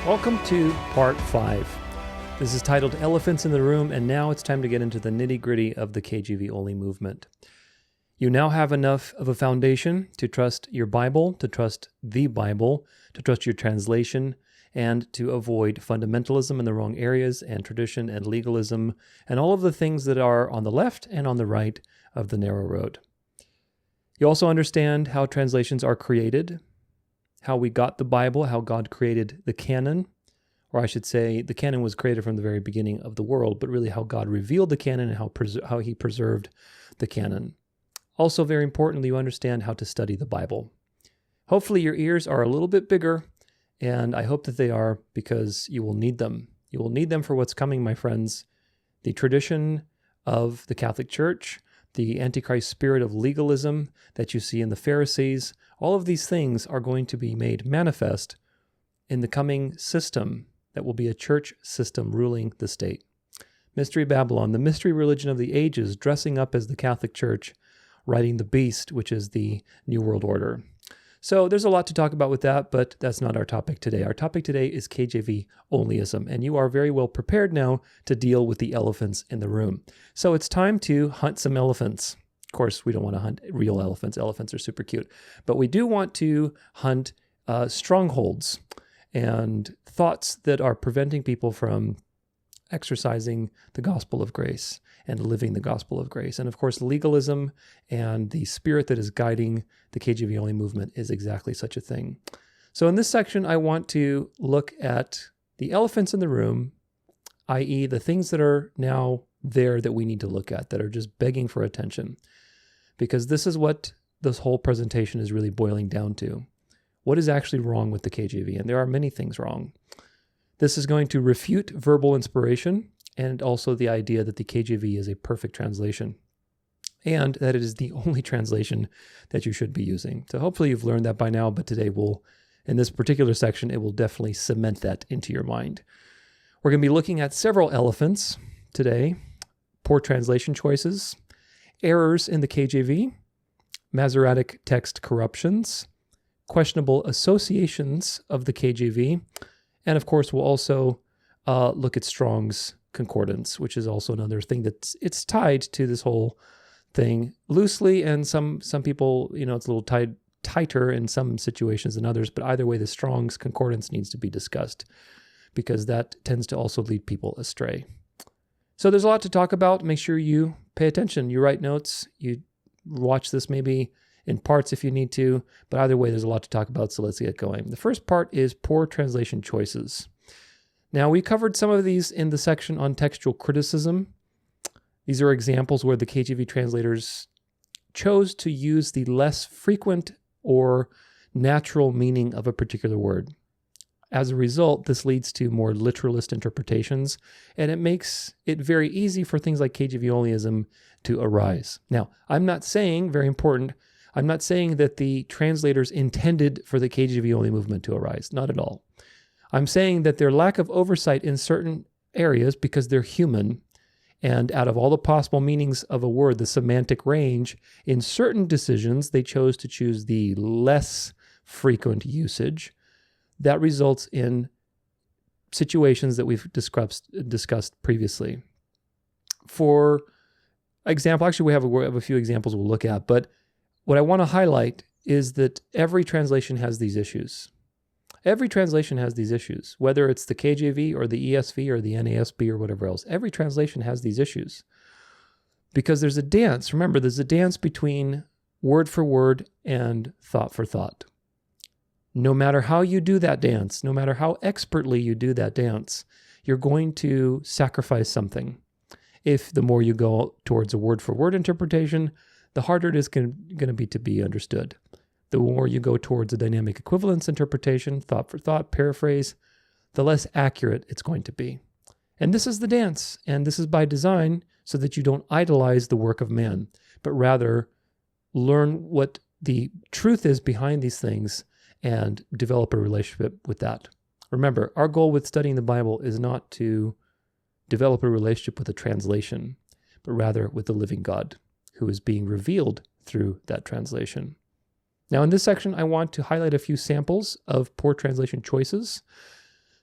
Welcome to Part 5. This is titled Elephants in the Room, and now it's time to get into the nitty-gritty of the KJV Only movement. You now have enough of a foundation to trust your Bible, to trust the Bible, to trust your translation, and to avoid fundamentalism in the wrong areas, and tradition and legalism, and all of the things that are on the left and on the right of the narrow road. You also understand how translations are created, how we got the Bible, how God created the canon, or I should say the canon was created from the very beginning of the world, but really how God revealed the canon and how he preserved the canon. Also, very importantly, you understand how to study the Bible. Hopefully your ears are a little bit bigger, and I hope that they are, because you will need them. You will need them for what's coming, my friends. The tradition of the Catholic Church, the Antichrist spirit of legalism that you see in the Pharisees, all of these things are going to be made manifest in the coming system that will be a church system ruling the state. Mystery Babylon, the mystery religion of the ages, dressing up as the Catholic Church, riding the beast, which is the New World Order. So there's a lot to talk about with that, but that's not our topic today. Our topic today is KJV Onlyism, and you are very well prepared now to deal with the elephants in the room. So it's time to hunt some elephants. Of course, we don't want to hunt real elephants. Elephants are super cute. But we do want to hunt strongholds and thoughts that are preventing people from exercising the gospel of grace and living the gospel of grace. And of course, legalism and the spirit that is guiding the KJV Only movement is exactly such a thing. So in this section, I want to look at the elephants in the room, i.e. the things that are now there that we need to look at, that are just begging for attention. Because this is what this whole presentation is really boiling down to. What is actually wrong with the KJV? And there are many things wrong. This is going to refute verbal inspiration and also the idea that the KJV is a perfect translation and that it is the only translation that you should be using. So hopefully you've learned that by now, but today in this particular section, it will definitely cement that into your mind. We're going to be looking at several elephants today: poor translation choices, errors in the KJV, Masoretic text corruptions, questionable associations of the KJV, and of course, we'll also look at Strong's Concordance, which is also another thing it's tied to this whole thing loosely, and some people, it's a little tighter in some situations than others, but either way, the Strong's Concordance needs to be discussed because that tends to also lead people astray. So there's a lot to talk about. Make sure you pay attention. You write notes. You watch this maybe in parts if you need to, but either way, there's a lot to talk about, so let's get going. The first part is poor translation choices. Now, we covered some of these in the section on textual criticism. These are examples where the KJV translators chose to use the less frequent or natural meaning of a particular word. As a result, this leads to more literalist interpretations, and it makes it very easy for things like KJV Onlyism to arise. Now, I'm not saying, very important, I'm not saying that the translators intended for the KJV Only movement to arise. Not at all. I'm saying that their lack of oversight in certain areas, because they're human, and out of all the possible meanings of a word, the semantic range, in certain decisions, they chose to choose the less frequent usage. That results in situations that we've discussed previously. For example, actually we have a few examples we'll look at, but what I want to highlight is that every translation has these issues. Every translation has these issues, whether it's the KJV or the ESV or the NASB or whatever else. Every translation has these issues because there's a dance. Remember, there's a dance between word for word and thought for thought. No matter how you do that dance, no matter how expertly you do that dance, you're going to sacrifice something. If the more you go towards a word-for-word interpretation, the harder it is going to be to be understood. The more you go towards a dynamic equivalence interpretation, thought for thought, paraphrase, the less accurate it's going to be. And this is the dance, and this is by design so that you don't idolize the work of man, but rather learn what the truth is behind these things and develop a relationship with that. Remember, our goal with studying the Bible is not to develop a relationship with a translation, but rather with the living God who is being revealed through that translation. Now, in this section, I want to highlight a few samples of poor translation choices.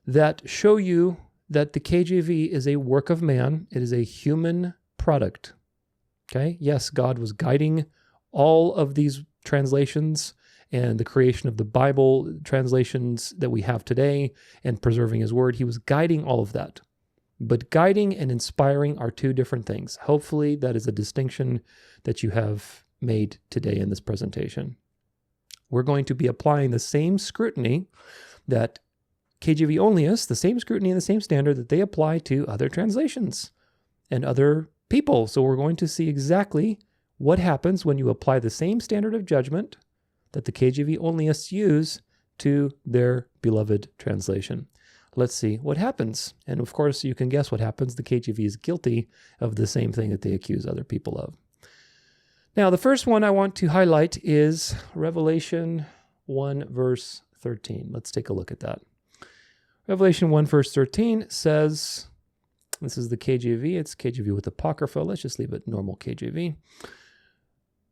that show you that the KJV is a work of man. It is a human product. Okay? Yes, God was guiding all of these translations and the creation of the Bible translations that we have today and preserving his word. He was guiding all of that. But guiding and inspiring are two different things. Hopefully that is a distinction that you have made today in this presentation. We're going to be applying the same scrutiny that KJV Onlyists, the same scrutiny and the same standard that they apply to other translations and other people. So we're going to see exactly what happens when you apply the same standard of judgment that the KJV Onlyists use to their beloved translation. Let's see what happens. And of course, you can guess what happens. The KJV is guilty of the same thing that they accuse other people of. Now, the first one I want to highlight is Revelation 1, verse 13. Let's take a look at that. Revelation 1, verse 13 says, this is the KJV. It's KJV with Apocrypha. Let's just leave it normal KJV.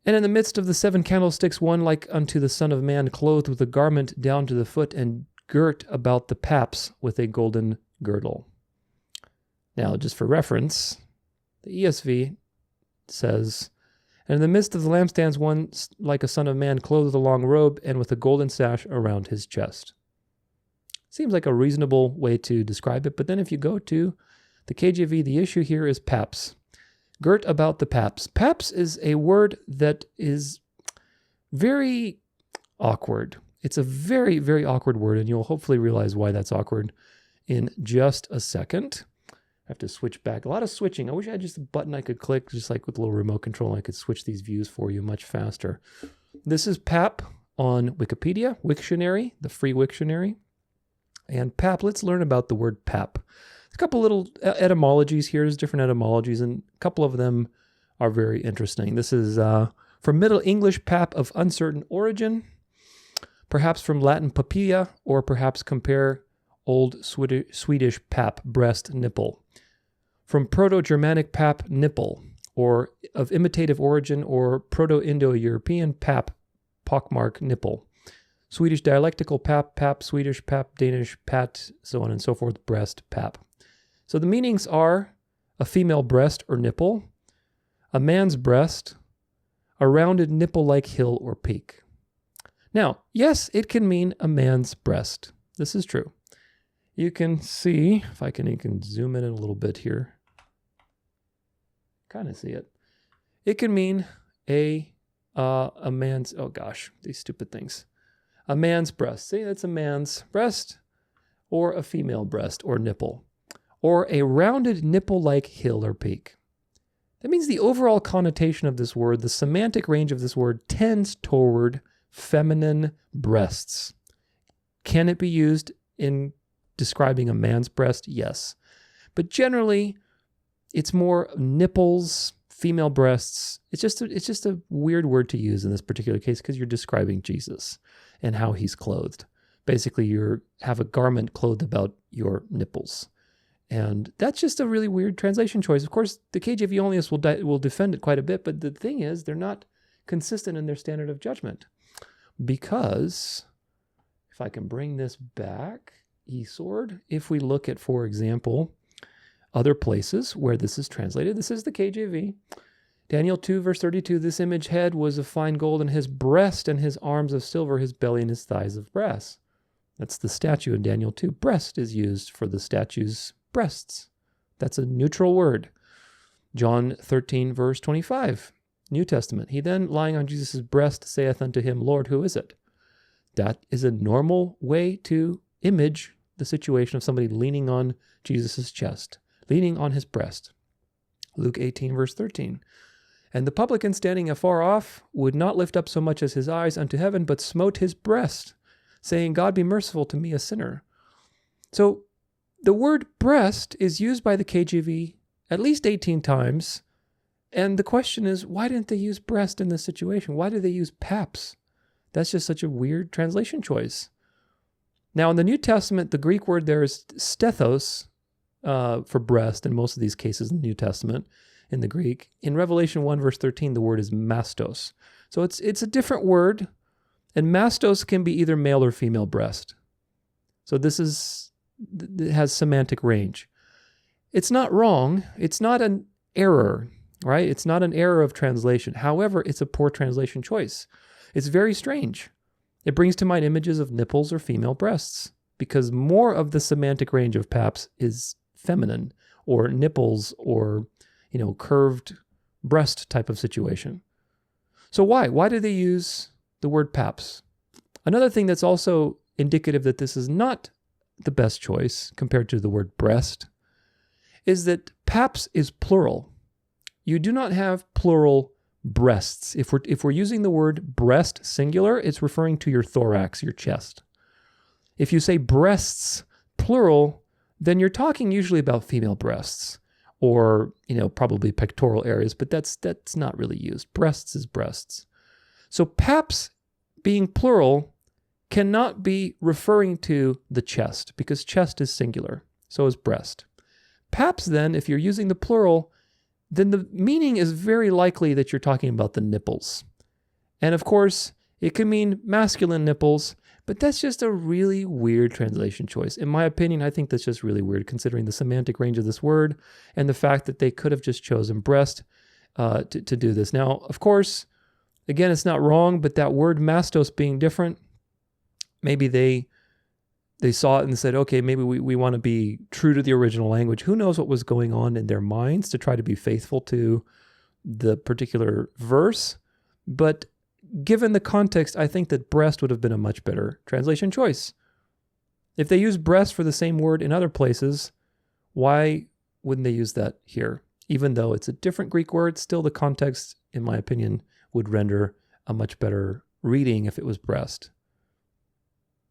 And in the midst of the 7 candlesticks, one like unto the Son of Man, clothed with a garment down to the foot, and girt about the paps with a golden girdle. Now, just for reference, the ESV says, and in the midst of the lampstands, one like a son of man, clothed with a long robe and with a golden sash around his chest. Seems like a reasonable way to describe it, but then if you go to the KJV, the issue here is paps. Girt about the paps. Paps is a word that is very awkward. It's a very, very awkward word, and you'll hopefully realize why that's awkward in just a second. I have to switch back. A lot of switching. I wish I had just a button I could click, just like with a little remote control, and I could switch these views for you much faster. This is pap on Wikipedia, Wiktionary, the free Wiktionary. And pap, let's learn about the word pap. There's a couple little etymologies here. There's different etymologies, and a couple of them are very interesting. This is from Middle English, pap of uncertain origin, perhaps from Latin papilla, or perhaps compare Old Swedish pap, breast, nipple. From Proto-Germanic pap, nipple, or of imitative origin, or Proto-Indo-European pap, pockmark, nipple. Swedish dialectical pap, pap, Swedish pap, Danish pat, so on and so forth, breast, pap. So the meanings are a female breast or nipple, a man's breast, a rounded nipple-like hill or peak. Now, yes, it can mean a man's breast. This is true. You can see, if I can, you can zoom in a little bit here. Kind of see it. It can mean a man's, oh gosh, these stupid things. A man's breast. See, that's a man's breast, or a female breast or nipple, or a rounded nipple-like hill or peak. That means the overall connotation of this word, the semantic range of this word, tends toward feminine breasts. Can it be used in describing a man's breast? Yes. But generally, it's more nipples, female breasts. It's just a weird word to use in this particular case because you're describing Jesus and how he's clothed. Basically, you have a garment clothed about your nipples. And that's just a really weird translation choice. Of course, the KJV Onlyists will defend it quite a bit, but the thing is, they're not consistent in their standard of judgment. Because, if I can bring this back, eSword, if we look at, for example, other places where this is translated, this is the KJV. Daniel 2, verse 32, this image head was of fine gold, and his breast and his arms of silver, his belly and his thighs of brass. That's the statue in Daniel 2. Breast is used for the statue's breasts. That's a neutral word. John 13, verse 25, New Testament. He then, lying on Jesus' breast, saith unto him, Lord, who is it? That is a normal way to image the situation of somebody leaning on Jesus' chest, leaning on his breast. Luke 18, verse 13. And the publican standing afar off would not lift up so much as his eyes unto heaven, but smote his breast, saying, God be merciful to me, a sinner. So the word breast is used by the KJV at least 18 times. And the question is, why didn't they use breast in this situation? Why did they use paps? That's just such a weird translation choice. Now, in the New Testament, the Greek word there is stethos for breast in most of these cases in the New Testament in the Greek. In Revelation 1, verse 13, the word is mastos. So it's a different word, and mastos can be either male or female breast. So this is that has semantic range. It's not wrong. It's not an error, right? It's not an error of translation. However, it's a poor translation choice. It's very strange. It brings to mind images of nipples or female breasts because more of the semantic range of paps is feminine or nipples or, curved breast type of situation. So why? Why do they use the word paps? Another thing that's also indicative that this is not the best choice compared to the word breast is that paps is plural. You do not have plural breasts. If we're using the word breast singular, it's referring to your thorax, your chest. If you say breasts plural, then you're talking usually about female breasts or, probably pectoral areas, but that's not really used. Breasts is breasts. So paps being plural cannot be referring to the chest because chest is singular. So is breast. Paps then, if you're using the plural, then the meaning is very likely that you're talking about the nipples. And of course, it can mean masculine nipples, but that's just a really weird translation choice. In my opinion, I think that's just really weird considering the semantic range of this word and the fact that they could have just chosen breast to do this. Now, of course, again, it's not wrong, but that word mastos being different, maybe they saw it and said, okay, maybe we want to be true to the original language. Who knows what was going on in their minds to try to be faithful to the particular verse. But given the context, I think that breast would have been a much better translation choice. If they use breast for the same word in other places, why wouldn't they use that here? Even though it's a different Greek word, still the context, in my opinion, would render a much better reading if it was breast.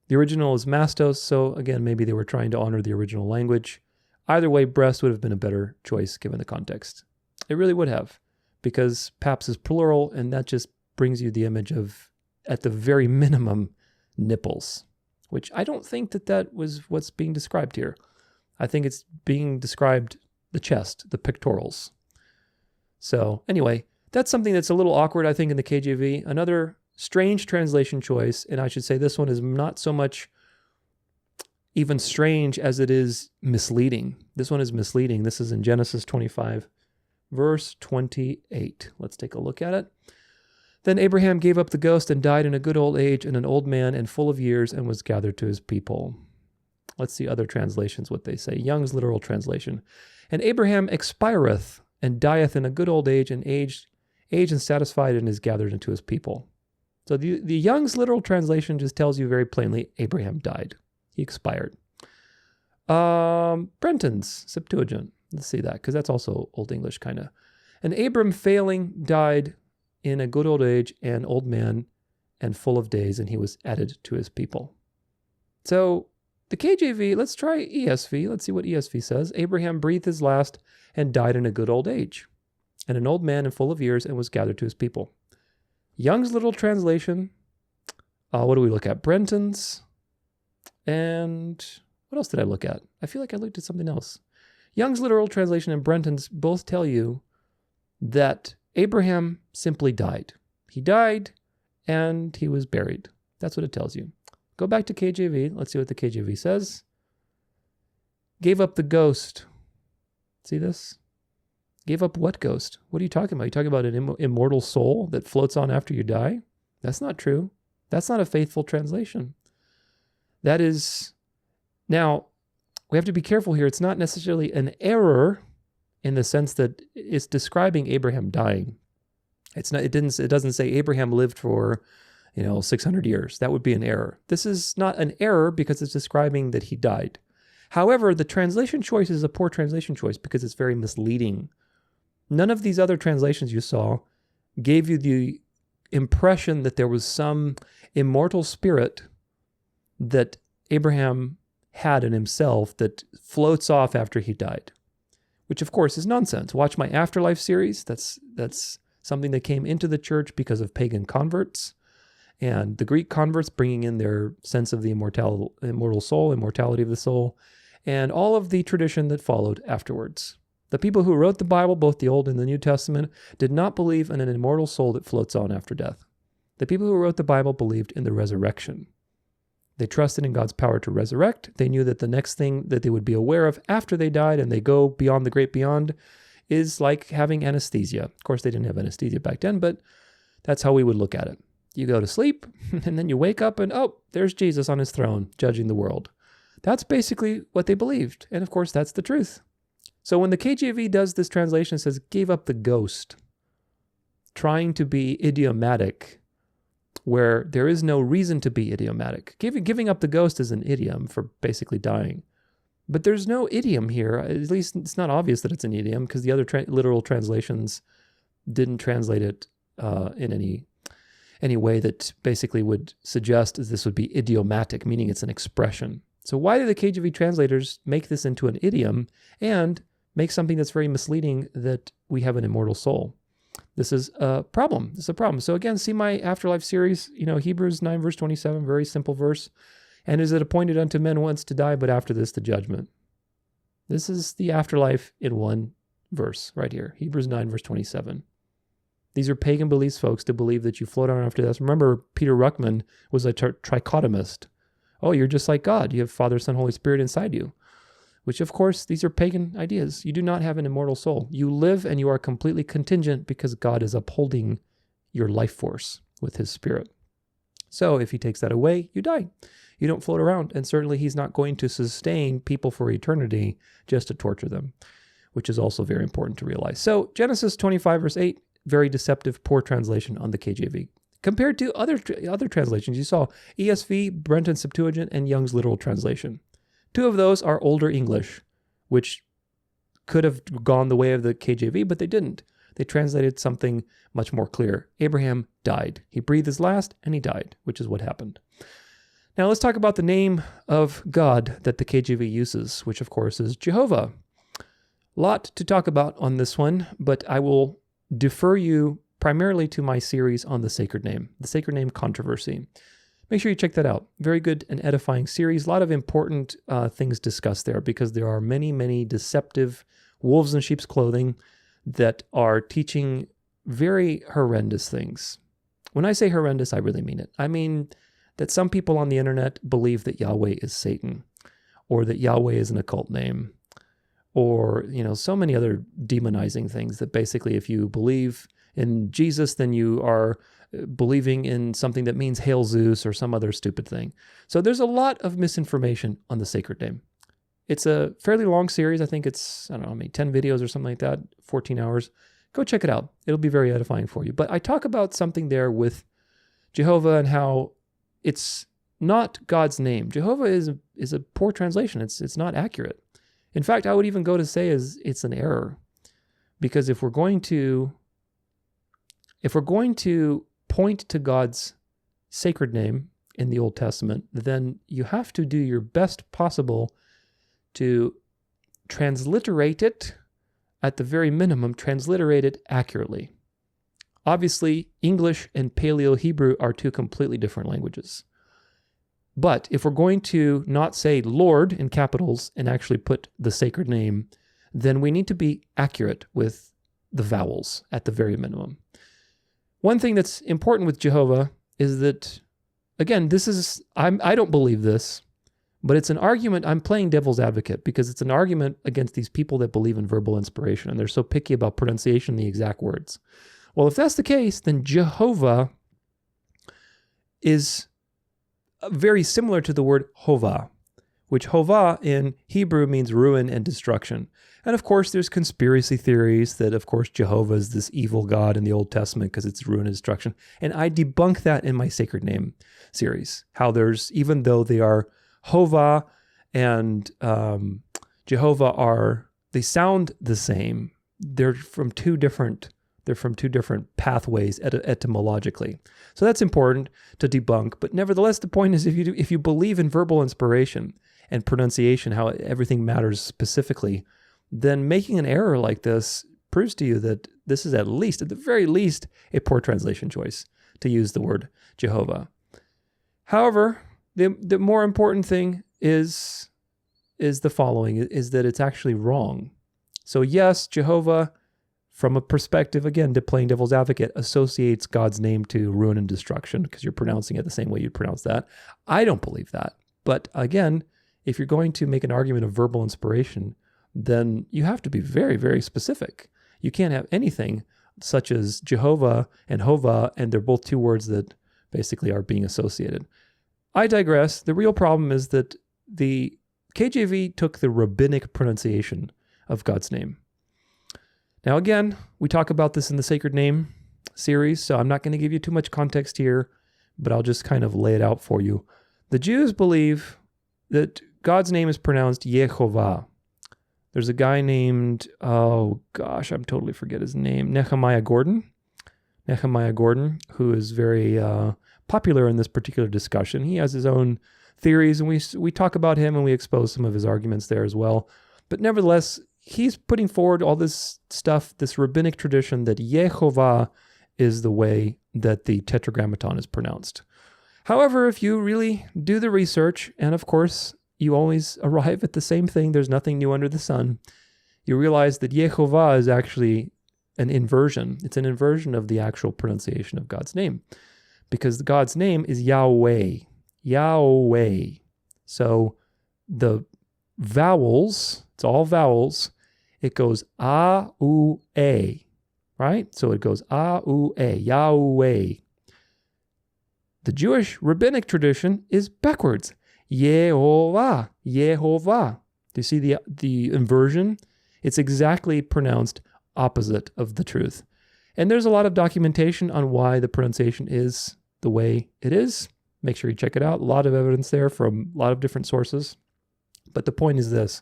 The original is mastos, so again, maybe they were trying to honor the original language. Either way, breast would have been a better choice given the context. It really would have, because paps is plural, and that just brings you the image of, at the very minimum, nipples, which I don't think that was what's being described here. I think it's being described the chest, the pectorals. So anyway, that's something that's a little awkward, I think, in the KJV. Another strange translation choice, and I should say this one is not so much even strange as it is misleading. This one is misleading. This is in Genesis 25, verse 28. Let's take a look at it. Then Abraham gave up the ghost and died in a good old age and an old man and full of years and was gathered to his people. Let's see other translations, what they say. Young's literal translation. And Abraham expireth and dieth in a good old age and aged and satisfied and is gathered into his people. So the Young's literal translation just tells you very plainly, Abraham died. He expired. Brenton's Septuagint. Let's see that, because that's also Old English, kind of. And Abram failing died in a good old age and old man and full of days, and he was added to his people. So the KJV, let's try ESV. Let's see what ESV says. Abraham breathed his last and died in a good old age, and an old man and full of years, and was gathered to his people. Young's literal translation. What do we look at? Brenton's. And what else did I look at? I feel like I looked at something else. Young's literal translation and Brenton's both tell you that Abraham simply died. He died and he was buried. That's what it tells you. Go back to KJV. Let's see what the KJV says. Gave up the ghost. See this? Gave up what ghost? What are you talking about? You talking about an immortal soul that floats on after you die? That's not true. That's not a faithful translation. That is, now, we have to be careful here. It's not necessarily an error in the sense that it's describing Abraham dying. It doesn't say Abraham lived for, 600 years. That would be an error. This is not an error because it's describing that he died. However, the translation choice is a poor translation choice because it's very misleading. None of these other translations you saw gave you the impression that there was some immortal spirit that Abraham had in himself that floats off after he died, which of course is nonsense. Watch my Afterlife series. That's something that came into the church because of pagan converts and the Greek converts bringing in their sense of the immortal soul, immortality of the soul, and all of the tradition that followed afterwards. The people who wrote the Bible, both the Old and the New Testament, did not believe in an immortal soul that floats on after death. The people who wrote the Bible believed in the resurrection. They trusted in God's power to resurrect. They knew that the next thing that they would be aware of after they died and they go beyond the great beyond is like having anesthesia. Of course, they didn't have anesthesia back then, but that's how we would look at it. You go to sleep, and then you wake up, and oh, there's Jesus on his throne, judging the world. That's basically what they believed, and of course, that's the truth. So when the KJV does this translation, it says, gave up the ghost, trying to be idiomatic, where there is no reason to be idiomatic. Giving up the ghost is an idiom for basically dying. But there's no idiom here. At least it's not obvious that it's an idiom, because the other literal translations didn't translate it in any way that basically would suggest that this would be idiomatic, meaning it's an expression. So why do the KJV translators make this into an idiom and make something that's very misleading, that we have an immortal soul? This is a problem. This is a problem. So again, see my Afterlife series, Hebrews 9, verse 27, very simple verse. And is it appointed unto men once to die, but after this the judgment? This is the afterlife in one verse right here. Hebrews 9, verse 27. These are pagan beliefs, folks, to believe that you float on after this. Remember, Peter Ruckman was a trichotomist. Oh, you're just like God. You have Father, Son, Holy Spirit inside you. Which, of course, these are pagan ideas. You do not have an immortal soul. You live and you are completely contingent because God is upholding your life force with his Spirit. So if he takes that away, you die. You don't float around. And certainly he's not going to sustain people for eternity just to torture them, which is also very important to realize. So Genesis 25, verse 8, very deceptive, poor translation on the KJV. Compared to other translations, you saw ESV, Brenton Septuagint, and Young's Literal Translation. Two of those are older English, which could have gone the way of the KJV, but they didn't. They translated something much more clear. Abraham died. He breathed his last, and he died, which is what happened. Now let's talk about the name of God that the KJV uses, which of course is Jehovah. A lot to talk about on this one, but I will defer you primarily to my series on the sacred name controversy. Make sure you check that out. Very good and edifying series. A lot of important things discussed there, because there are many, many deceptive wolves in sheep's clothing that are teaching very horrendous things. When I say horrendous, I really mean it. I mean that some people on the internet believe that Yahweh is Satan, or that Yahweh is an occult name, or, so many other demonizing things that basically if you believe in Jesus, then you are believing in something that means Hail Zeus or some other stupid thing. So there's a lot of misinformation on the sacred name. It's a fairly long series. I think it's, 10 videos or something like that, 14 hours. Go check it out. It'll be very edifying for you. But I talk about something there with Jehovah and how it's not God's name. Jehovah is a poor translation. It's not accurate. In fact, I would even go to say it's an error. Because if we're going to point to God's sacred name in the Old Testament, then you have to do your best possible to transliterate it, at the very minimum, transliterate it accurately. Obviously, English and Paleo-Hebrew are two completely different languages. But if we're going to not say Lord in capitals and actually put the sacred name, then we need to be accurate with the vowels at the very minimum. One thing that's important with Jehovah is that, again, I don't believe this, but it's an argument. I'm playing devil's advocate because it's an argument against these people that believe in verbal inspiration, and they're so picky about pronunciation, the exact words. Well, if that's the case, then Jehovah is very similar to the word Hovah, which Hovah in Hebrew means ruin and destruction. And of course, there's conspiracy theories that, of course, Jehovah is this evil God in the Old Testament because it's ruin and destruction. And I debunk that in my Sacred Name series, how there's, even though they are Hovah and Jehovah they sound the same, they're from two different pathways etymologically. So that's important to debunk. But nevertheless, the point is, if you believe in verbal inspiration and pronunciation, how everything matters specifically, then making an error like this proves to you that this is at the very least, a poor translation choice to use the word Jehovah. However, the more important thing is the following, is that it's actually wrong. So yes, Jehovah from a perspective, again, to playing devil's advocate, associates God's name to ruin and destruction because you're pronouncing it the same way you'd pronounce that. I don't believe that. But again, if you're going to make an argument of verbal inspiration, then you have to be very, very specific. You can't have anything such as Jehovah and Hova, and they're both two words that basically are being associated. I digress. The real problem is that the KJV took the rabbinic pronunciation of God's name. Now, again, we talk about this in the Sacred Name series, so I'm not going to give you too much context here, but I'll just kind of lay it out for you. The Jews believe that God's name is pronounced Yehovah. There's a guy named, I'm totally forget his name, Nehemiah Gordon, who is very popular in this particular discussion. He has his own theories, and we talk about him and we expose some of his arguments there as well. But nevertheless, he's putting forward all this stuff, this rabbinic tradition that Yehovah is the way that the Tetragrammaton is pronounced. However, if you really do the research, and of course, you always arrive at the same thing, there's nothing new under the sun, you realize that Yehovah is actually an inversion. It's an inversion of the actual pronunciation of God's name, because God's name is Yahweh. Yahweh. So the vowels, it's all vowels, it goes A-U-A, right? So it goes A-U-A, Yahweh. The Jewish rabbinic tradition is backwards. Yehovah, Yehovah. Do you see the inversion? It's exactly pronounced opposite of the truth. And there's a lot of documentation on why the pronunciation is the way it is. Make sure you check it out. A lot of evidence there from a lot of different sources. But the point is this.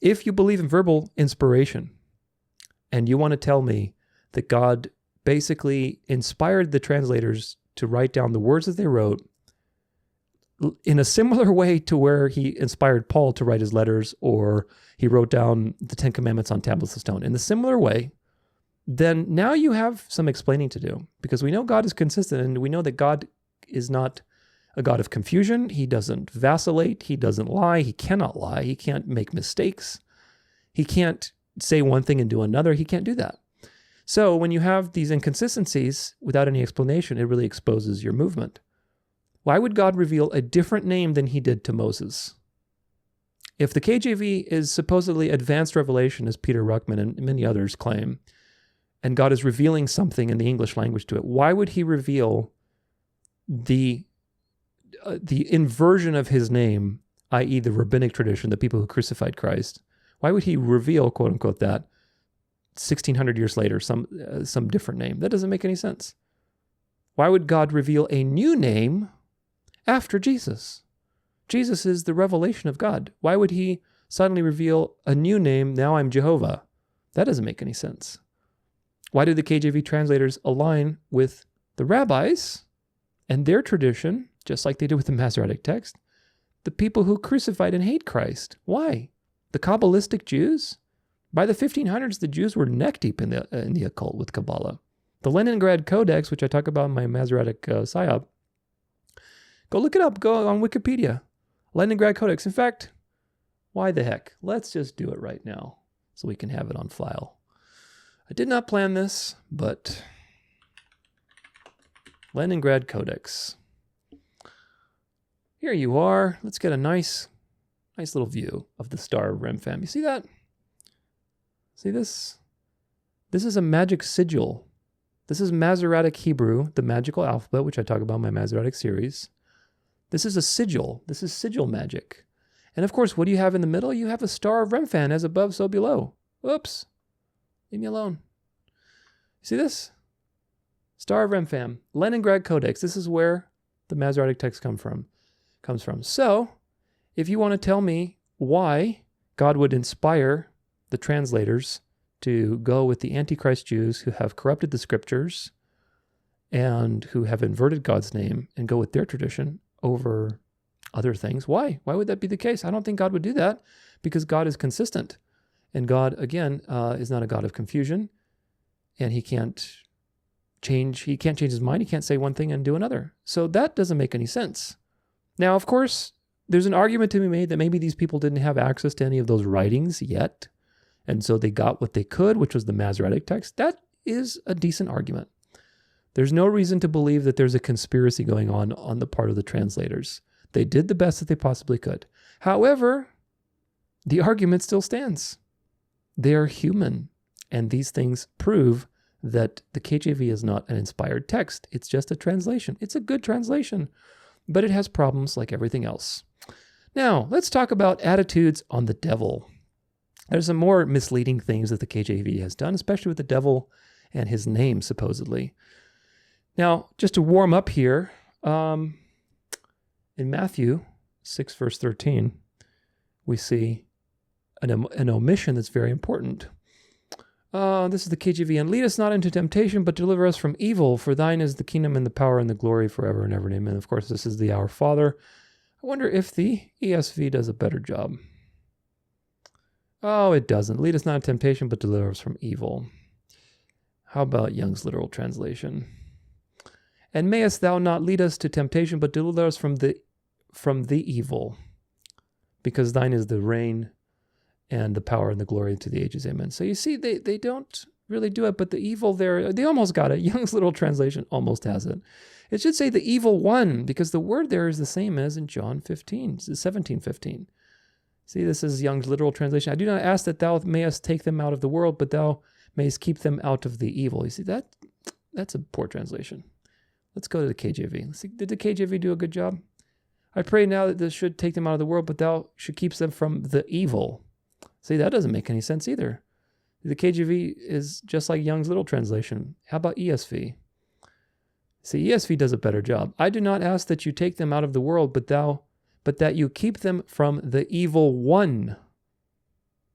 If you believe in verbal inspiration, and you want to tell me that God basically inspired the translators to write down the words that they wrote in a similar way to where he inspired Paul to write his letters, or he wrote down the 10 Commandments on tablets of stone, in a similar way, then now you have some explaining to do, because we know God is consistent, and we know that God is not a God of confusion. He doesn't vacillate. He doesn't lie. He cannot lie. He can't make mistakes. He can't say one thing and do another. He can't do that. So when you have these inconsistencies without any explanation, it really exposes your movement. Why would God reveal a different name than he did to Moses? If the KJV is supposedly advanced revelation, as Peter Ruckman and many others claim, and God is revealing something in the English language to it, why would he reveal the inversion of his name, i.e. the rabbinic tradition, the people who crucified Christ? Why would he reveal, quote unquote, that 1600 years later, some different name? That doesn't make any sense. Why would God reveal a new name after Jesus? Jesus is the revelation of God. Why would he suddenly reveal a new name? Now I'm Jehovah. That doesn't make any sense. Why did the KJV translators align with the rabbis and their tradition, just like they did with the Masoretic text, the people who crucified and hate Christ? Why? The Kabbalistic Jews? By the 1500s, the Jews were neck deep in the occult with Kabbalah. The Leningrad Codex, which I talk about in my Masoretic Psyop, go look it up. Go on Wikipedia. Leningrad Codex. In fact, why the heck? Let's just do it right now so we can have it on file. I did not plan this, but Leningrad Codex. Here you are. Let's get a nice little view of the Star of Remphan. You see that? See this? This is a magic sigil. This is Masoretic Hebrew, the magical alphabet, which I talk about in my Masoretic series. This is a sigil. This is sigil magic. And of course, what do you have in the middle? You have a Star of Remphan, as above, so below. Oops. Leave me alone. See this? Star of Remphan. Leningrad Codex. This is where the Masoretic text comes from. So, if you want to tell me why God would inspire the translators to go with the Antichrist Jews who have corrupted the scriptures and who have inverted God's name and go with their tradition over other things, why? Why would that be the case? I don't think God would do that, because God is consistent. And God, again, is not a God of confusion, and he can't change his mind. He can't say one thing and do another. So that doesn't make any sense. Now, of course, there's an argument to be made that maybe these people didn't have access to any of those writings yet, And so they got what they could, which was the Masoretic text. That is a decent argument. There's no reason to believe that there's a conspiracy going on the part of the translators. They did the best that they possibly could. However, the argument still stands. They are human, and these things prove that the KJV is not an inspired text. It's just a translation. It's a good translation, but it has problems like everything else. Now, let's talk about attitudes on the devil. There's some more misleading things that the KJV has done, especially with the devil and his name, supposedly. Now, just to warm up here, in Matthew 6, verse 13, we see an omission that's very important. This is the KJV. And lead us not into temptation, but deliver us from evil. For thine is the kingdom and the power and the glory forever and ever. Amen. Of course, this is the Our Father. I wonder if the ESV does a better job. Oh, it doesn't. Lead us not into temptation, but deliver us from evil. How about Young's literal translation? And mayest thou not lead us to temptation, but deliver us from the evil, because thine is the reign and the power and the glory to the ages. Amen. So you see, they don't really do it, but the evil there, they almost got it. Young's literal translation almost has it. It should say the evil one, because the word there is the same as in John 17:15. See, this is Young's literal translation. I do not ask that thou mayest take them out of the world, but thou mayest keep them out of the evil. You see, that's a poor translation. Let's go to the KJV. Let's see, did the KJV do a good job? I pray now that this should take them out of the world, but thou should keep them from the evil. See, that doesn't make any sense either. The KJV is just like Young's literal translation. How about ESV? See, ESV does a better job. I do not ask that you take them out of the world, but that you keep them from the evil one.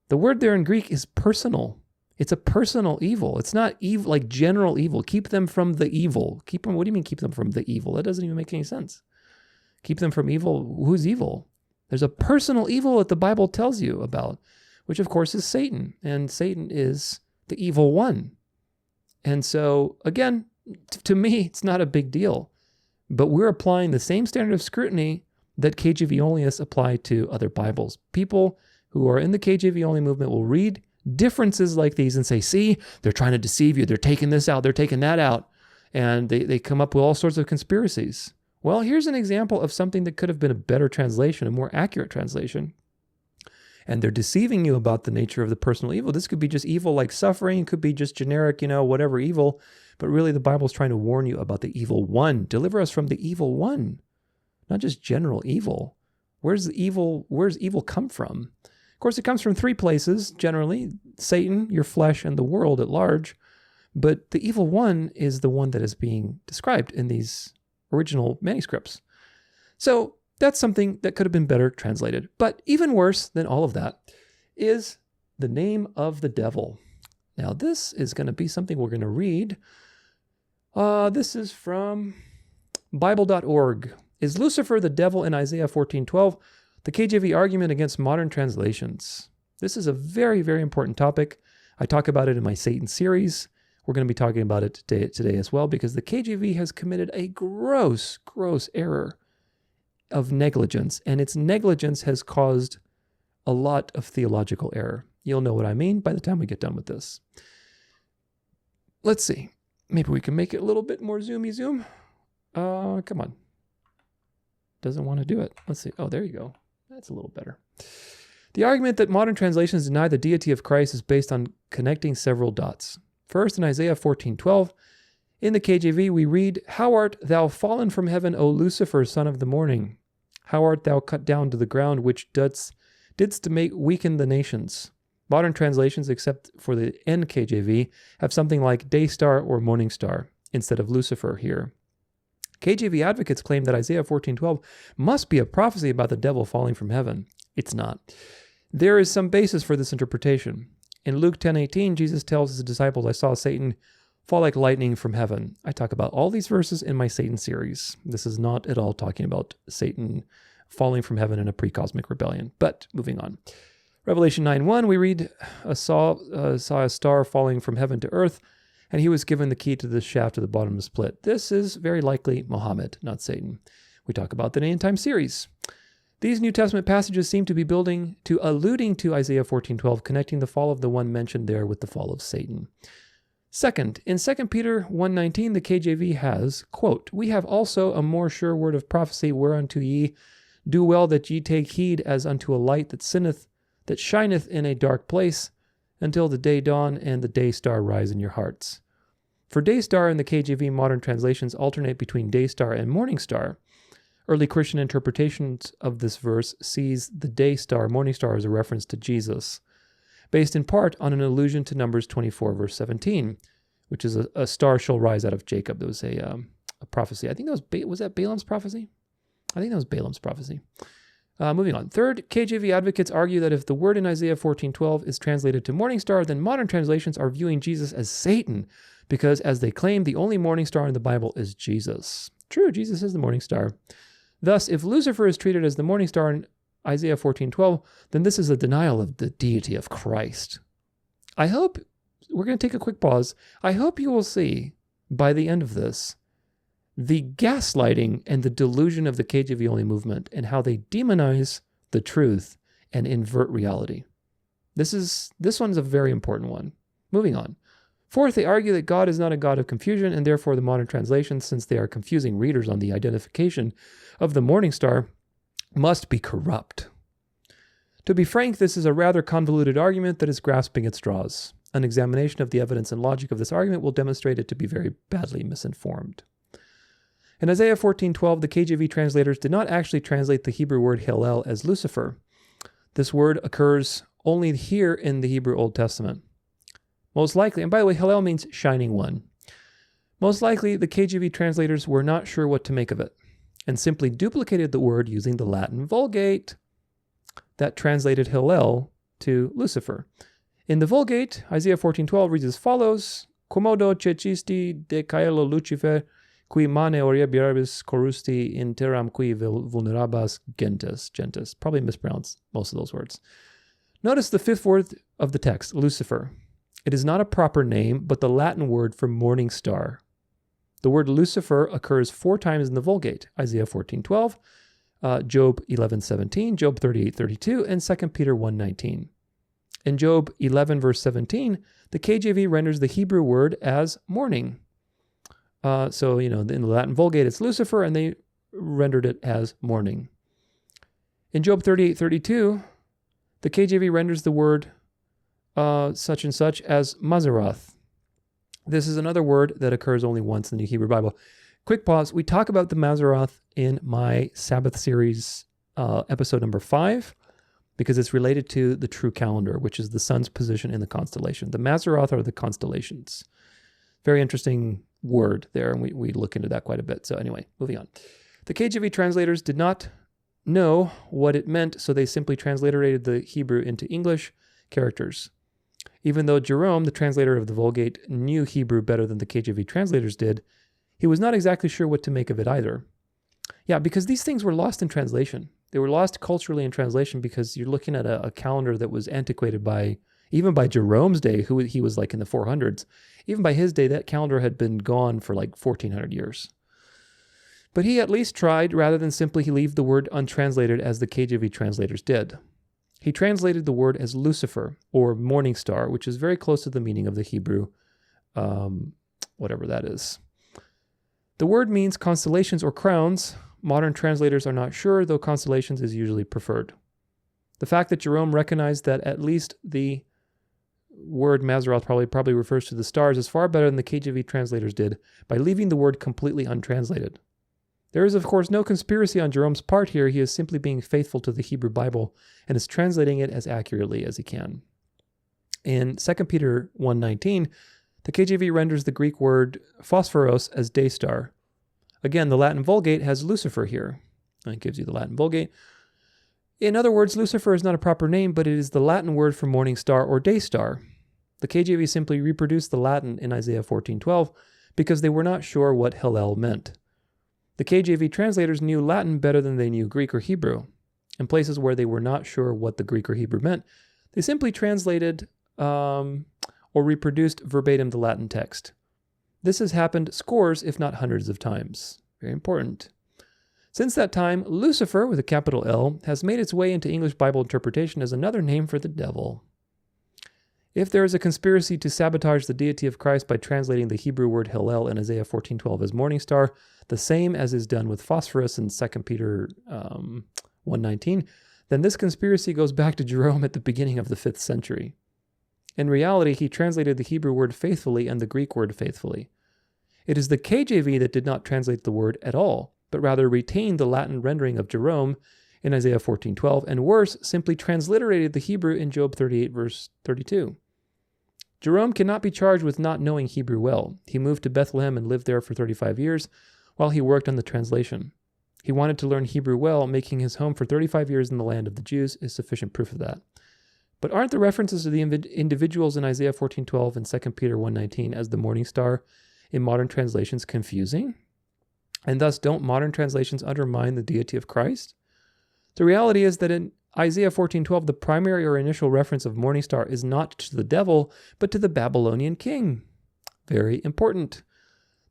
The word there in Greek is personal. It's a personal evil. It's not evil like general evil. Keep them from the evil. Keep them. What do you mean keep them from the evil? That doesn't even make any sense. Keep them from evil. Who's evil? There's a personal evil that the Bible tells you about, which of course is Satan. And Satan is the evil one. And so, again, to me, it's not a big deal. But we're applying the same standard of scrutiny that KJV Onlyists apply to other Bibles. People who are in the KJV Only movement will read differences like these and say, see, they're trying to deceive you. They're taking this out. They're taking that out. And they come up with all sorts of conspiracies. Well, here's an example of something that could have been a better translation, a more accurate translation. And they're deceiving you about the nature of the personal evil. This could be just evil like suffering. It could be just generic, whatever evil. But really, the Bible's trying to warn you about the evil one. Deliver us from the evil one, not just general evil. Where's evil come from? Of course, it comes from three places, generally. Satan, your flesh, and the world at large. But the evil one is the one that is being described in these original manuscripts. So that's something that could have been better translated. But even worse than all of that is the name of the devil. Now, this is going to be something we're going to read. This is from Bible.org. Is Lucifer the devil in Isaiah 14:12? The KJV argument against modern translations. This is a very, very important topic. I talk about it in my Satan series. We're going to be talking about it today as well, because the KJV has committed a gross error of negligence, and its negligence has caused a lot of theological error. You'll know what I mean by the time we get done with this. Let's see. Maybe we can make it a little bit more zoomy zoom. Come on. Doesn't want to do it. Let's see. Oh, there you go. That's a little better. The argument that modern translations deny the deity of Christ is based on connecting several dots. First, in Isaiah 14:12, in the KJV, we read, How art thou fallen from heaven, O Lucifer, son of the morning? How art thou cut down to the ground, which didst to make weaken the nations? Modern translations, except for the NKJV, have something like day star or morning star instead of Lucifer here. KJV advocates claim that Isaiah 14:12 must be a prophecy about the devil falling from heaven. It's not. There is some basis for this interpretation. In Luke 10:18, Jesus tells his disciples, I saw Satan fall like lightning from heaven. I talk about all these verses in my Satan series. This is not at all talking about Satan falling from heaven in a pre-cosmic rebellion. But moving on. Revelation 9:1, we read, saw a star falling from heaven to earth, and he was given the key to the shaft of the bottomless pit. This is very likely Muhammad, not Satan. We talk about the end time series. These New Testament passages seem to be alluding to Isaiah 14:12, connecting the fall of the one mentioned there with the fall of Satan. Second, in 2 Peter 1:19, the KJV has, quote, "We have also a more sure word of prophecy, whereunto ye do well that ye take heed as unto a light that shineth in a dark place, until the day dawn and the day star rise in your hearts." For day star in the KJV modern translations alternate between day star and morning star. Early Christian interpretations of this verse sees the day star, morning star, as a reference to Jesus, based in part on an allusion to Numbers 24, verse 17, which is a star shall rise out of Jacob. There was a prophecy. I think that was that Balaam's prophecy? I think that was Balaam's prophecy. Moving on. Third, KJV advocates argue that if the word in Isaiah 14:12 is translated to morning star, then modern translations are viewing Jesus as Satan, because as they claim, the only morning star in the Bible is Jesus. True, Jesus is the morning star. Thus, if Lucifer is treated as the morning star in Isaiah 14:12, then this is a denial of the deity of Christ. I hope, we're going to take a quick pause. I hope you will see, by the end of this, the gaslighting and the delusion of the KJV Only movement and how they demonize the truth and invert reality. This one's a very important one. Moving on. Fourth, they argue that God is not a God of confusion, and therefore the modern translations, since they are confusing readers on the identification of the morning star, must be corrupt. To be frank, this is a rather convoluted argument that is grasping at straws. An examination of the evidence and logic of this argument will demonstrate it to be very badly misinformed. In Isaiah 14:12, the KJV translators did not actually translate the Hebrew word Hillel as Lucifer. This word occurs only here in the Hebrew Old Testament. Most likely, and by the way, Hillel means shining one. Most likely, the KJV translators were not sure what to make of it, and simply duplicated the word using the Latin Vulgate that translated Hillel to Lucifer. In the Vulgate, Isaiah 14:12 reads as follows: Quomodo cecisti de caelo Lucifer, qui mane oriebiarbis corrusti interam qui vulnerabas gentes. Probably mispronounced most of those words. Notice the fifth word of the text, Lucifer. It is not a proper name, but the Latin word for morning star. The word Lucifer occurs 4 times in the Vulgate: Isaiah 14:12, Job 11:17, Job 38:32, and 2 Peter 1:19. In Job 11, verse 17, the KJV renders the Hebrew word as morning. In the Latin Vulgate, it's Lucifer, and they rendered it as morning. In Job 38:32, the KJV renders the word such and such as Mazzaroth. This is another word that occurs only once in the Hebrew Bible. Quick pause. We talk about the Mazzaroth in my Sabbath series, episode number 5, because it's related to the true calendar, which is the sun's position in the constellation. The Mazzaroth are the constellations. Very interesting word there, and we look into that quite a bit. So anyway, moving on. The KJV translators did not know what it meant, so they simply transliterated the Hebrew into English characters. Even though Jerome, the translator of the Vulgate, knew Hebrew better than the KJV translators did, he was not exactly sure what to make of it either. Yeah, because these things were lost in translation. They were lost culturally in translation because you're looking at a calendar that was antiquated even by Jerome's day, who he was like in the 400s. Even by his day, that calendar had been gone for like 1400 years. But he at least tried, rather than simply leave the word untranslated as the KJV translators did. He translated the word as Lucifer, or morning star, which is very close to the meaning of the Hebrew, whatever that is. The word means constellations or crowns. Modern translators are not sure, though constellations is usually preferred. The fact that Jerome recognized that at least the word Mazzaroth probably refers to the stars is far better than the KJV translators did by leaving the word completely untranslated. There is, of course, no conspiracy on Jerome's part here. He is simply being faithful to the Hebrew Bible and is translating it as accurately as he can. In 2 Peter 1:19, the KJV renders the Greek word phosphoros as day star. Again, the Latin Vulgate has Lucifer here. It gives you the Latin Vulgate. In other words, Lucifer is not a proper name, but it is the Latin word for morning star or day star. The KJV simply reproduced the Latin in Isaiah 14:12 because they were not sure what Hillel meant. The KJV translators knew Latin better than they knew Greek or Hebrew. In places where they were not sure what the Greek or Hebrew meant, they simply translated or reproduced verbatim the Latin text. This has happened scores, if not hundreds of times. Very important. Since that time, Lucifer, with a capital L, has made its way into English Bible interpretation as another name for the devil. If there is a conspiracy to sabotage the deity of Christ by translating the Hebrew word Hillel in Isaiah 14:12 as morning star, the same as is done with phosphorus in 2 Peter 1:19, then this conspiracy goes back to Jerome at the beginning of the 5th century. In reality, he translated the Hebrew word faithfully and the Greek word faithfully. It is the KJV that did not translate the word at all, but rather retained the Latin rendering of Jerome in Isaiah 14:12, and worse, simply transliterated the Hebrew in Job 38, verse 32. Jerome cannot be charged with not knowing Hebrew well. He moved to Bethlehem and lived there for 35 years while he worked on the translation. He wanted to learn Hebrew well, making his home for 35 years in the land of the Jews is sufficient proof of that. But aren't the references to the individuals in Isaiah 14:12 and 2 Peter 1:19 as the morning star in modern translations confusing? And thus, don't modern translations undermine the deity of Christ? The reality is that in Isaiah 14:12, the primary or initial reference of morning star is not to the devil, but to the Babylonian king. Very important.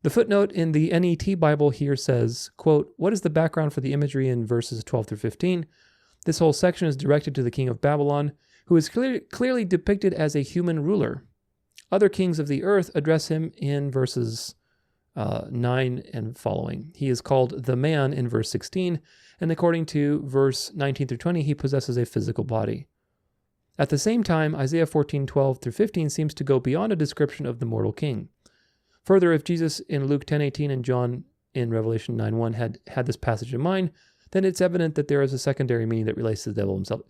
The footnote in the NET Bible here says, quote, "What is the background for the imagery in verses 12 through 15? This whole section is directed to the king of Babylon, who is clearly depicted as a human ruler. Other kings of the earth address him in verses 9 and following. He is called the man in verse 16, and according to verse 19 through 20, he possesses a physical body. At the same time, Isaiah 14:12 through 15 seems to go beyond a description of the mortal king. Further, if Jesus in Luke 10:18 and John in Revelation 9:1 had this passage in mind, then it's evident that there is a secondary meaning that relates to the devil himself.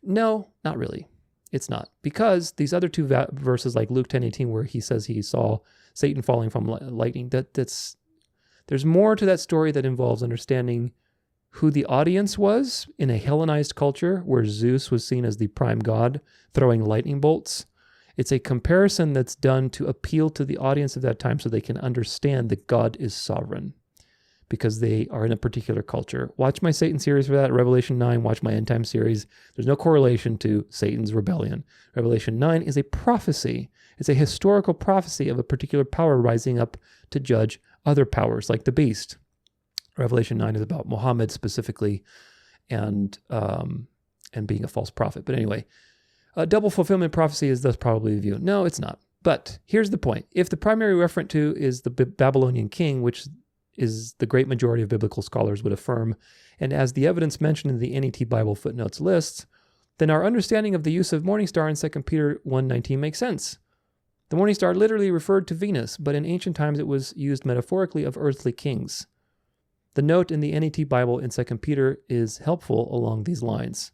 No, not really. It's not. Because these other two verses, like Luke 10:18, where he says he saw Satan falling from lightning, there's more to that story that involves understanding who the audience was in a Hellenized culture where Zeus was seen as the prime god throwing lightning bolts. It's a comparison that's done to appeal to the audience of that time so they can understand that God is sovereign because they are in a particular culture. Watch my Satan series for that, Revelation 9, watch my End Time series. There's no correlation to Satan's rebellion. Revelation 9 is a prophecy. It's a historical prophecy of a particular power rising up to judge other powers like the beast. Revelation 9 is about Muhammad specifically and being a false prophet. But anyway, a double fulfillment prophecy is thus probably the view. No, it's not. But here's the point. If the primary referent to is the Babylonian king, which is the great majority of biblical scholars would affirm, and as the evidence mentioned in the NET Bible footnotes lists, then our understanding of the use of morning star in 2 Peter 1:19 makes sense. The morning star literally referred to Venus, but in ancient times it was used metaphorically of earthly kings. The note in the NET Bible in 2 Peter is helpful along these lines.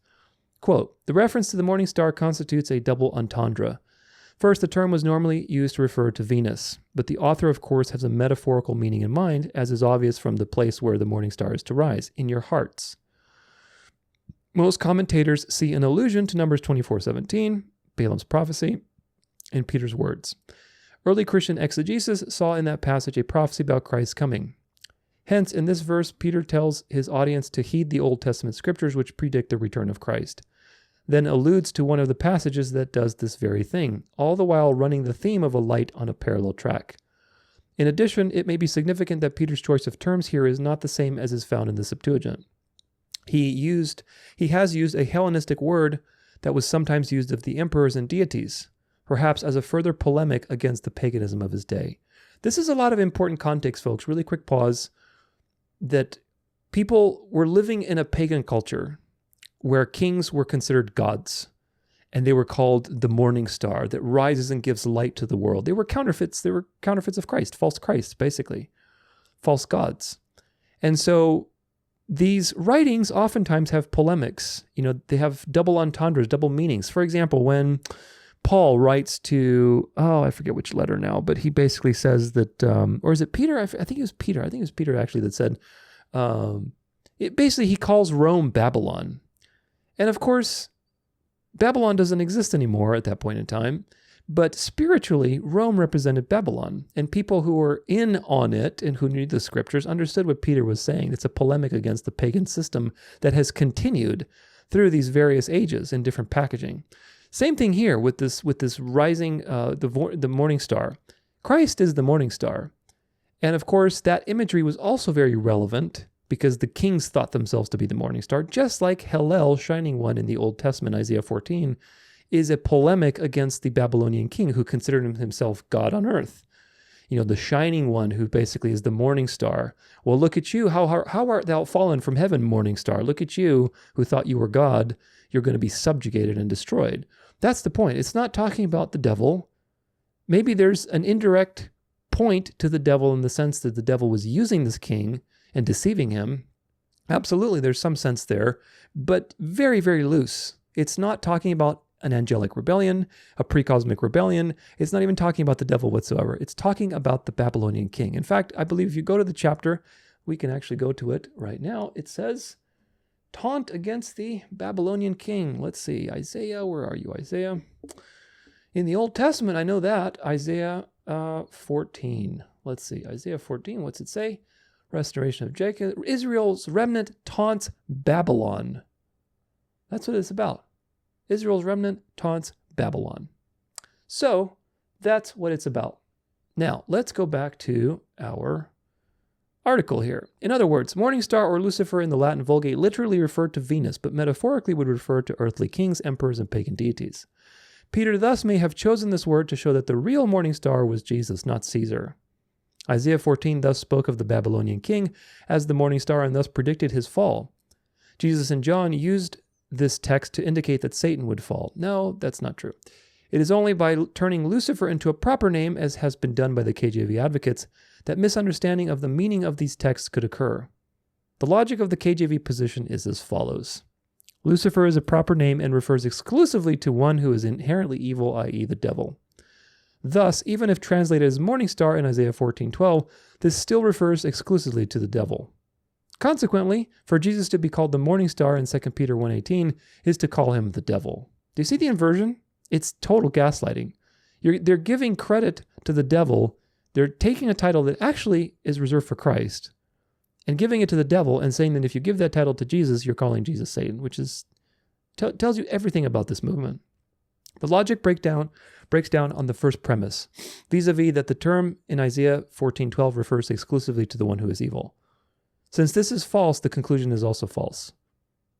Quote, "The reference to the morning star constitutes a double entendre. First, the term was normally used to refer to Venus, but the author, of course, has a metaphorical meaning in mind, as is obvious from the place where the morning star is to rise, in your hearts. Most commentators see an allusion to Numbers 24:17, Balaam's prophecy, and Peter's words. Early Christian exegesis saw in that passage a prophecy about Christ's coming. Hence, in this verse, Peter tells his audience to heed the Old Testament scriptures which predict the return of Christ, then alludes to one of the passages that does this very thing, all the while running the theme of a light on a parallel track. In addition, it may be significant that Peter's choice of terms here is not the same as is found in the Septuagint. He has used a Hellenistic word that was sometimes used of the emperors and deities, perhaps as a further polemic against the paganism of his day. This is a lot of important context, folks. Really quick pause. That people were living in a pagan culture where kings were considered gods, and they were called the morning star that rises and gives light to the world. They were counterfeits. They were counterfeits of Christ, false Christs, basically, false gods. And so these writings oftentimes have polemics. They have double entendres, double meanings. For example, when Paul writes to, I forget which letter now, but he basically says that, or is it Peter? I think it was Peter. I think it was Peter actually that said, he calls Rome Babylon. And of course, Babylon doesn't exist anymore at that point in time, but spiritually, Rome represented Babylon. And people who were in on it and who knew the scriptures understood what Peter was saying. It's a polemic against the pagan system that has continued through these various ages in different packaging. Same thing here with this rising, the morning star. Christ is the morning star. And of course, that imagery was also very relevant because the kings thought themselves to be the morning star, just like Hillel, shining one in the Old Testament, Isaiah 14, is a polemic against the Babylonian king who considered himself God on earth. The shining one who basically is the morning star. Well, look at you. How art thou fallen from heaven, morning star? Look at you who thought you were God. You're going to be subjugated and destroyed. That's the point. It's not talking about the devil. Maybe there's an indirect point to the devil in the sense that the devil was using this king and deceiving him. Absolutely, there's some sense there, but very, very loose. It's not talking about an angelic rebellion, a pre-cosmic rebellion. It's not even talking about the devil whatsoever. It's talking about the Babylonian king. In fact, I believe if you go to the chapter, we can actually go to it right now. It says, taunt against the Babylonian king. Let's see, Isaiah, where are you, Isaiah? In the Old Testament, I know that, Isaiah 14. Let's see, Isaiah 14, what's it say? Restoration of Jacob. Israel's remnant taunts Babylon. That's what it's about. Israel's remnant taunts Babylon. So that's what it's about. Now, let's go back to our article here. In other words, morning star or Lucifer in the Latin Vulgate literally referred to Venus, but metaphorically would refer to earthly kings, emperors, and pagan deities. Peter thus may have chosen this word to show that the real morning star was Jesus, not Caesar. Isaiah 14 thus spoke of the Babylonian king as the morning star and thus predicted his fall. Jesus and John used this text to indicate that Satan would fall. No, that's not true. It is only by turning Lucifer into a proper name, as has been done by the KJV advocates, that misunderstanding of the meaning of these texts could occur. The logic of the KJV position is as follows. Lucifer is a proper name and refers exclusively to one who is inherently evil, i.e. the devil. Thus, even if translated as morning star in Isaiah 14:12, this still refers exclusively to the devil. Consequently, for Jesus to be called the morning star in 2 Peter 1:18 is to call him the devil. Do you see the inversion? It's total gaslighting. They're giving credit to the devil. They're taking a title that actually is reserved for Christ and giving it to the devil and saying that if you give that title to Jesus, you're calling Jesus Satan, which tells you everything about this movement. The logic breaks down on the first premise, vis-a-vis that the term in Isaiah 14:12 refers exclusively to the one who is evil. Since this is false, the conclusion is also false.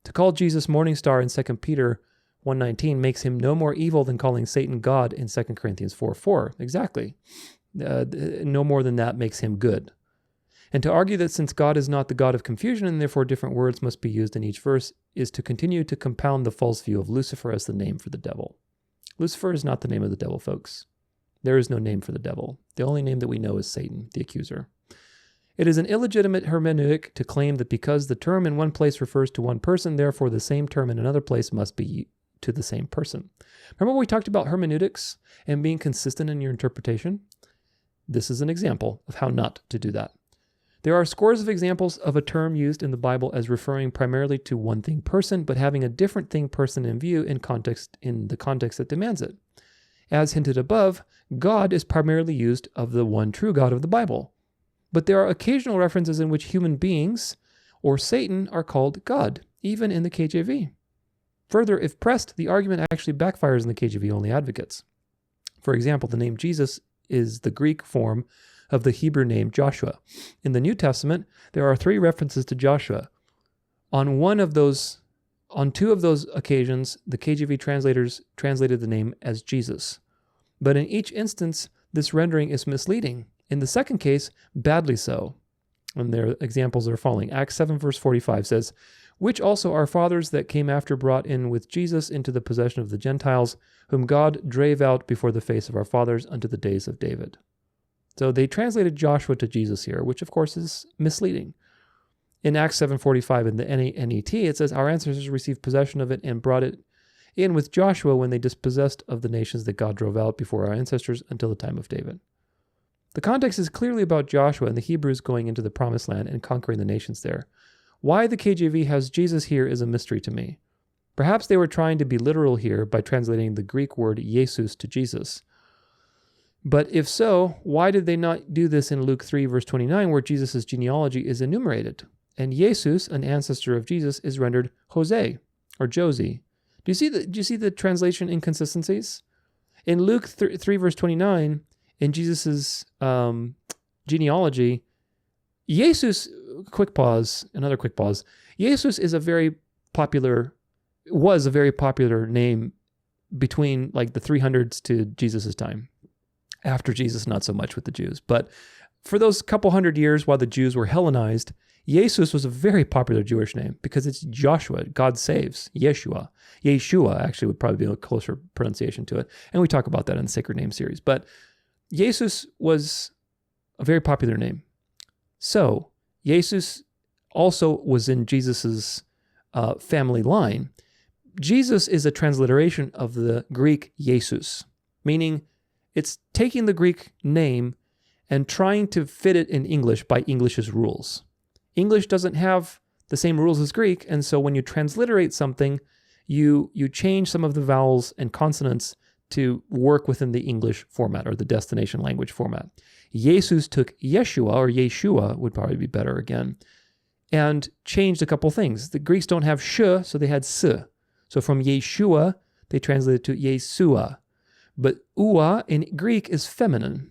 To call Jesus morning star in 2 Peter 1:19 makes him no more evil than calling Satan God in 2 Corinthians 4:4. Exactly. No more than that makes him good. And to argue that since God is not the God of confusion and therefore different words must be used in each verse is to continue to compound the false view of Lucifer as the name for the devil. Lucifer is not the name of the devil, folks. There is no name for the devil. The only name that we know is Satan, the accuser. It is an illegitimate hermeneutic to claim that because the term in one place refers to one person, therefore the same term in another place must be to the same person. Remember when we talked about hermeneutics and being consistent in your interpretation? This is an example of how not to do that. There are scores of examples of a term used in the Bible as referring primarily to one thing person, but having a different thing person in view in the context that demands it. As hinted above, God is primarily used of the one true God of the Bible. But there are occasional references in which human beings or Satan are called God, even in the KJV. Further, if pressed, the argument actually backfires in the KJV Only advocates. For example, the name Jesus is the Greek form of the Hebrew name Joshua. In the New Testament, there are 3 references to Joshua. On two of those occasions, the KJV translators translated the name as Jesus. But in each instance, this rendering is misleading. In the second case, badly so. And their examples are following. Acts 7 verse 45 says, which also our fathers that came after brought in with Jesus into the possession of the Gentiles, whom God drave out before the face of our fathers unto the days of David. So they translated Joshua to Jesus here, which of course is misleading. In Acts 7:45 in the NET, it says, our ancestors received possession of it and brought it in with Joshua when they dispossessed of the nations that God drove out before our ancestors until the time of David. The context is clearly about Joshua and the Hebrews going into the promised land and conquering the nations there. Why the KJV has Jesus here is a mystery to me. Perhaps they were trying to be literal here by translating the Greek word Jesus to Jesus. But if so, why did they not do this in Luke 3 verse 29 where Jesus' genealogy is enumerated? And Jesus, an ancestor of Jesus, is rendered Jose or Josie. Do you see the translation inconsistencies? In Luke 3 verse 29, in Jesus' genealogy, Jesus quick pause, another quick pause. Jesus was a very popular name between like the 300s to Jesus's time. After Jesus, not so much with the Jews. But for those couple hundred years while the Jews were Hellenized, Jesus was a very popular Jewish name because it's Joshua, God saves, Yeshua. Yeshua actually would probably be a closer pronunciation to it. And we talk about that in the Sacred Name series. But Jesus was a very popular name. So Jesus also was in Jesus's family line. Jesus is a transliteration of the Greek Jesus, meaning it's taking the Greek name and trying to fit it in English by English's rules. English doesn't have the same rules as Greek, and so when you transliterate something, you change some of the vowels and consonants to work within the English format or the destination language format. Jesus took Yeshua, or Yeshua would probably be better again, and changed a couple things. The Greeks don't have sh, so they had s. So from Yeshua, they translated to Yesua. But ua in Greek is feminine.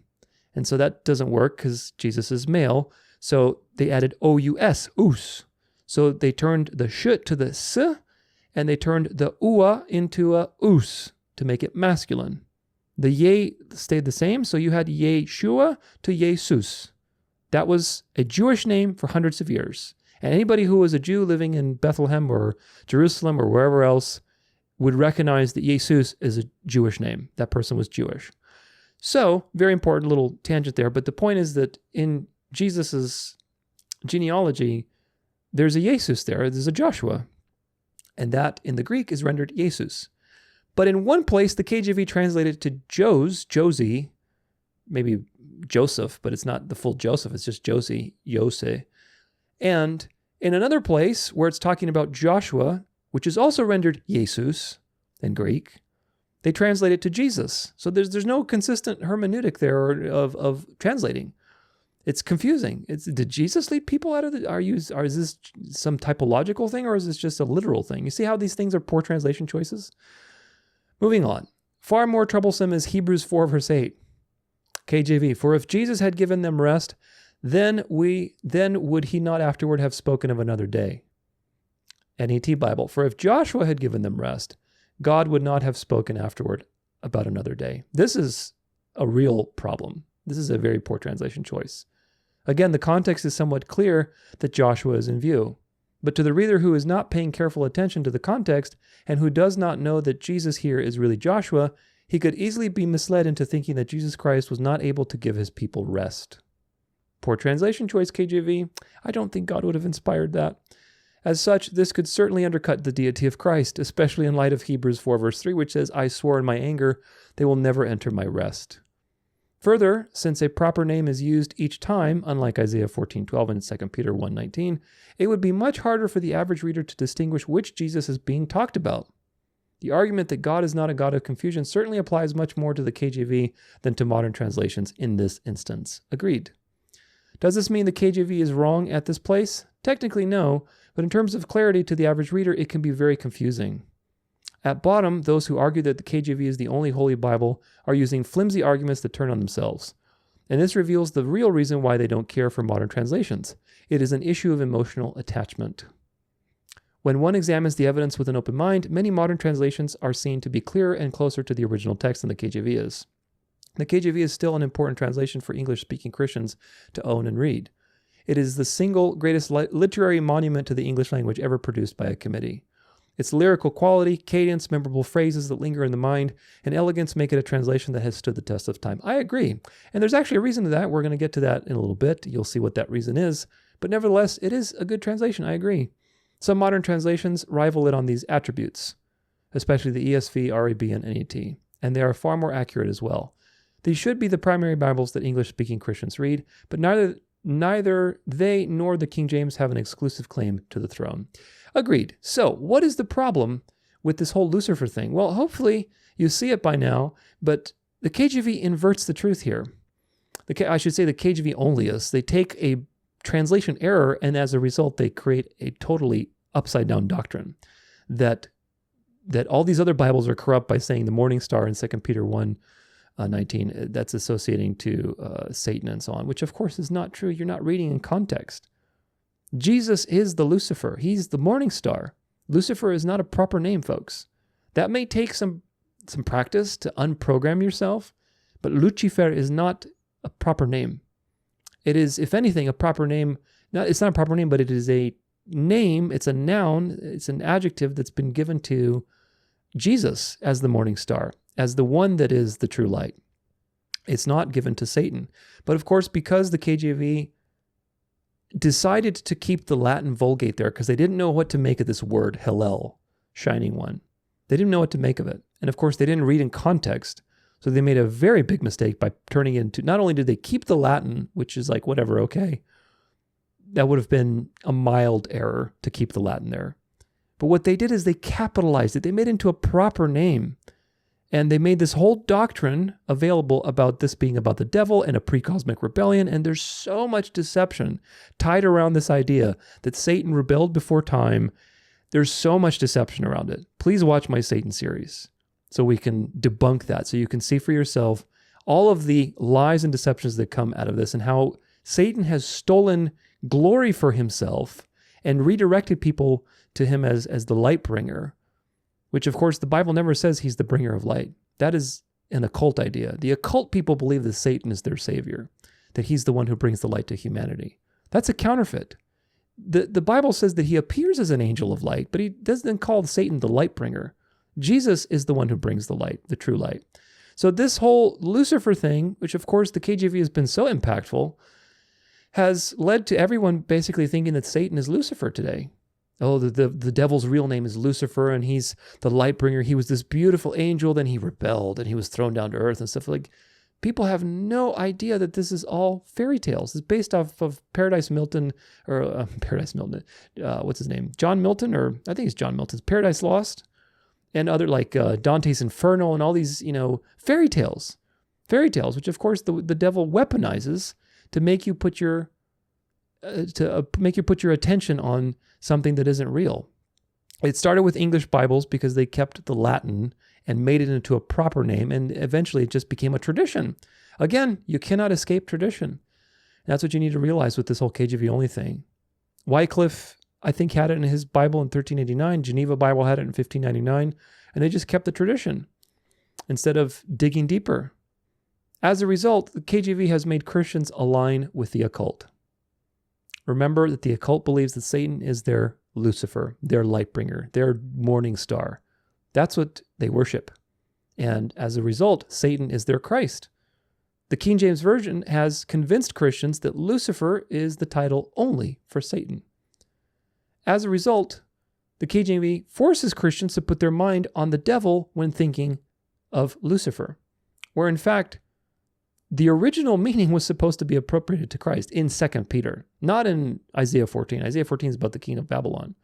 And so that doesn't work because Jesus is male. So they added ous, us. So they turned the sh to the s, and they turned the ua into a us to make it masculine. The ye stayed the same, so you had Yeshua to Jesus. That was a Jewish name for hundreds of years. And anybody who was a Jew living in Bethlehem or Jerusalem or wherever else would recognize that Jesus is a Jewish name. That person was Jewish. So, very important little tangent there, but the point is that in Jesus's genealogy, there's a Jesus there's a Joshua, and that in the Greek is rendered Jesus. But in one place, the KJV translated to Josie, maybe Joseph, but it's not the full Joseph, it's just Josie, Yose. And in another place where it's talking about Joshua, which is also rendered Jesus in Greek, they translate it to Jesus. So there's no consistent hermeneutic there of translating. It's confusing. Did Jesus lead people out of the? Is this some typological thing or is this just a literal thing? You see how these things are poor translation choices? Moving on. Far more troublesome is Hebrews 4 verse 8. KJV, for if Jesus had given them rest, then would he not afterward have spoken of another day? NET Bible, for if Joshua had given them rest, God would not have spoken afterward about another day. This is a real problem. This is a very poor translation choice. Again, the context is somewhat clear that Joshua is in view. But to the reader who is not paying careful attention to the context and who does not know that Jesus here is really Joshua, he could easily be misled into thinking that Jesus Christ was not able to give his people rest. Poor translation choice, KJV. I don't think God would have inspired that. As such, this could certainly undercut the deity of Christ, especially in light of Hebrews 4 verse 3, which says, I swore in my anger, they will never enter my rest. Further, since a proper name is used each time, unlike Isaiah 14:12 and 2 Peter 1:19, it would be much harder for the average reader to distinguish which Jesus is being talked about. The argument that God is not a God of confusion certainly applies much more to the KJV than to modern translations in this instance. Agreed. Does this mean the KJV is wrong at this place? Technically, no, but in terms of clarity to the average reader, it can be very confusing. At bottom, those who argue that the KJV is the only Holy Bible are using flimsy arguments that turn on themselves. And this reveals the real reason why they don't care for modern translations. It is an issue of emotional attachment. When one examines the evidence with an open mind, many modern translations are seen to be clearer and closer to the original text than the KJV is. The KJV is still an important translation for English-speaking Christians to own and read. It is the single greatest literary monument to the English language ever produced by a committee. Its lyrical quality, cadence, memorable phrases that linger in the mind, and elegance make it a translation that has stood the test of time. I agree. And there's actually a reason to that. We're going to get to that in a little bit. You'll see what that reason is. But nevertheless, it is a good translation. I agree. Some modern translations rival it on these attributes, especially the ESV, RAB, and NET. And they are far more accurate as well. These should be the primary Bibles that English-speaking Christians read, but neither they nor the King James have an exclusive claim to the throne. Agreed. So, what is the problem with this whole Lucifer thing? Well, hopefully you see it by now, but the KJV inverts the truth here. I should say the KJV Onlyists. They take a translation error, and as a result, they create a totally upside-down doctrine that all these other Bibles are corrupt by saying the morning star in 2 Peter 1:19, that's associating to Satan and so on, which of course is not true. You're not reading in context. Jesus is the Lucifer. He's the morning star. Lucifer is not a proper name, folks. That may take some practice to unprogram yourself, but Lucifer is not a proper name. It is, if anything, a proper name. It's not a proper name, but it is a name. It's a noun. It's an adjective that's been given to Jesus as the morning star, as the one that is the true light. It's not given to Satan. But of course, because the KJV decided to keep the Latin Vulgate there, because they didn't know what to make of this word, Hillel, shining one. They didn't know what to make of it. And of course, they didn't read in context. So they made a very big mistake by turning it into, not only did they keep the Latin, which is like, whatever, okay, that would have been a mild error to keep the Latin there. But what they did is they capitalized it. They made it into a proper name. And they made this whole doctrine available about this being about the devil and a pre-cosmic rebellion. And there's so much deception tied around this idea that Satan rebelled before time. There's so much deception around it. Please watch my Satan series so we can debunk that, so you can see for yourself all of the lies and deceptions that come out of this and how Satan has stolen glory for himself and redirected people to him as the light bringer, which of course the Bible never says he's the bringer of light. That is an occult idea. The occult people believe that Satan is their savior, that he's the one who brings the light to humanity. That's a counterfeit. The Bible says that he appears as an angel of light, but he doesn't call Satan the light bringer. Jesus is the one who brings the light, the true light. So this whole Lucifer thing, which of course the KJV has been so impactful, has led to everyone basically thinking that Satan is Lucifer today. Oh, the devil's real name is Lucifer, and he's the light bringer. He was this beautiful angel, then he rebelled, and he was thrown down to earth and stuff. Like, people have no idea that this is all fairy tales. It's based off of Paradise Milton, or what's his name? John Milton, or I think it's John Milton's Paradise Lost, and other like Dante's Inferno, and all these, fairy tales, which of course the devil weaponizes to make you put your attention on something that isn't real. It started with English Bibles because they kept the Latin and made it into a proper name, and eventually it just became a tradition. Again, you cannot escape tradition. And that's what you need to realize with this whole KJV Only thing. Wycliffe, I think, had it in his Bible in 1389. Geneva Bible had it in 1599, and they just kept the tradition instead of digging deeper. As a result, the KJV has made Christians align with the occult. Remember that the occult believes that Satan is their Lucifer, their light bringer, their morning star. That's what they worship. And as a result, Satan is their Christ. The King James Version has convinced Christians that Lucifer is the title only for Satan. As a result, the KJV forces Christians to put their mind on the devil when thinking of Lucifer, where in fact, the original meaning was supposed to be appropriated to Christ in 2 Peter, not in Isaiah 14. Isaiah 14 is about the king of Babylon.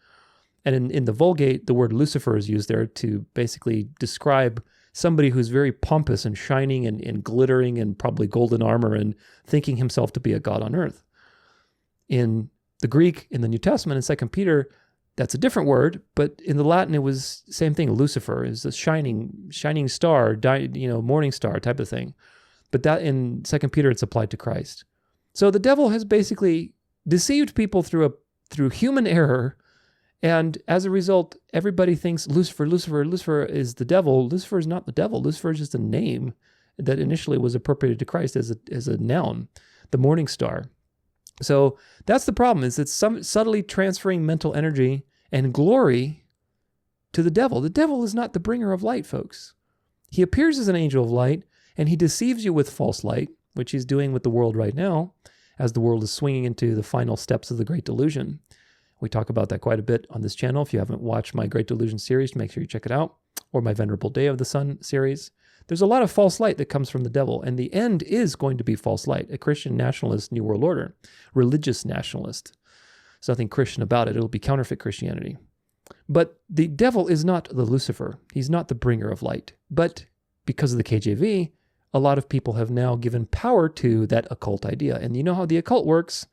And in the Vulgate, the word Lucifer is used there to basically describe somebody who's very pompous and shining and glittering and probably golden armor and thinking himself to be a god on earth. In the Greek, in the New Testament, in 2 Peter, that's a different word, but in the Latin, it was the same thing. Lucifer is a shining star, morning star type of thing. But that in 2 Peter, it's applied to Christ. So the devil has basically deceived people through human error. And as a result, everybody thinks Lucifer is the devil. Lucifer is not the devil. Lucifer is just a name that initially was appropriated to Christ as a noun, the morning star. So that's the problem, is it's subtly transferring mental energy and glory to the devil. The devil is not the bringer of light, folks. He appears as an angel of light, and he deceives you with false light, which he's doing with the world right now, as the world is swinging into the final steps of the Great Delusion. We talk about that quite a bit on this channel. If you haven't watched my Great Delusion series, make sure you check it out, or my Venerable Day of the Sun series. There's a lot of false light that comes from the devil, and the end is going to be false light, a Christian nationalist New World Order, religious nationalist. There's nothing Christian about it. It'll be counterfeit Christianity. But the devil is not the Lucifer. He's not the bringer of light. But because of the KJV, a lot of people have now given power to that occult idea. And you know how the occult works.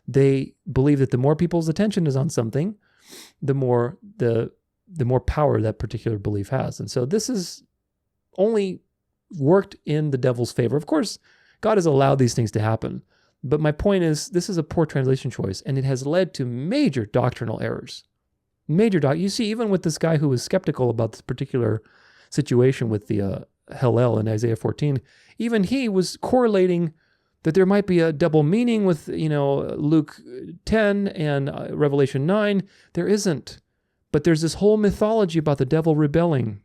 They believe that the more people's attention is on something, the more power that particular belief has. And so this is only worked in the devil's favor. Of course, God has allowed these things to happen. But my point is, this is a poor translation choice, and it has led to major doctrinal errors. You see, even with this guy who was skeptical about this particular situation with the Hillel in Isaiah 14, even he was correlating that there might be a double meaning with, Luke 10 and Revelation 9. There isn't. But there's this whole mythology about the devil rebelling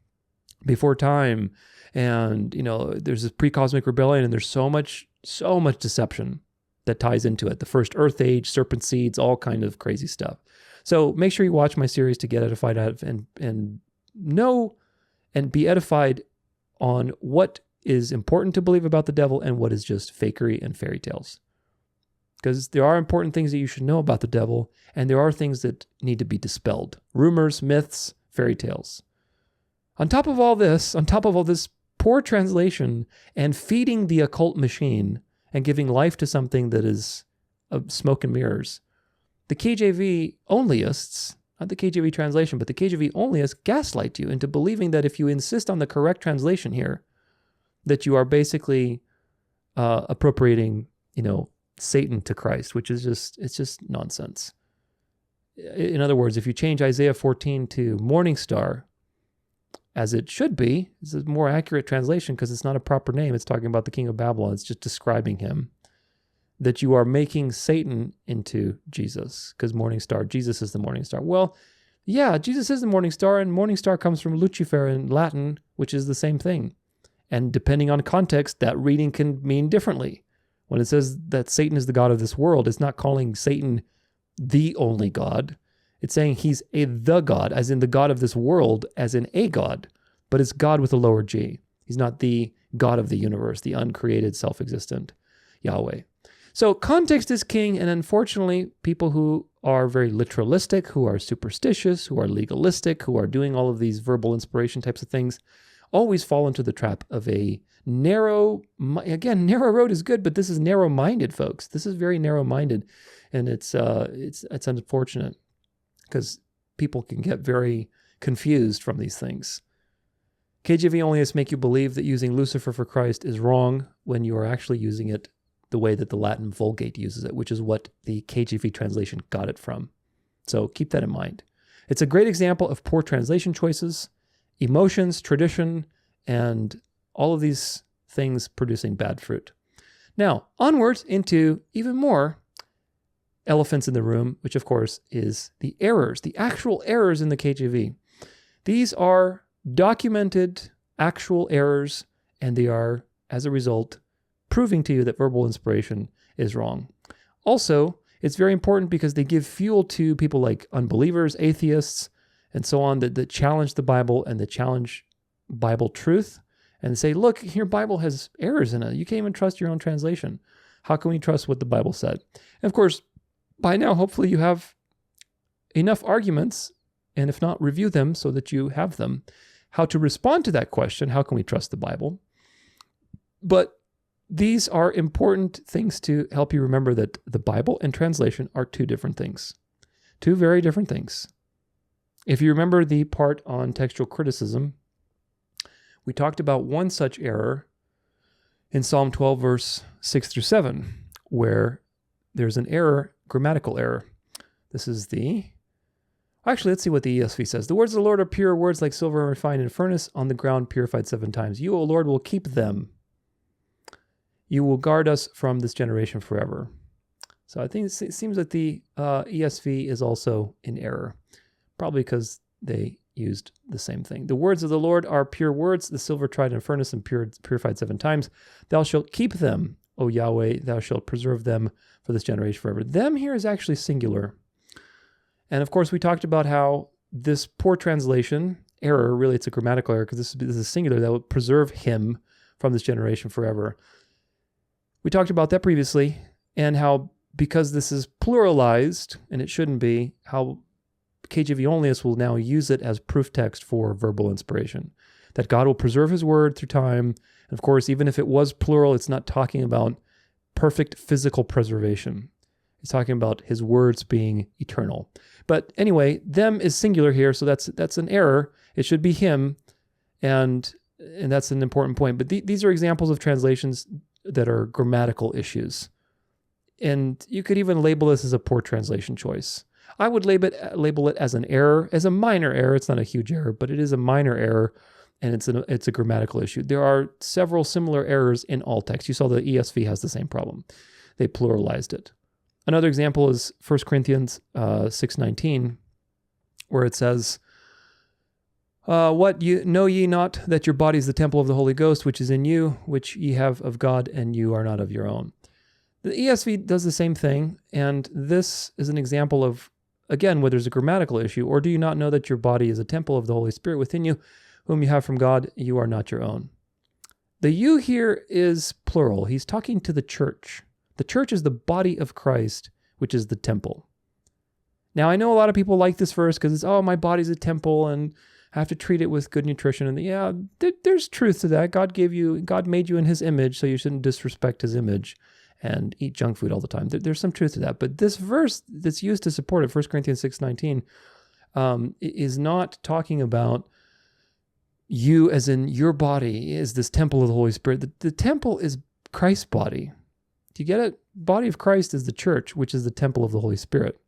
before time. And, there's this pre-cosmic rebellion, and there's so much deception that ties into it. The first earth age, serpent seeds, all kind of crazy stuff. So make sure you watch my series to get edified out of and know and be edified on what is important to believe about the devil and what is just fakery and fairy tales. Because there are important things that you should know about the devil, and there are things that need to be dispelled. Rumors, myths, fairy tales. On top of all this poor translation and feeding the occult machine and giving life to something that is smoke and mirrors, the KJV Onlyists, not the KJV translation, but the KJV Onlyists gaslight you into believing that if you insist on the correct translation here, that you are basically appropriating, Satan to Christ, which is just nonsense. In other words, if you change Isaiah 14 to morning star, as it should be, it's a more accurate translation because it's not a proper name. It's talking about the king of Babylon. It's just describing him. That you are making Satan into Jesus, because morning star, Jesus is the morning star. Well, yeah, Jesus is the morning star, and morning star comes from Lucifer in Latin, which is the same thing. And depending on context, that reading can mean differently. When it says that Satan is the god of this world, it's not calling Satan the only god. It's saying he's the god, as in the god of this world, as in a god, but it's God with a lower G. He's not the God of the universe, the uncreated, self-existent Yahweh. So context is king, and unfortunately, people who are very literalistic, who are superstitious, who are legalistic, who are doing all of these verbal inspiration types of things, always fall into the trap of a narrow road is good, but this is narrow-minded, folks. This is very narrow-minded, and it's unfortunate because people can get very confused from these things. KJV Onlyists make you believe that using Lucifer for Christ is wrong when you are actually using it the way that the Latin Vulgate uses it, which is what the KJV translation got it from. So keep that in mind. It's a great example of poor translation choices, emotions, tradition, and all of these things producing bad fruit. Now, onwards into even more elephants in the room, which of course is the errors, the actual errors in the KJV. These are documented actual errors, and they are, as a result, proving to you that verbal inspiration is wrong. Also, it's very important because they give fuel to people like unbelievers, atheists, and so on that challenge the Bible and that challenge Bible truth and say, look, your Bible has errors in it. You can't even trust your own translation. How can we trust what the Bible said? And of course, by now, hopefully you have enough arguments, and if not, review them so that you have them, how to respond to that question, how can we trust the Bible? But these are important things to help you remember that the Bible and translation are two different things. Two very different things. If you remember the part on textual criticism, we talked about one such error in Psalm 12, verse 6 through 7, where there's an error, grammatical error. This is actually, let's see what the ESV says. The words of the Lord are pure, words like silver refined in a furnace, on the ground purified 7 times. You, O Lord, will keep them. You will guard us from this generation forever. So I think it seems that the ESV is also in error, probably because they used the same thing. The words of the Lord are pure words, the silver tried in a furnace and purified 7 times. Thou shalt keep them, O Yahweh, thou shalt preserve them for this generation forever. Them here is actually singular. And of course, we talked about how this poor translation error, really it's a grammatical error because this is singular, that will preserve him from this generation forever. We talked about that previously, and how because this is pluralized, and it shouldn't be, how KJV Onlyists will now use it as proof text for verbal inspiration. That God will preserve his word through time. And of course, even if it was plural, it's not talking about perfect physical preservation. It's talking about his words being eternal. But anyway, them is singular here, so that's an error. It should be him, and that's an important point. But these are examples of translations that are grammatical issues. And you could even label this as a poor translation choice. I would label it as an error, as a minor error. It's not a huge error, but it is a minor error, and it's a grammatical issue. There are several similar errors in all texts. You saw the ESV has the same problem. They pluralized it. Another example is 1 Corinthians 6:19, where it says, "What know ye not that your body is the temple of the Holy Ghost, which is in you, which ye have of God, and you are not of your own." The ESV does the same thing, and this is an example of, again, where there's a grammatical issue. Or do you not know that your body is a temple of the Holy Spirit within you, whom you have from God? You are not your own. The you here is plural. He's talking to the church. The church is the body of Christ, which is the temple. Now, I know a lot of people like this verse because it's, oh, my body's a temple and I have to treat it with good nutrition. And yeah, there's truth to that. God made you in his image, so you shouldn't disrespect his image and eat junk food all the time. There's some truth to that. But this verse that's used to support it, 1 Corinthians 6:19, is not talking about you as in your body is this temple of the Holy Spirit. The temple is Christ's body. Do you get it? Body of Christ is the church, which is the temple of the Holy Spirit.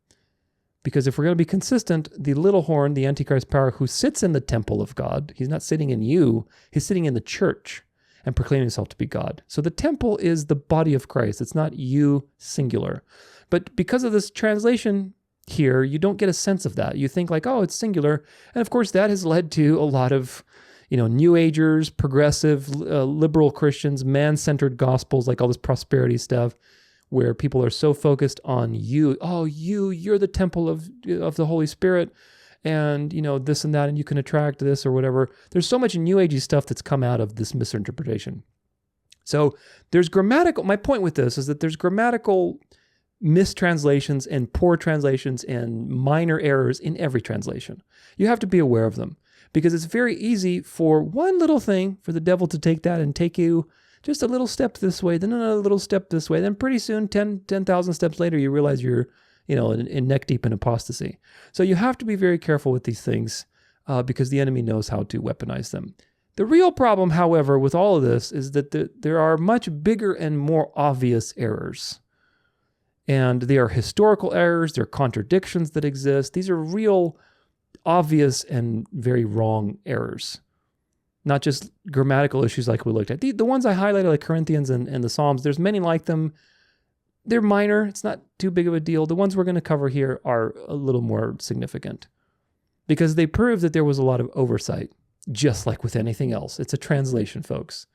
Because if we're going to be consistent, the little horn, the Antichrist power, who sits in the temple of God, he's not sitting in you, he's sitting in the church and proclaiming himself to be God. So the temple is the body of Christ. It's not you singular. But because of this translation here, you don't get a sense of that. You think like, oh, it's singular. And of course, that has led to a lot of, New Agers, progressive, liberal Christians, man-centered gospels, like all this prosperity stuff, where people are so focused on you. Oh, you're the temple of the Holy Spirit, and this and that, and you can attract this or whatever. There's so much New Agey stuff that's come out of this misinterpretation. So there's grammatical. My point with this is that there's grammatical mistranslations and poor translations and minor errors in every translation. You have to be aware of them because it's very easy for one little thing for the devil to take that and take you just a little step this way, then another little step this way. Then pretty soon, 10,000 steps later, you realize you're, in neck deep in apostasy. So you have to be very careful with these things because the enemy knows how to weaponize them. The real problem, however, with all of this is that there are much bigger and more obvious errors. And they are historical errors. They're contradictions that exist. These are real, obvious, and very wrong errors. Not just grammatical issues like we looked at. The ones I highlighted, like Corinthians and the Psalms, there's many like them. They're minor. It's not too big of a deal. The ones we're going to cover here are a little more significant because they prove that there was a lot of oversight, just like with anything else. It's a translation, folks.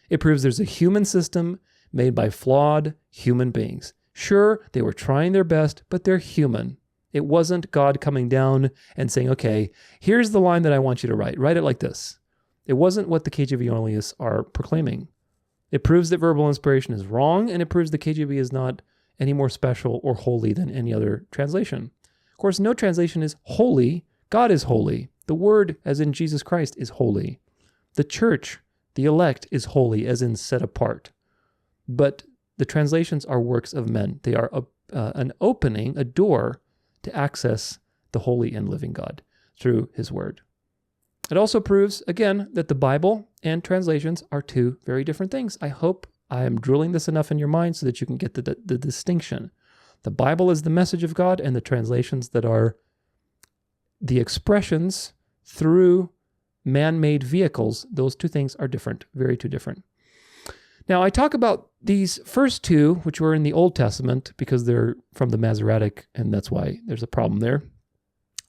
It proves there's a human system made by flawed human beings. Sure, they were trying their best, but they're human. It wasn't God coming down and saying, okay, here's the line that I want you to write. Write it like this. It wasn't what the KJV Onlyists are proclaiming. It proves that verbal inspiration is wrong, and it proves the KJV is not any more special or holy than any other translation. Of course, no translation is holy. God is holy. The Word, as in Jesus Christ, is holy. The church, the elect, is holy, as in set apart. But the translations are works of men. They are an opening, a door to access the holy and living God through His Word. It also proves, again, that the Bible and translations are two very different things. I hope I am drilling this enough in your mind so that you can get the distinction. The Bible is the message of God, and the translations that are the expressions through man-made vehicles, those two things are different, very two different. Now, I talk about these first two, which were in the Old Testament, because they're from the Masoretic, and that's why there's a problem there.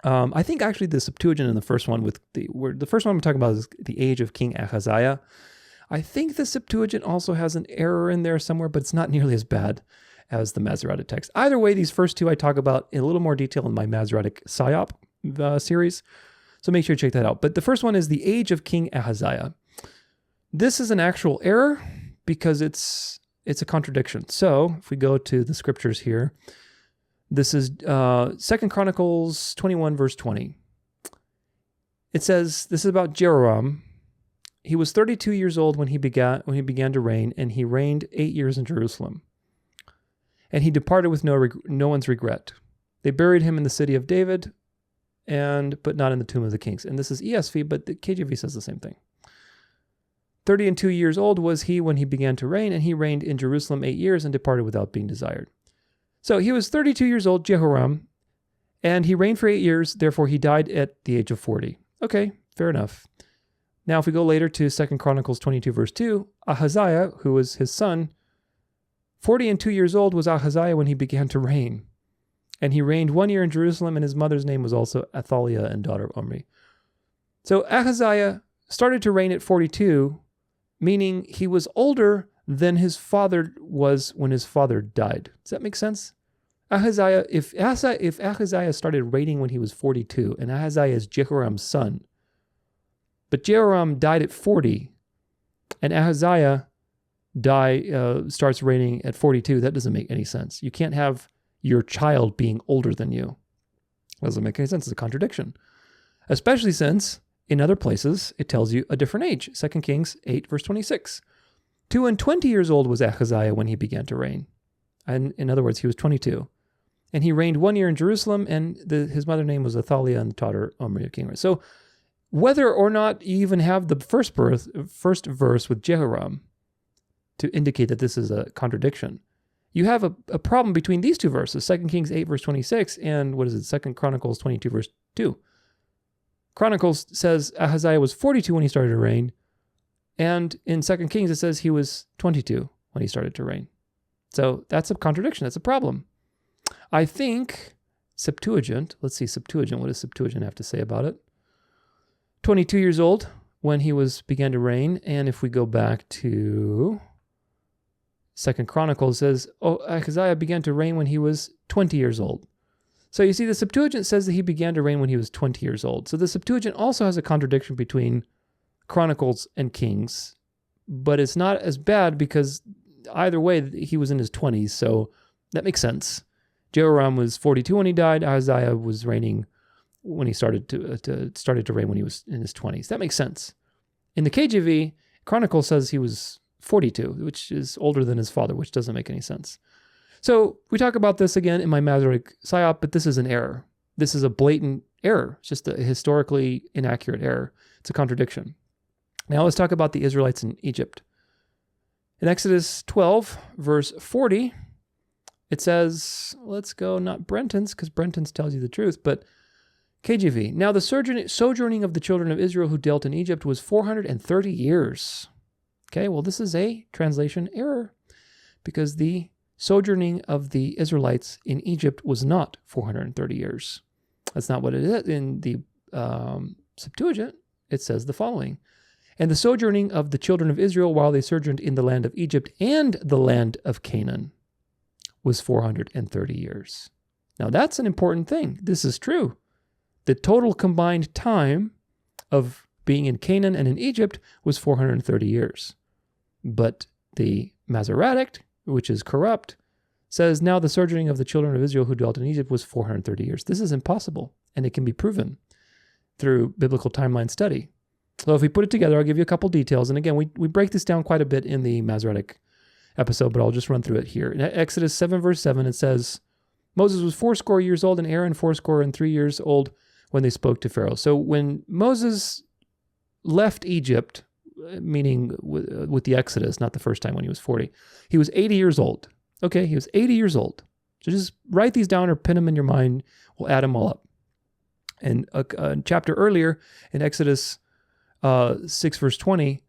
I think actually the Septuagint in the first one, the first one I'm talking about is the age of King Ahaziah. I think the Septuagint also has an error in there somewhere, but it's not nearly as bad as the Masoretic text. Either way, these first two I talk about in a little more detail in my Masoretic Psyop series, so make sure to check that out. But the first one is the age of King Ahaziah. This is an actual error because it's a contradiction. So if we go to the scriptures here, this is 2 Chronicles 21, verse 20. It says, this is about Jehoram. He was 32 years old when he began to reign, and he reigned 8 years in Jerusalem. And he departed with no one's regret. They buried him in the city of David, but not in the tomb of the kings. And this is ESV, but the KJV says the same thing. 32 years old was he when he began to reign, and he reigned in Jerusalem 8 years and departed without being desired. So he was 32 years old, Jehoram, and he reigned for 8 years. Therefore, he died at the age of 40. Okay, fair enough. Now, if we go later to 2 Chronicles 22, verse 2, Ahaziah, who was his son, 40 and 2 years old was Ahaziah when he began to reign. And he reigned 1 year in Jerusalem, and his mother's name was also Athaliah and daughter of Omri. So Ahaziah started to reign at 42, meaning he was older than his father was when his father died. Does that make sense? Ahaziah, if Ahaziah started reigning when he was 42, and Ahaziah is Jehoram's son, but Jehoram died at 40, and Ahaziah starts reigning at 42, that doesn't make any sense. You can't have your child being older than you. That doesn't make any sense. It's a contradiction. Especially since in other places it tells you a different age. 2 Kings 8, verse 26. 22 years old was Ahaziah when he began to reign. And in other words, he was 22. And he reigned 1 year in Jerusalem, and his mother's name was Athaliah and daughter Omri of King. So whether or not you even have the first verse with Jehoram to indicate that this is a contradiction, you have a problem between these two verses, 2 Kings 8, verse 26, and 2 Chronicles 22, verse 2. Chronicles says Ahaziah was 42 when he started to reign, and in 2 Kings it says he was 22 when he started to reign. So that's a contradiction. That's a problem. I think Septuagint, let's see, Septuagint, what does Septuagint have to say about it? 22 years old when he began to reign, and if we go back to 2 Chronicles, says, Ahaziah began to reign when he was 20 years old. So you see, the Septuagint says that he began to reign when he was 20 years old. So the Septuagint also has a contradiction between Chronicles and Kings, but it's not as bad because either way, he was in his 20s, so that makes sense. Jehoram was 42 when he died. Ahaziah was reigning when he started to reign when he was in his 20s. That makes sense. In the KJV, Chronicles says he was 42, which is older than his father, which doesn't make any sense. So we talk about this again in my Masoretic Psyop, but this is an error. This is a blatant error. It's just a historically inaccurate error. It's a contradiction. Now let's talk about the Israelites in Egypt. In Exodus 12, verse 40, it says, let's go not Brenton's, because Brenton's tells you the truth, but KJV. Now the sojourning of the children of Israel who dealt in Egypt was 430 years. Okay, well, this is a translation error because the sojourning of the Israelites in Egypt was not 430 years. That's not what it is. In the Septuagint, it says the following. And the sojourning of the children of Israel while they sojourned in the land of Egypt and the land of Canaan was 430 years. Now, that's an important thing. This is true. The total combined time of being in Canaan and in Egypt was 430 years. But the Masoretic, which is corrupt, says now the sojourning of the children of Israel who dwelt in Egypt was 430 years. This is impossible, and it can be proven through biblical timeline study. So if we put it together, I'll give you a couple details. And again, we break this down quite a bit in the Masoretic episode, but I'll just run through it here. In Exodus 7, verse 7, it says, Moses was 80 years old, and Aaron 83 years old when they spoke to Pharaoh. So when Moses left Egypt, meaning with the Exodus, not the first time when he was 40, he was 80 years old. Okay, he was 80 years old. So just write these down or pin them in your mind. We'll add them all up. And a chapter earlier, in Exodus 6, verse 20,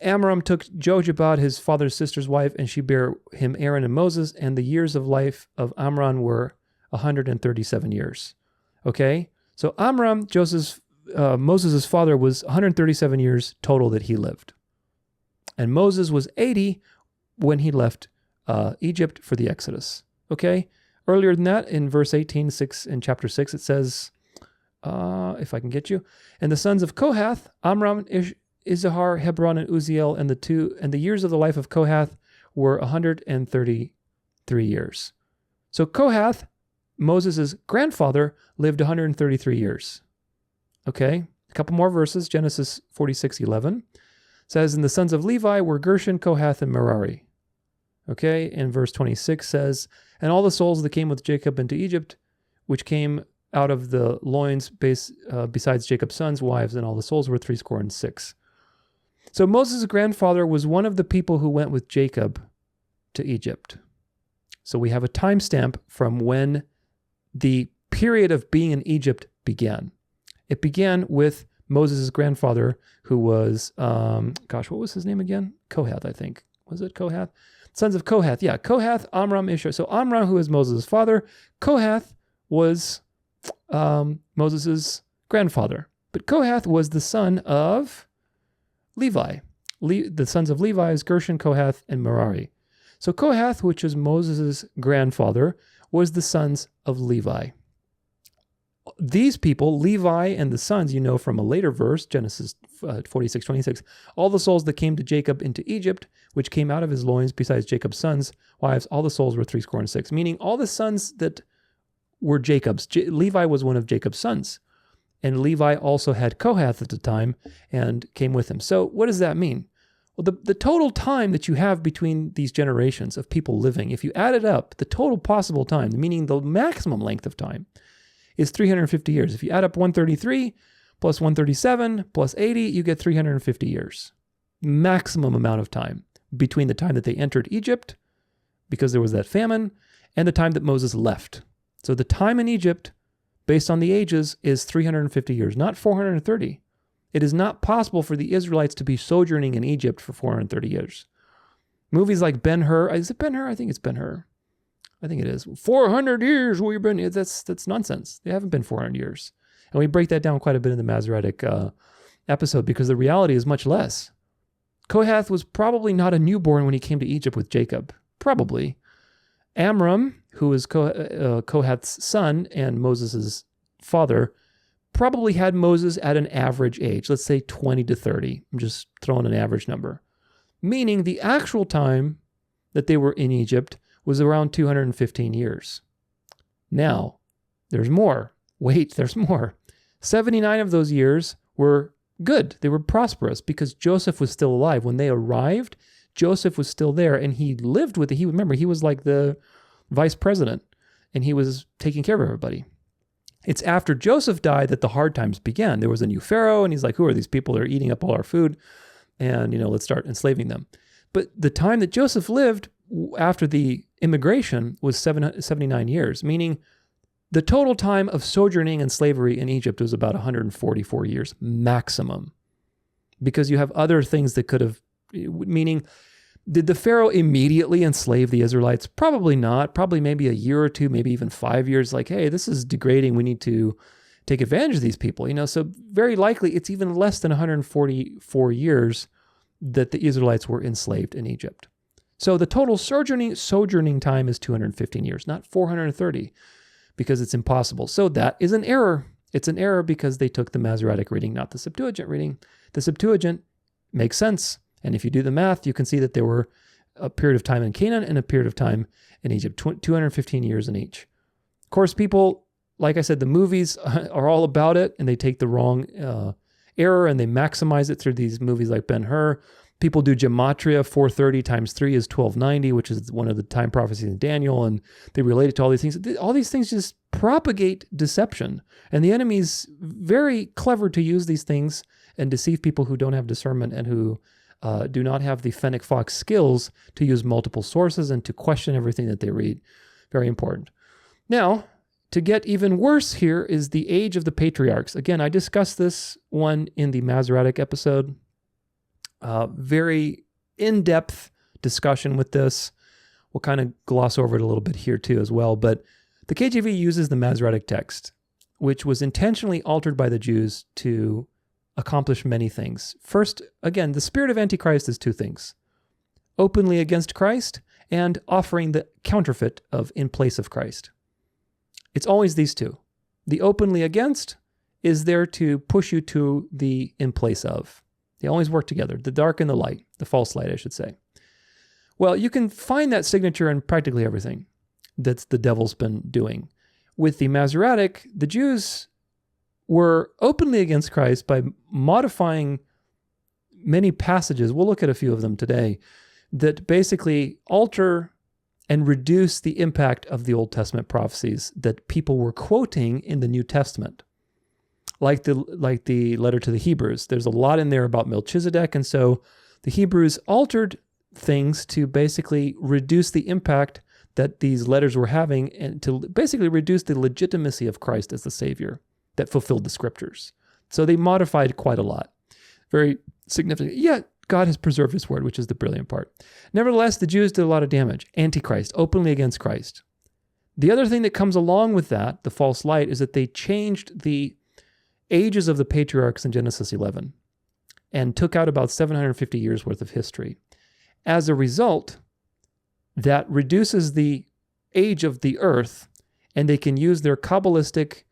Amram took Jochebed, his father's sister's wife, and she bare him Aaron and Moses, and the years of life of Amram were 137 years. Okay? So Amram, Moses' father, was 137 years total that he lived. And Moses was 80 when he left Egypt for the Exodus. Okay? Earlier than that, in verse 18, in chapter 6, it says, if I can get you, and the sons of Kohath, Amram, Izahar, Hebron, and Uziel, and the years of the life of Kohath were 133 years. So Kohath, Moses' grandfather, lived 133 years. Okay, a couple more verses. Genesis 46:11 says, and the sons of Levi were Gershon, Kohath, and Merari. Okay, and verse 26 says, and all the souls that came with Jacob into Egypt, which came out of the loins besides Jacob's sons' wives, and all the souls were 66. So Moses' grandfather was one of the people who went with Jacob to Egypt. So we have a timestamp from when the period of being in Egypt began. It began with Moses' grandfather, who was, what was his name again? Kohath, I think. Was it Kohath? Sons of Kohath. Yeah, Kohath, Amram, Ishar. So Amram, who is Moses' father, Kohath was Moses' grandfather. But Kohath was the son of Levi. The sons of Levi is Gershon, Kohath, and Merari. So Kohath, which is Moses' grandfather, was the sons of Levi. These people, Levi and the sons, you know from a later verse, Genesis 46:26, all the souls that came to Jacob into Egypt, which came out of his loins, besides Jacob's sons, wives, all the souls were 66, meaning all the sons that were Jacob's. Levi was one of Jacob's sons. And Levi also had Kohath at the time and came with him. So what does that mean? Well, the total time that you have between these generations of people living, if you add it up, the total possible time, meaning the maximum length of time, is 350 years. If you add up 133 plus 137 plus 80, you get 350 years. Maximum amount of time between the time that they entered Egypt, because there was that famine, and the time that Moses left. So the time in Egypt, based on the ages, is 350 years, not 430. It is not possible for the Israelites to be sojourning in Egypt for 430 years. Movies like Ben-Hur, is it Ben-Hur? I think it's Ben-Hur. I think it is. 400 years we've been, that's nonsense. They haven't been 400 years. And we break that down quite a bit in the Masoretic episode, because the reality is much less. Kohath was probably not a newborn when he came to Egypt with Jacob. Probably. Amram, who is Kohath's son and Moses' father, probably had Moses at an average age, let's say 20 to 30. I'm just throwing an average number. Meaning the actual time that they were in Egypt was around 215 years. Now, there's more. Wait, there's more. 79 of those years were good. They were prosperous because Joseph was still alive. When they arrived, Joseph was still there, and he lived with it. Remember, he was like the vice president, and he was taking care of everybody. It's after Joseph died that the hard times began. There was a new Pharaoh, and he's like, who are these people that are eating up all our food? And, let's start enslaving them. But the time that Joseph lived after the immigration was 79 years, meaning the total time of sojourning and slavery in Egypt was about 144 years maximum, because you have other things that could have, meaning, did the Pharaoh immediately enslave the Israelites? Probably not. Probably maybe a year or two, maybe even 5 years, like, hey, this is degrading. We need to take advantage of these people. So very likely it's even less than 144 years that the Israelites were enslaved in Egypt. So the total sojourning time is 215 years, not 430, because it's impossible. So that is an error. It's an error because they took the Masoretic reading, not the Septuagint reading. The Septuagint makes sense. And if you do the math, you can see that there were a period of time in Canaan and a period of time in Egypt, 215 years in each. Of course, people, like I said, the movies are all about it, and they take the wrong error and they maximize it through these movies like Ben-Hur. People do gematria, 430 times 3 is 1290, which is one of the time prophecies in Daniel, and they relate it to all these things. All these things just propagate deception, and the enemy's very clever to use these things and deceive people who don't have discernment and who do not have the Fennec Fox skills to use multiple sources and to question everything that they read. Very important. Now, to get even worse here is the age of the patriarchs. Again, I discussed this one in the Masoretic episode. Very in-depth discussion with this. We'll kind of gloss over it a little bit here too as well. But the KJV uses the Masoretic text, which was intentionally altered by the Jews to accomplish many things. First, again, the spirit of Antichrist is two things: openly against Christ and offering the counterfeit of in place of Christ. It's always these two. The openly against is there to push you to the in place of. They always work together, the dark and the light, the false light, I should say. Well, you can find that signature in practically everything that the devil's been doing. With the Masoretic, the Jews were openly against Christ by modifying many passages. We'll look at a few of them today that basically alter and reduce the impact of the Old Testament prophecies that people were quoting in the New Testament. Like the letter to the Hebrews. There's a lot in there about Melchizedek, and so the Hebrews altered things to basically reduce the impact that these letters were having, and to basically reduce the legitimacy of Christ as the Savior that fulfilled the scriptures. So they modified quite a lot. Very significant. Yet God has preserved his word, which is the brilliant part. Nevertheless, the Jews did a lot of damage. Antichrist, openly against Christ. The other thing that comes along with that, the false light, is that they changed the ages of the patriarchs in Genesis 11 and took out about 750 years worth of history. As a result, that reduces the age of the earth, and they can use their Kabbalistic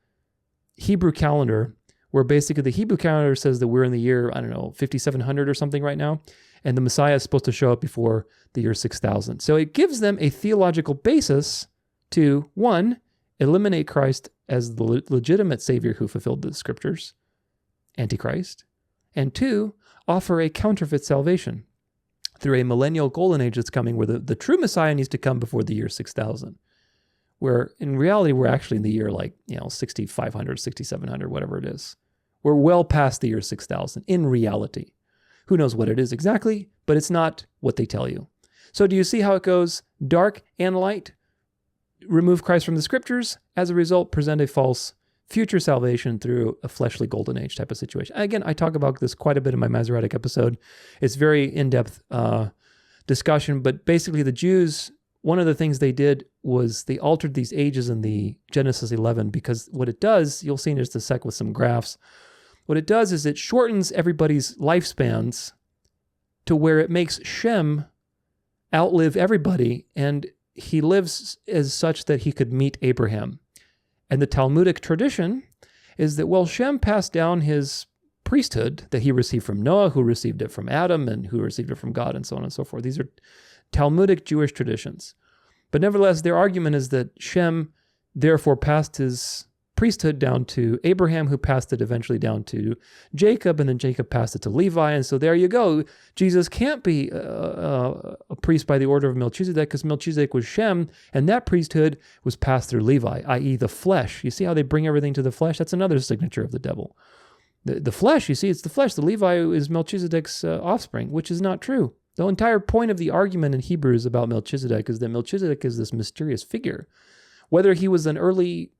Hebrew calendar, where basically the Hebrew calendar says that we're in the year, 5700 or something right now, and the Messiah is supposed to show up before the year 6000. So it gives them a theological basis to, one, eliminate Christ as the legitimate Savior who fulfilled the scriptures, Antichrist, and two, offer a counterfeit salvation through a millennial golden age that's coming, where the true Messiah needs to come before the year 6000, where in reality we're actually in the year 6500, 6700, whatever it is. We're well past the year 6000 in reality. Who knows what it is exactly, but it's not what they tell you. So do you see how it goes? Dark and light. Remove Christ from the scriptures. As a result, present a false future salvation through a fleshly golden age type of situation. Again, I talk about this quite a bit in my Masoretic episode. It's very in-depth discussion, but basically the Jews, one of the things they did was they altered these ages in the Genesis 11, because what it does, you'll see in just a sec with some graphs, what it does is it shortens everybody's lifespans to where it makes Shem outlive everybody, and he lives as such that he could meet Abraham. And the Talmudic tradition is that, well, Shem passed down his priesthood that he received from Noah, who received it from Adam, and who received it from God, and so on and so forth. These are Talmudic Jewish traditions. But nevertheless, their argument is that Shem therefore passed his priesthood down to Abraham, who passed it eventually down to Jacob, and then Jacob passed it to Levi. And so there you go. Jesus can't be a priest by the order of Melchizedek, because Melchizedek was Shem, and that priesthood was passed through Levi, i.e. the flesh. You see how they bring everything to the flesh? That's another signature of the devil. The flesh, you see, it's the flesh. The Levi is Melchizedek's offspring, which is not true. The entire point of the argument in Hebrews about Melchizedek is that Melchizedek is this mysterious figure. Whether he was an early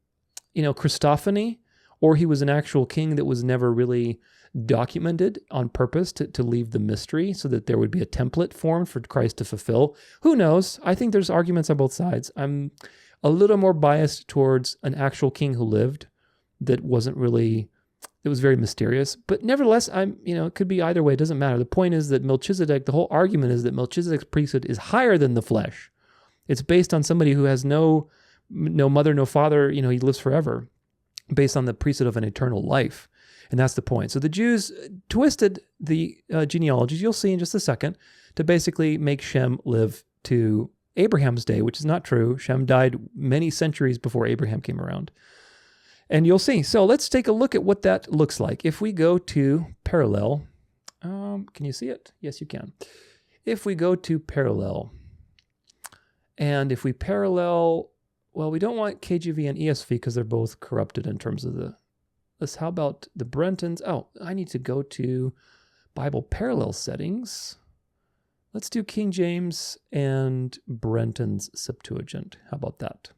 Christophany, or he was an actual king that was never really documented on purpose to leave the mystery so that there would be a template formed for Christ to fulfill. Who knows? I think there's arguments on both sides. I'm a little more biased towards an actual king who lived that wasn't really, it was very mysterious. But nevertheless, it could be either way. It doesn't matter. The point is that Melchizedek, the whole argument is that Melchizedek's priesthood is higher than the flesh. It's based on somebody who has no mother, no father, he lives forever, based on the priesthood of an eternal life. And that's the point. So the Jews twisted the genealogies, you'll see in just a second, to basically make Shem live to Abraham's day, which is not true. Shem died many centuries before Abraham came around. And you'll see. So let's take a look at what that looks like. If we go to parallel, can you see it? Yes, you can. If we go to parallel, and if we parallel, well, we don't want KJV and ESV because they're both corrupted in terms of how about the Brentons? Oh, I need to go to Bible parallel settings. Let's do King James and Brenton's Septuagint. How about that?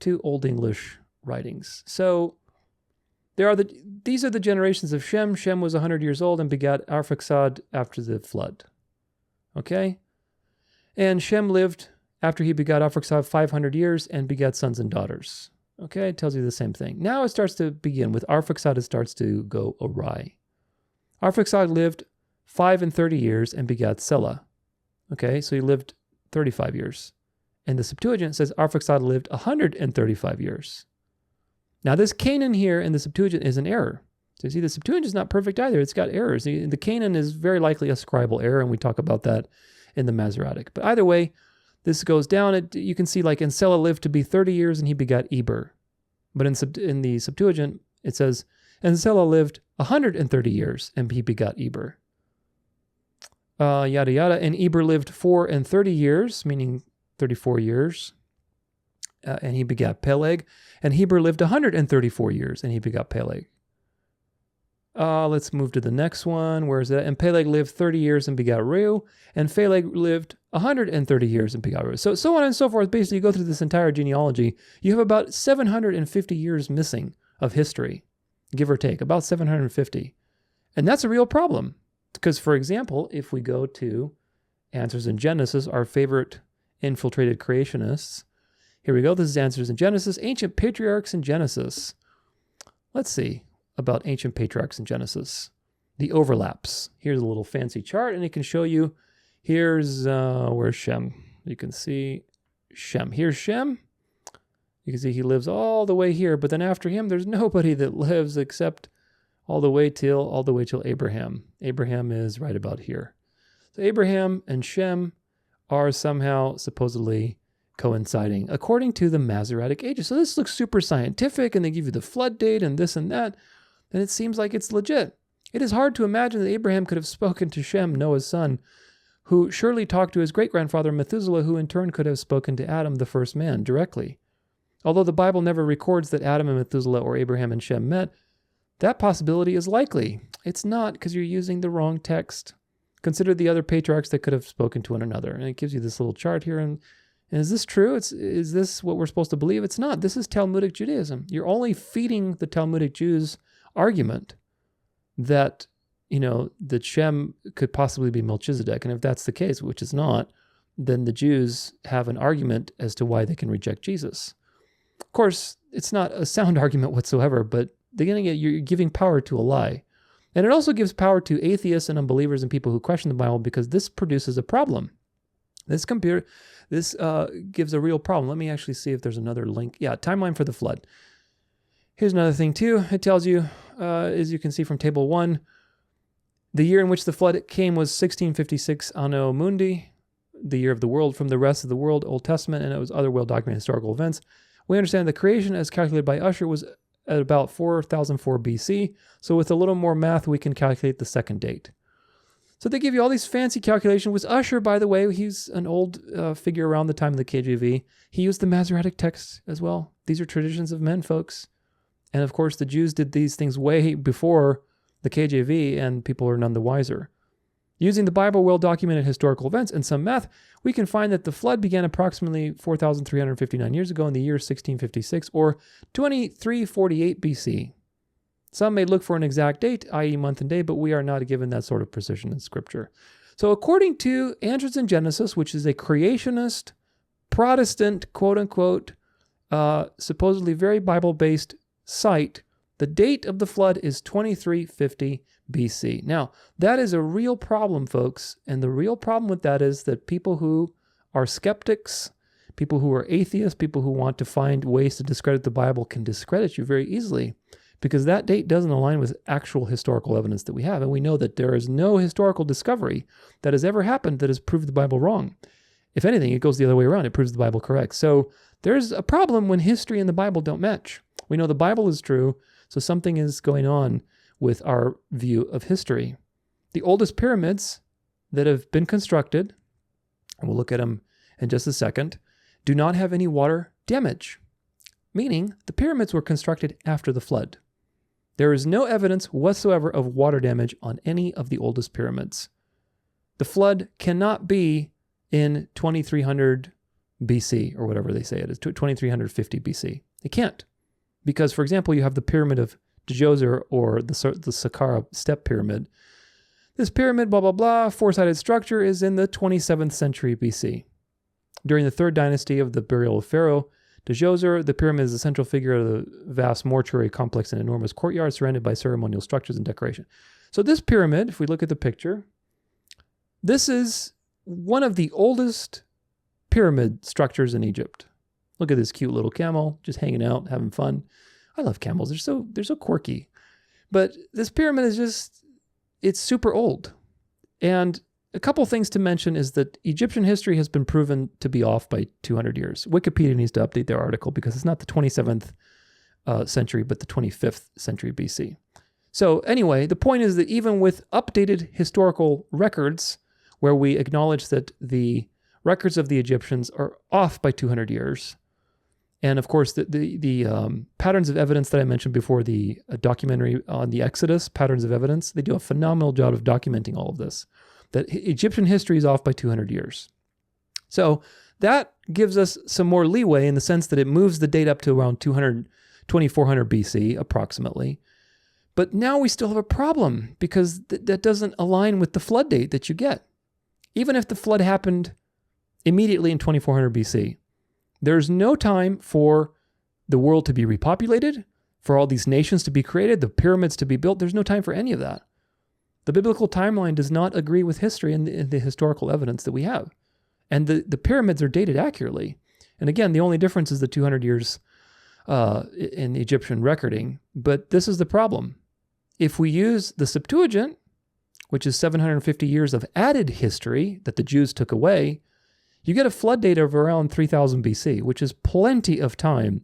Two Old English writings. So these are the generations of Shem. Shem was 100 years old and begat Arphaxad after the flood. Okay? And Shem lived after he begot Arphaxad 500 years and begat sons and daughters. Okay, it tells you the same thing. Now it starts to begin. With Arphaxad, it starts to go awry. Arphaxad lived 5 and 30 years and begat Selah. Okay, so he lived 35 years. And the Septuagint says Arphaxad lived 135 years. Now this Canaan here in the Septuagint is an error. So you see, the Septuagint is not perfect either. It's got errors. The Canaan is very likely a scribal error, and we talk about that in the Masoretic. But either way, this goes down. You can see, like, and Selah lived to be 30 years, and he begat Eber. But in the Septuagint, it says, and Selah lived 130 years, and he begot Eber. Yada yada. And Eber lived 4 and 30 years, meaning 34 years, and he begat Peleg. And Heber lived 134 years, and he begot Peleg. Let's move to the next one. Where is that? And Peleg lived 30 years and begot Reu, and Phaleg lived 130 years and begot Reu. So on and so forth. Basically, you go through this entire genealogy. You have about 750 years missing of history, give or take, about 750. And that's a real problem. Because, for example, if we go to Answers in Genesis, our favorite infiltrated creationists, here we go. This is Answers in Genesis, Ancient Patriarchs in Genesis. Let's see about ancient patriarchs in Genesis. The overlaps. Here's a little fancy chart, and it can show you, here's, where's Shem? You can see Shem. Here's Shem. You can see he lives all the way here, but then after him, there's nobody that lives except all the way till Abraham. Abraham is right about here. So Abraham and Shem are somehow supposedly coinciding according to the Masoretic ages. So this looks super scientific, and they give you the flood date and this and that, and it seems like it's legit. It is hard to imagine that Abraham could have spoken to Shem, Noah's son, who surely talked to his great-grandfather Methuselah, who in turn could have spoken to Adam, the first man, directly. Although the Bible never records that Adam and Methuselah or Abraham and Shem met, that possibility is likely. It's not, because you're using the wrong text. Consider the other patriarchs that could have spoken to one another. And it gives you this little chart here. And is this true? Is this what we're supposed to believe? It's not. This is Talmudic Judaism. You're only feeding the Talmudic Jews argument that, that Shem could possibly be Melchizedek. And if that's the case, which is not, then the Jews have an argument as to why they can reject Jesus. Of course, it's not a sound argument whatsoever, but you're giving power to a lie. And it also gives power to atheists and unbelievers and people who question the Bible, because this produces a problem. This gives a real problem. Let me actually see if there's another link. Yeah, timeline for the flood. Here's another thing too. It tells you, as you can see from table 1, the year in which the flood came was 1656 Anno Mundi, the year of the world, from the rest of the world, Old Testament, and it was other well-documented historical events. We understand the creation as calculated by Usher was at about 4004 BC. So with a little more math, we can calculate the second date. So they give you all these fancy calculations. With Usher, by the way, he's an old figure around the time of the KJV. He used the Masoretic text as well. These are traditions of men, folks. And of course, the Jews did these things way before the KJV, and people are none the wiser. Using the Bible well-documented historical events and some math, we can find that the flood began approximately 4,359 years ago in the year 1656, or 2348 BC. Some may look for an exact date, i.e. month and day, but we are not given that sort of precision in Scripture. So according to Answers in Genesis, which is a creationist, Protestant, quote-unquote, supposedly very Bible-based site, the date of the flood is 2350 BC. Now, that is a real problem, folks. And the real problem with that is that people who are skeptics, people who are atheists, people who want to find ways to discredit the Bible can discredit you very easily, because that date doesn't align with actual historical evidence that we have. And we know that there is no historical discovery that has ever happened that has proved the Bible wrong. If anything, it goes the other way around. It proves the Bible correct. So there's a problem when history and the Bible don't match. We know the Bible is true, so something is going on with our view of history. The oldest pyramids that have been constructed, and we'll look at them in just a second, do not have any water damage, meaning the pyramids were constructed after the flood. There is no evidence whatsoever of water damage on any of the oldest pyramids. The flood cannot be in 2300 BC, or whatever they say it is, 2350 BC. It can't. Because, for example, you have the pyramid of Djoser, or the Saqqara step pyramid. This pyramid, blah, blah, blah, four-sided structure is in the 27th century BC. During the third dynasty of the burial of Pharaoh Djoser, the pyramid is the central figure of the vast mortuary complex and enormous courtyard surrounded by ceremonial structures and decoration. So this pyramid, if we look at the picture, this is one of the oldest pyramid structures in Egypt. Look at this cute little camel just hanging out, having fun. I love camels. They're so quirky. But this pyramid is it's super old. And a couple things to mention is that Egyptian history has been proven to be off by 200 years. Wikipedia needs to update their article because it's not the 27th century, but the 25th century BC. So anyway, the point is that even with updated historical records, where we acknowledge that the records of the Egyptians are off by 200 years, And of course, the patterns of evidence that I mentioned before, the documentary on the Exodus, Patterns of Evidence, they do a phenomenal job of documenting all of this. That Egyptian history is off by 200 years. So that gives us some more leeway in the sense that it moves the date up to around 2400 BC, approximately. But now we still have a problem because that doesn't align with the flood date that you get. Even if the flood happened immediately in 2400 BC, there's no time for the world to be repopulated, for all these nations to be created, the pyramids to be built. There's no time for any of that. The biblical timeline does not agree with history and the historical evidence that we have. And the pyramids are dated accurately. And again, the only difference is the 200 years in Egyptian recording. But this is the problem. If we use the Septuagint, which is 750 years of added history that the Jews took away, you get a flood date of around 3000 BC, which is plenty of time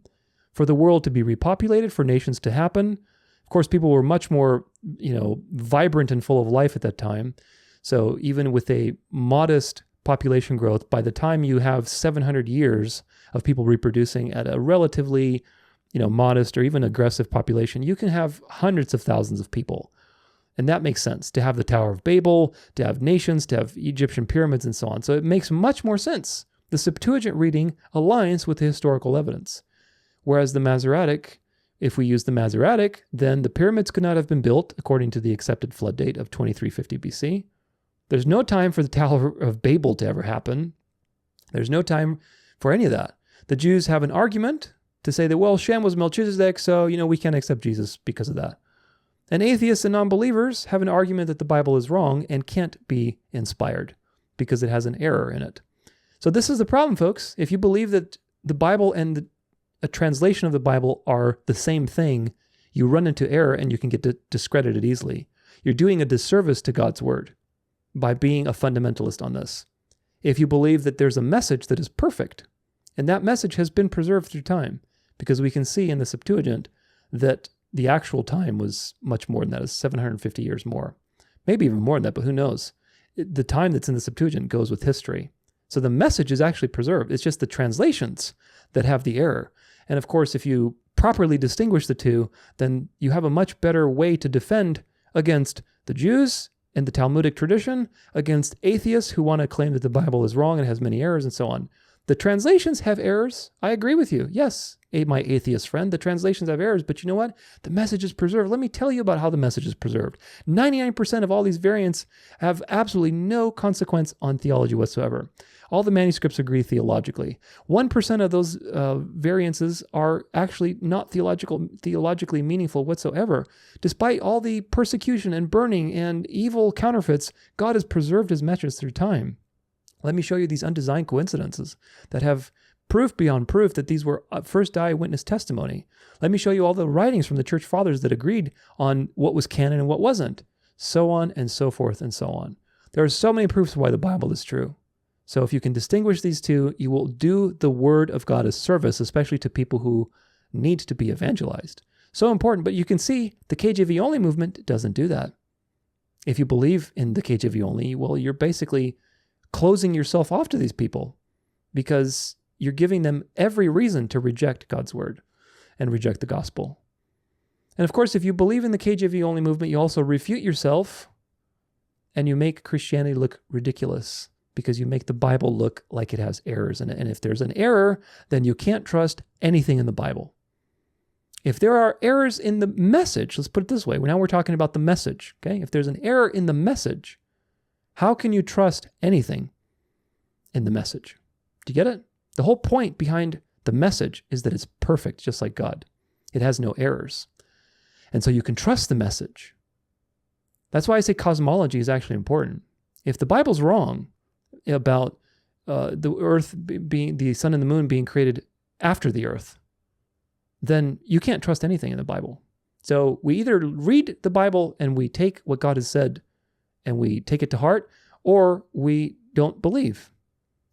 for the world to be repopulated, for nations to happen. Of course, people were much more, vibrant and full of life at that time. So even with a modest population growth, by the time you have 700 years of people reproducing at a relatively, modest or even aggressive population, you can have hundreds of thousands of people. And that makes sense, to have the Tower of Babel, to have nations, to have Egyptian pyramids and so on. So it makes much more sense. The Septuagint reading aligns with the historical evidence. Whereas the Masoretic, if we use the Masoretic, then the pyramids could not have been built according to the accepted flood date of 2350 BC. There's no time for the Tower of Babel to ever happen. There's no time for any of that. The Jews have an argument to say that, well, Shem was Melchizedek, so, we can't accept Jesus because of that. And atheists and non-believers have an argument that the Bible is wrong and can't be inspired because it has an error in it. So this is the problem, folks. If you believe that the Bible and a translation of the Bible are the same thing, you run into error and you can get discredited easily. You're doing a disservice to God's word by being a fundamentalist on this. If you believe that there's a message that is perfect, and that message has been preserved through time, because we can see in the Septuagint that the actual time was much more than that, is 750 years more. Maybe even more than that, but who knows? The time that's in the Septuagint goes with history. So the message is actually preserved. It's just the translations that have the error. And of course, if you properly distinguish the two, then you have a much better way to defend against the Jews and the Talmudic tradition, against atheists who want to claim that the Bible is wrong and has many errors and so on. The translations have errors. I agree with you. Yes, my atheist friend, the translations have errors, but you know what? The message is preserved. Let me tell you about how the message is preserved. 99% of all these variants have absolutely no consequence on theology whatsoever. All the manuscripts agree theologically. 1% of those variances are actually not theologically meaningful whatsoever. Despite all the persecution and burning and evil counterfeits, God has preserved his message through time. Let me show you these undesigned coincidences that have proof beyond proof that these were first eyewitness testimony. Let me show you all the writings from the church fathers that agreed on what was canon and what wasn't, so on and so forth and so on. There are so many proofs why the Bible is true. So if you can distinguish these two, you will do the word of God a service, especially to people who need to be evangelized. So important, but you can see the KJV Only movement doesn't do that. If you believe in the KJV Only, well, you're basically closing yourself off to these people because you're giving them every reason to reject God's word and reject the gospel. And of course, if you believe in the KJV Only movement, you also refute yourself and you make Christianity look ridiculous because you make the Bible look like it has errors in it. And if there's an error, then you can't trust anything in the Bible. If there are errors in the message, let's put it this way. Now we're talking about the message, okay? If there's an error in the message, how can you trust anything in the message? Do you get it? The whole point behind the message is that it's perfect, just like God. It has no errors. And so you can trust the message. That's why I say cosmology is actually important. If the Bible's wrong about the earth being, the sun and the moon being created after the earth, then you can't trust anything in the Bible. So we either read the Bible and we take what God has said and we take it to heart, or we don't believe.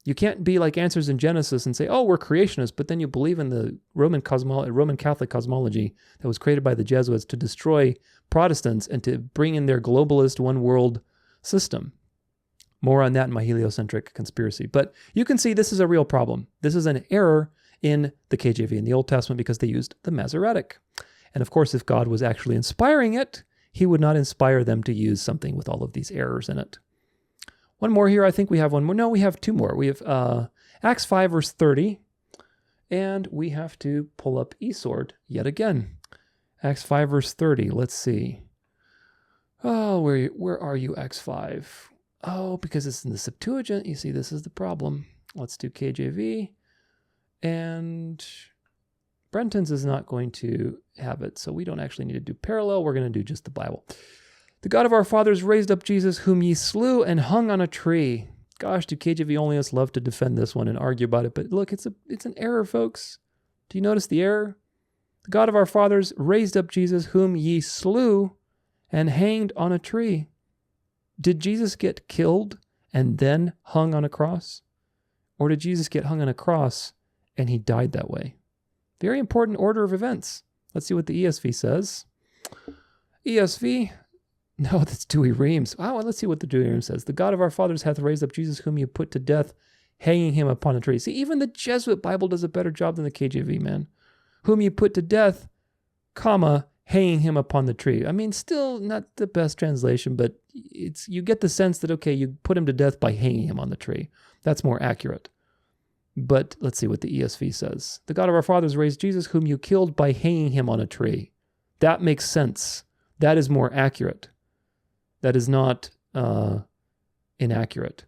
You can't be like Answers in Genesis and say, oh, we're creationists, but then you believe in the Roman Catholic cosmology that was created by the Jesuits to destroy Protestants and to bring in their globalist one world system. More on that in my heliocentric conspiracy. But you can see this is a real problem. This is an error in the KJV in the Old Testament because they used the Masoretic. And of course, if God was actually inspiring it, he would not inspire them to use something with all of these errors in it. One more here. I think we have one more. No, we have two more. We have Acts 5, verse 30. And we have to pull up eSword yet again. Acts 5, verse 30. Let's see. Oh, where are you, Acts 5? Oh, because it's in the Septuagint. You see, this is the problem. Let's do KJV. And Brenton's is not going to have it, so we don't actually need to do parallel. We're going to do just the Bible. The God of our fathers raised up Jesus, whom ye slew and hung on a tree. Gosh, do KJV Onlyists love to defend this one and argue about it. But look, it's an error, folks. Do you notice the error? The God of our fathers raised up Jesus, whom ye slew and hanged on a tree. Did Jesus get killed and then hung on a cross? Or did Jesus get hung on a cross and he died that way? Very important order of events. Let's see what the ESV says. ESV, no, that's Dewey Reams. Oh, let's see what the Dewey Reams says. The God of our fathers hath raised up Jesus, whom you put to death, hanging him upon a tree. See, even the Jesuit Bible does a better job than the KJV, man. Whom you put to death, comma, hanging him upon the tree. I mean, still not the best translation, but you get the sense that, okay, you put him to death by hanging him on the tree. That's more accurate. But let's see what the ESV says. The God of our fathers raised Jesus, whom you killed by hanging him on a tree. That makes sense. That is more accurate. That is not inaccurate.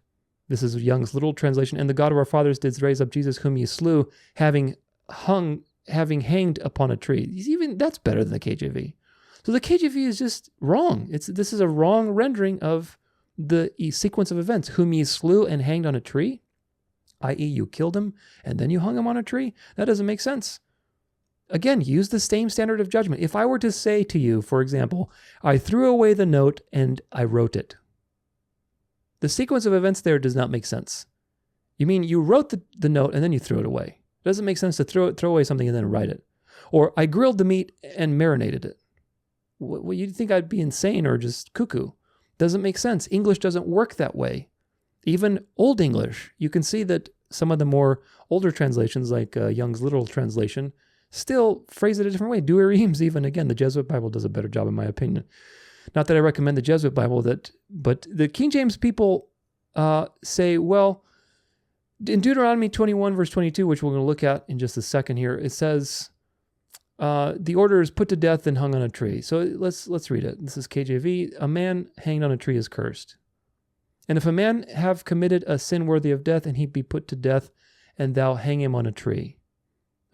This is Young's literal translation. And the God of our fathers did raise up Jesus, whom ye slew, having hanged upon a tree. That's better than the KJV. So the KJV is just wrong. This is a wrong rendering of the sequence of events. Whom ye slew and hanged on a tree, i.e. you killed him and then you hung him on a tree. That doesn't make sense. Again, use the same standard of judgment. If I were to say to you, for example, I threw away the note and I wrote it. The sequence of events there does not make sense. You mean you wrote the note and then you threw it away. It doesn't make sense to throw away something and then write it. Or I grilled the meat and marinated it. Well, you'd think I'd be insane or just cuckoo. Doesn't make sense. English doesn't work that way. Even Old English, you can see that some of the more older translations, like Young's literal translation, still phrase it a different way. Dewey Reams, even, again, the Jesuit Bible does a better job, in my opinion. Not that I recommend the Jesuit Bible, but the King James people say, well, in Deuteronomy 21, verse 22, which we're going to look at in just a second here, it says, the order is put to death and hung on a tree. So let's read it. This is KJV. A man hanged on a tree is cursed. And if a man have committed a sin worthy of death, and he be put to death, and thou hang him on a tree.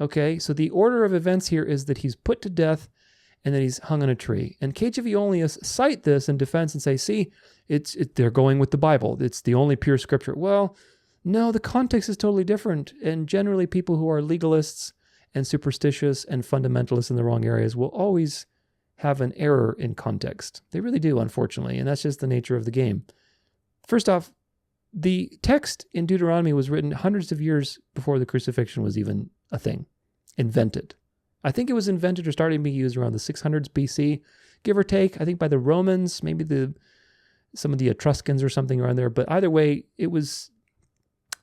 Okay, so the order of events here is that he's put to death, and then he's hung on a tree. And KJV Onlyists cite this in defense and say, see, they're going with the Bible. It's the only pure scripture. Well, no, the context is totally different. And generally people who are legalists and superstitious and fundamentalists in the wrong areas will always have an error in context. They really do, unfortunately, and that's just the nature of the game. First off, the text in Deuteronomy was written hundreds of years before the crucifixion was even a thing, invented. I think it was invented or started being used around the 600s BC, give or take. I think by the Romans, maybe some of the Etruscans or something around there. But either way, it was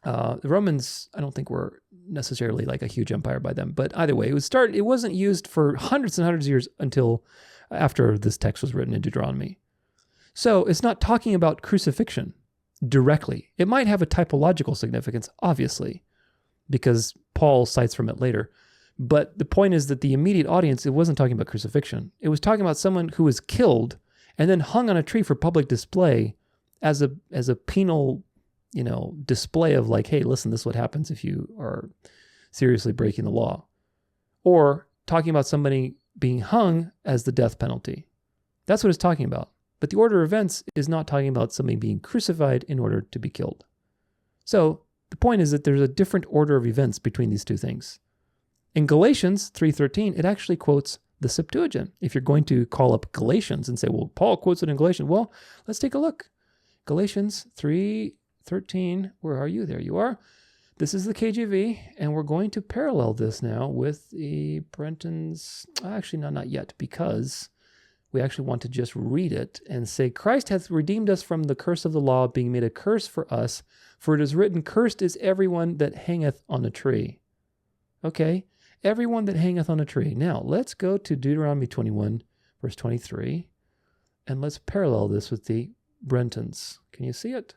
the Romans. I don't think were necessarily like a huge empire by them. But either way, it wasn't used for hundreds and hundreds of years until after this text was written in Deuteronomy. So it's not talking about crucifixion directly. It might have a typological significance, obviously, because Paul cites from it later. But the point is that the immediate audience, it wasn't talking about crucifixion. It was talking about someone who was killed and then hung on a tree for public display as a penal, display of like, hey, listen, this is what happens if you are seriously breaking the law. Or talking about somebody being hung as the death penalty. That's what it's talking about. But the order of events is not talking about somebody being crucified in order to be killed. So the point is that there's a different order of events between these two things. In Galatians 3:13, it actually quotes the Septuagint. If you're going to call up Galatians and say, well, Paul quotes it in Galatians, well, let's take a look. Galatians 3:13, where are you? There you are. This is the KJV, and we're going to parallel this now with the Brenton's. Actually, no, not yet, because we actually want to just read it and say, Christ hath redeemed us from the curse of the law, being made a curse for us. For it is written, cursed is everyone that hangeth on a tree. Okay? Everyone that hangeth on a tree. Now, let's go to Deuteronomy 21, verse 23, and let's parallel this with the Brentons. Can you see it?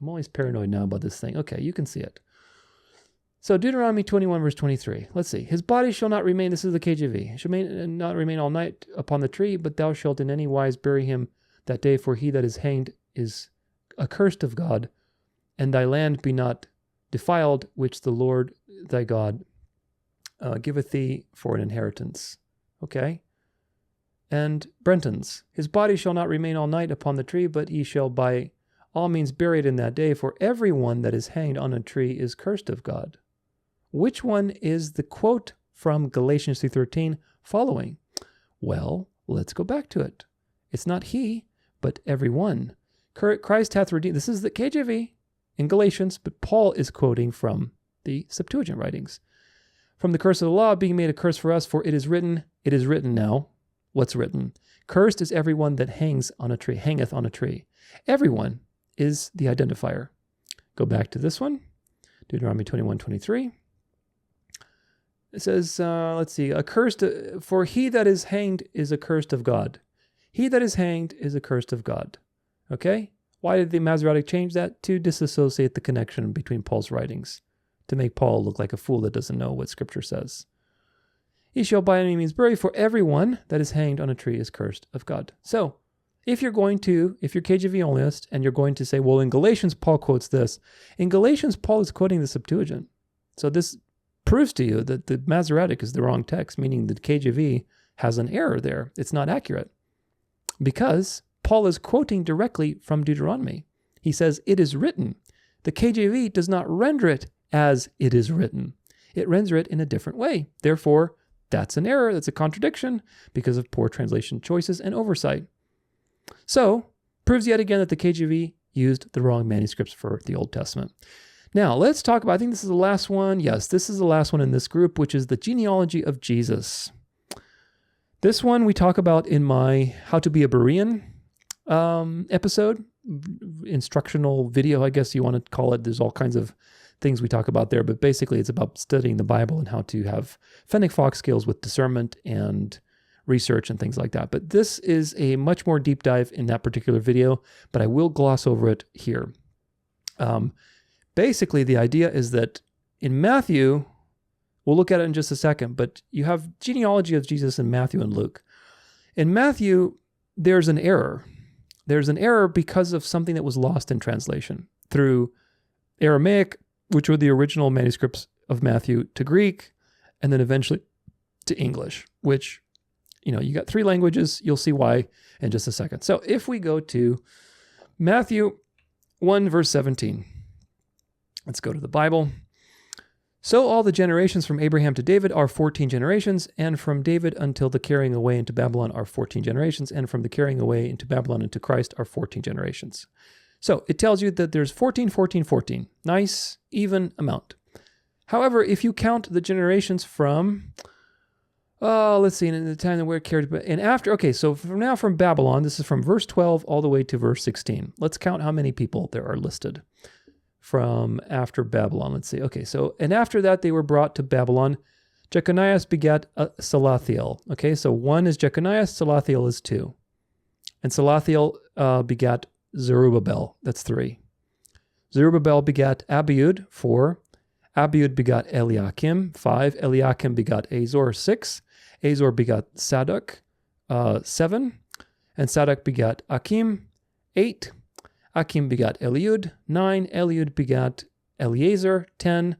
I'm always paranoid now about this thing. Okay, you can see it. So Deuteronomy 21, verse 23. Let's see. His body shall not remain, this is the KJV, shall not remain all night upon the tree, but thou shalt in any wise bury him that day, for he that is hanged is accursed of God, and thy land be not defiled, which the Lord thy God giveth thee for an inheritance. Okay? And Brentons, his body shall not remain all night upon the tree, but he shall by all means bury it in that day, for everyone that is hanged on a tree is cursed of God. Which one is the quote from Galatians 3:13 following? Well, let's go back to it. It's not he, but everyone. Christ hath redeemed. This is the KJV in Galatians, but Paul is quoting from the Septuagint writings. From the curse of the law being made a curse for us, for it is written now. What's written? Cursed is everyone that hangeth on a tree. Everyone is the identifier. Go back to this one, Deuteronomy 21:23. It says, let's see, accursed, for he that is hanged is accursed of God. He that is hanged is accursed of God. Okay? Why did the Masoretic change that? To disassociate the connection between Paul's writings, to make Paul look like a fool that doesn't know what Scripture says. He shall by any means bury, for everyone that is hanged on a tree is cursed of God. So, if you're KJV onlyist, and you're going to say, well, in Galatians, Paul quotes this. In Galatians, Paul is quoting the Septuagint. So this proves to you that the Masoretic is the wrong text, meaning that KJV has an error there. It's not accurate. Because Paul is quoting directly from Deuteronomy. He says, it is written. The KJV does not render it as it is written. It renders it in a different way. Therefore, that's an error. That's a contradiction because of poor translation choices and oversight. So, proves yet again that the KJV used the wrong manuscripts for the Old Testament. Now, let's talk about, I think this is the last one. Yes, this is the last one in this group, which is the genealogy of Jesus. This one we talk about in my How to Be a Berean episode, instructional video, I guess you want to call it. There's all kinds of things we talk about there, but basically it's about studying the Bible and how to have Fennec Fox skills with discernment and research and things like that. But this is a much more deep dive in that particular video, but I will gloss over it here. Basically, the idea is that in Matthew, we'll look at it in just a second, but you have genealogy of Jesus in Matthew and Luke. In Matthew, there's an error. There's an error because of something that was lost in translation through Aramaic, which were the original manuscripts of Matthew, to Greek, and then eventually to English, which, you got three languages. You'll see why in just a second. So if we go to Matthew 1, verse 17, let's go to the Bible. So all the generations from Abraham to David are 14 generations, and from David until the carrying away into Babylon are 14 generations, and from the carrying away into Babylon into Christ are 14 generations. So it tells you that there's 14, 14, 14. Nice, even amount. However, if you count the generations from, let's see, in the time that we're carried, and after, okay, so from Babylon, this is from verse 12 all the way to verse 16. Let's count how many people there are listed from after Babylon. Let's see. Okay, so, and after that they were brought to Babylon. Jeconias begat Salathiel. Okay, so one is Jeconias, Salathiel is two. And Salathiel begat Zerubbabel. That's three. Zerubbabel begat Abiud, 4. Abiud begat Eliakim, 5. Eliakim begat Azor, 6. Azor begat Sadok, 7. And Sadok begat Akim, 8. Akim begat Eliud, 9. Eliud begat Eliezer, 10.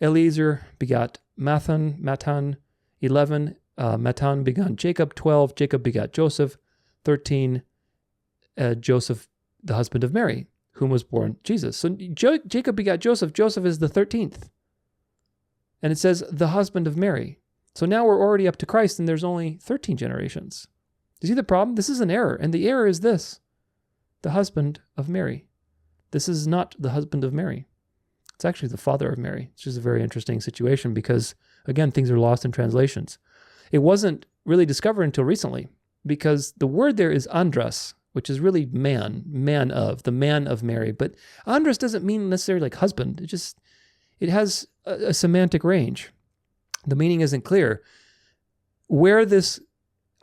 Eliezer begat Matan, 11. Matan begat Jacob, 12. Jacob begat Joseph, 13. Joseph, the husband of Mary, whom was born Jesus. So Jacob begat Joseph. Joseph is the 13th. And it says the husband of Mary. So now we're already up to Christ and there's only 13 generations. You see the problem? This is an error. And the error is this: the husband of Mary. This is not the husband of Mary. It's actually the father of Mary. It's just a very interesting situation because, again, things are lost in translations. It wasn't really discovered until recently because the word there is Andras, which is really the man of Mary. But Andras doesn't mean necessarily like husband. It has a semantic range. The meaning isn't clear. Where this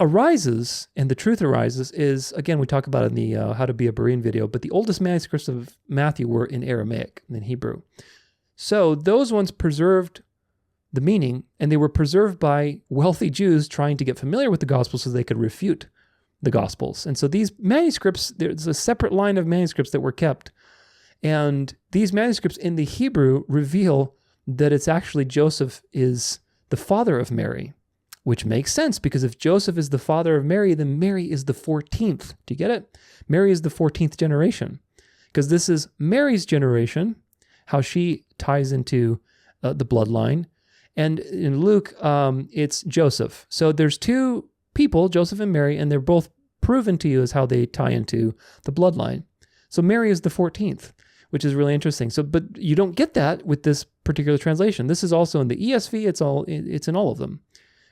arises, and the truth arises, is, again, we talk about it in the How to Be a Berean video, but the oldest manuscripts of Matthew were in Aramaic, in Hebrew. So those ones preserved the meaning, and they were preserved by wealthy Jews trying to get familiar with the Gospels so they could refute the Gospels. And so these manuscripts, there's a separate line of manuscripts that were kept, and these manuscripts in the Hebrew reveal that it's actually Joseph is the father of Mary, which makes sense, because if Joseph is the father of Mary, then Mary is the 14th. Do you get it? Mary is the 14th generation, because this is Mary's generation, how she ties into the bloodline. And in Luke, it's Joseph. So there's two people, Joseph and Mary, and they're both proven to you as how they tie into the bloodline. So Mary is the 14th, which is really interesting. So, but you don't get that with this particular translation. This is also in the ESV. It's in all of them.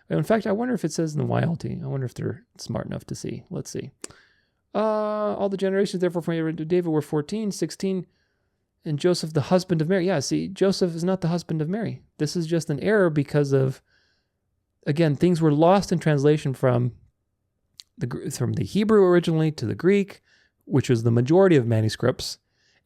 In fact, I wonder if it says in the YLT. I wonder if they're smart enough to see. Let's see. All the generations, therefore, from David were 14, 16, and Joseph, the husband of Mary. Yeah, see, Joseph is not the husband of Mary. This is just an error because of, again, things were lost in translation from the Hebrew originally to the Greek, which was the majority of manuscripts,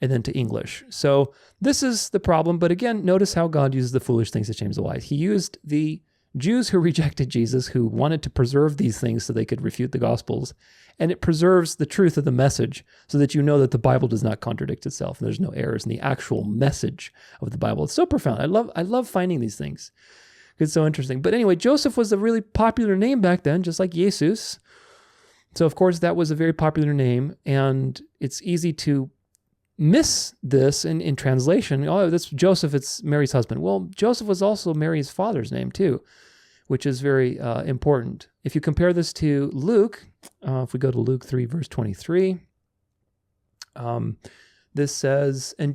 and then to English. So this is the problem. But again, notice how God uses the foolish things to shame the wise. He used the Jews who rejected Jesus, who wanted to preserve these things so they could refute the Gospels. And it preserves the truth of the message so that you know that the Bible does not contradict itself. And there's no errors in the actual message of the Bible. It's so profound. I love finding these things. It's so interesting. But anyway, Joseph was a really popular name back then, just like Jesus. So of course that was a very popular name. And it's easy to miss this in translation. Oh, that's Joseph, it's Mary's husband. Well, Joseph was also Mary's father's name too, which is very important. If you compare this to Luke, if we go to Luke 3, verse 23, this says, and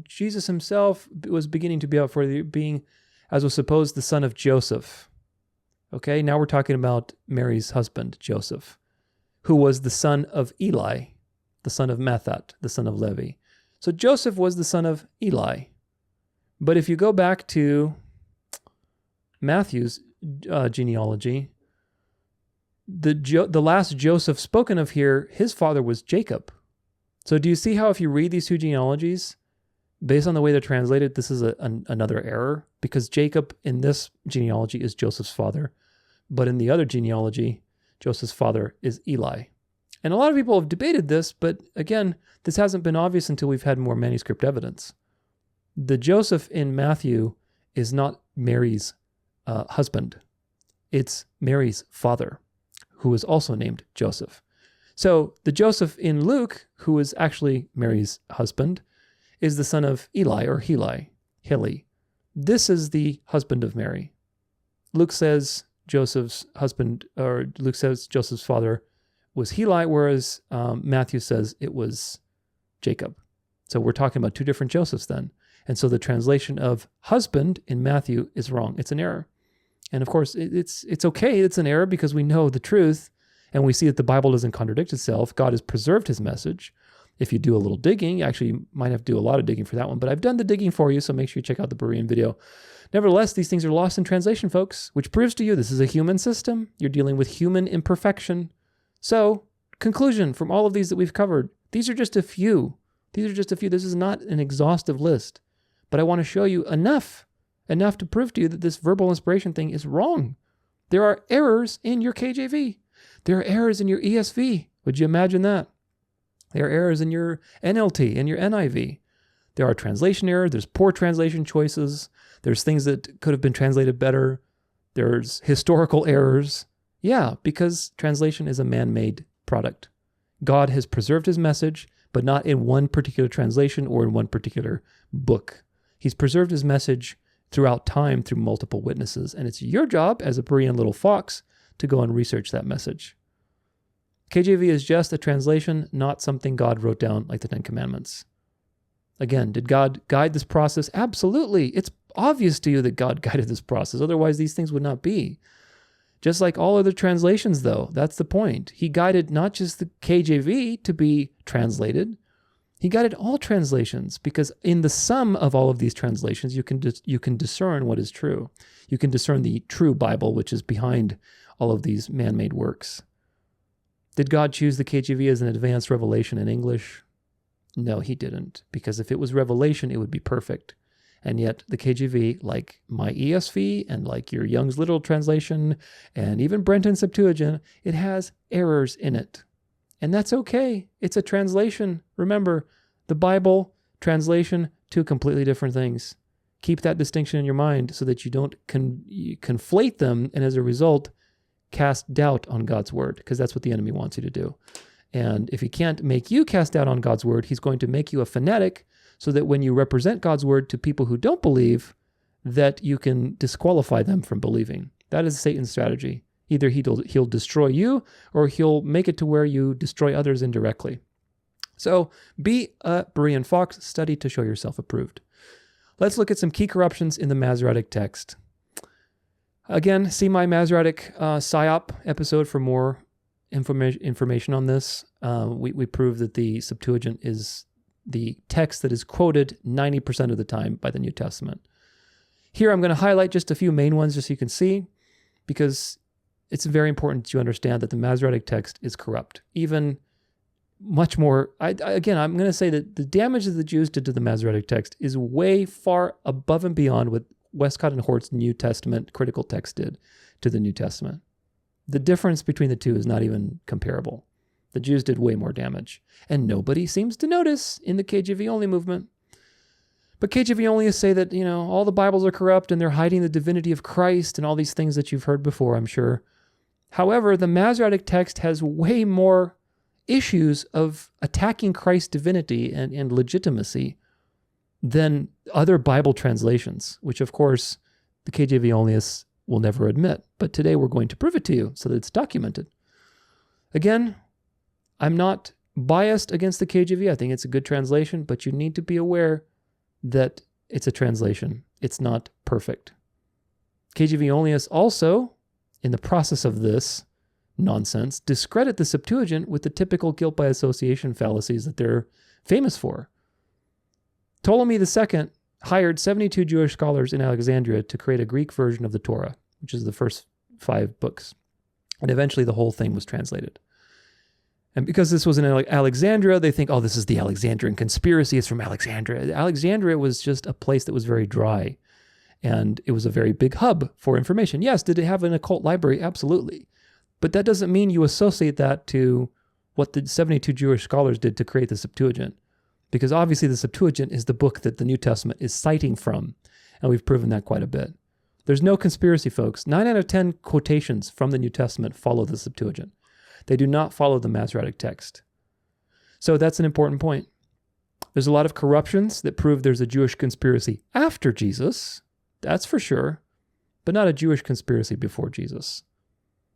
Jesus himself was beginning to be out for being, as was supposed, the son of Joseph. Okay, now we're talking about Mary's husband, Joseph, who was the son of Eli, the son of Mathat, the son of Levi. So Joseph was the son of Eli. But if you go back to Matthew's genealogy, the last Joseph spoken of here, his father was Jacob. So do you see how if you read these two genealogies, based on the way they're translated, this is another error? Because Jacob in this genealogy is Joseph's father, but in the other genealogy, Joseph's father is Eli. And a lot of people have debated this, but again, this hasn't been obvious until we've had more manuscript evidence. The Joseph in Matthew is not Mary's husband. It's Mary's father, who is also named Joseph. So the Joseph in Luke, who is actually Mary's husband, is the son of Eli or Heli. This is the husband of Mary. Luke says Joseph's father was Heli, whereas Matthew says it was Jacob. So we're talking about two different Josephs then. And so the translation of husband in Matthew is wrong. It's an error. And of course, it's okay. It's an error because we know the truth and we see that the Bible doesn't contradict itself. God has preserved his message. If you do a little digging, actually you might have to do a lot of digging for that one, but I've done the digging for you, so make sure you check out the Berean video. Nevertheless, these things are lost in translation, folks, which proves to you this is a human system. You're dealing with human imperfection. So, conclusion from all of these that we've covered, these are just a few. This is not an exhaustive list, but I want to show you enough to prove to you that this verbal inspiration thing is wrong. There are errors in your KJV. There are errors in your ESV. Would you imagine that? There are errors in your NLT and your NIV. There are translation errors. There's poor translation choices. There's things that could have been translated better. There's historical errors. Yeah, because translation is a man-made product. God has preserved his message, but not in one particular translation or in one particular book. He's preserved his message throughout time through multiple witnesses, and it's your job as a Berean little fox to go and research that message. KJV is just a translation, not something God wrote down like the Ten Commandments. Again, did God guide this process? Absolutely. It's obvious to you that God guided this process. Otherwise, these things would not be. Just like all other translations, though, that's the point. He guided not just the KJV to be translated. He got it all translations, because in the sum of all of these translations, you can discern what is true. You can discern the true Bible, which is behind all of these man-made works. Did God choose the KJV as an advanced revelation in English? No, he didn't, because if it was revelation, it would be perfect. And yet the KJV, like my ESV and like your Young's Literal Translation and even Brenton's Septuagint, it has errors in it. And that's okay. It's a translation. Remember, the Bible, translation, two completely different things. Keep that distinction in your mind so that you don't conflate them, and as a result, cast doubt on God's word, because that's what the enemy wants you to do. And if he can't make you cast doubt on God's word, he's going to make you a fanatic, so that when you represent God's word to people who don't believe, that you can disqualify them from believing. That is Satan's strategy. Either he'll destroy you, or he'll make it to where you destroy others indirectly. So be a Berean fox, study to show yourself approved. Let's look at some key corruptions in the Masoretic text. Again, see my Masoretic Psyop episode for more information on this. We prove that the Septuagint is the text that is quoted 90% of the time by the New Testament. Here I'm going to highlight just a few main ones just so you can see, because it's very important to understand that the Masoretic text is corrupt. Even much more, I'm going to say that the damage that the Jews did to the Masoretic text is way far above and beyond what Westcott and Hort's New Testament critical text did to the New Testament. The difference between the two is not even comparable. The Jews did way more damage, and nobody seems to notice in the KJV Only movement. But KJV Onlyists say that, all the Bibles are corrupt and they're hiding the divinity of Christ and all these things that you've heard before, I'm sure. However, the Masoretic text has way more issues of attacking Christ's divinity and legitimacy than other Bible translations, which of course the KJV Onlyists will never admit. But today we're going to prove it to you so that it's documented. Again, I'm not biased against the KJV. I think it's a good translation, but you need to be aware that it's a translation. It's not perfect. KJV Onlyists also, in the process of this nonsense, discredit the Septuagint with the typical guilt by association fallacies that they're famous for. Ptolemy II hired 72 Jewish scholars in Alexandria to create a Greek version of the Torah, which is the first 5 books. And eventually the whole thing was translated. And because this was in Alexandria, they think, this is the Alexandrian conspiracy. It's from Alexandria. Alexandria was just a place that was very dry. And it was a very big hub for information. Yes, did it have an occult library? Absolutely. But that doesn't mean you associate that to what the 72 Jewish scholars did to create the Septuagint. Because obviously the Septuagint is the book that the New Testament is citing from. And we've proven that quite a bit. There's no conspiracy, folks. 9 out of 10 quotations from the New Testament follow the Septuagint. They do not follow the Masoretic text. So that's an important point. There's a lot of corruptions that prove there's a Jewish conspiracy after Jesus. That's for sure. But not a Jewish conspiracy before Jesus.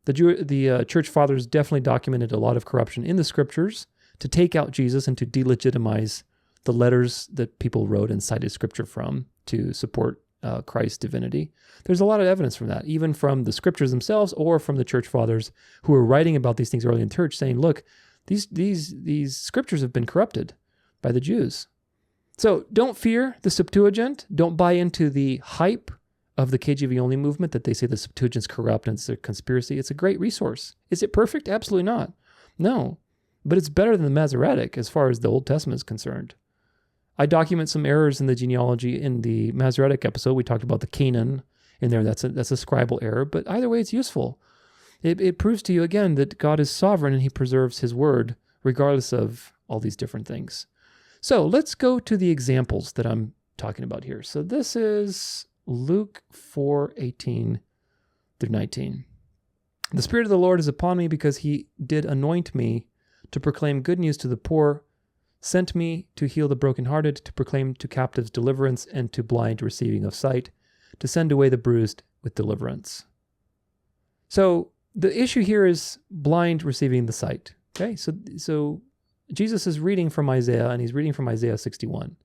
The church fathers definitely documented a lot of corruption in the scriptures to take out Jesus and to delegitimize the letters that people wrote and cited scripture from to support Christ's divinity. There's a lot of evidence from that, even from the scriptures themselves or from the church fathers who were writing about these things early in the church, saying, look, these scriptures have been corrupted by the Jews. So don't fear the Septuagint. Don't buy into the hype of the KJV Only movement that they say the Septuagint's corrupt and it's a conspiracy. It's a great resource. Is it perfect? Absolutely not. No, but it's better than the Masoretic as far as the Old Testament is concerned. I document some errors in the genealogy in the Masoretic episode. We talked about the Canaan in there. That's a scribal error, but either way, it's useful. It proves to you again that God is sovereign and he preserves his word regardless of all these different things. So let's go to the examples that I'm talking about here. So this is Luke 4:18 through 19. The Spirit of the Lord is upon me because he did anoint me to proclaim good news to the poor, sent me to heal the brokenhearted, to proclaim to captives deliverance, and to blind receiving of sight, to send away the bruised with deliverance. So the issue here is blind receiving the sight. Okay, so Jesus is reading from Isaiah, and he's reading from Isaiah 61.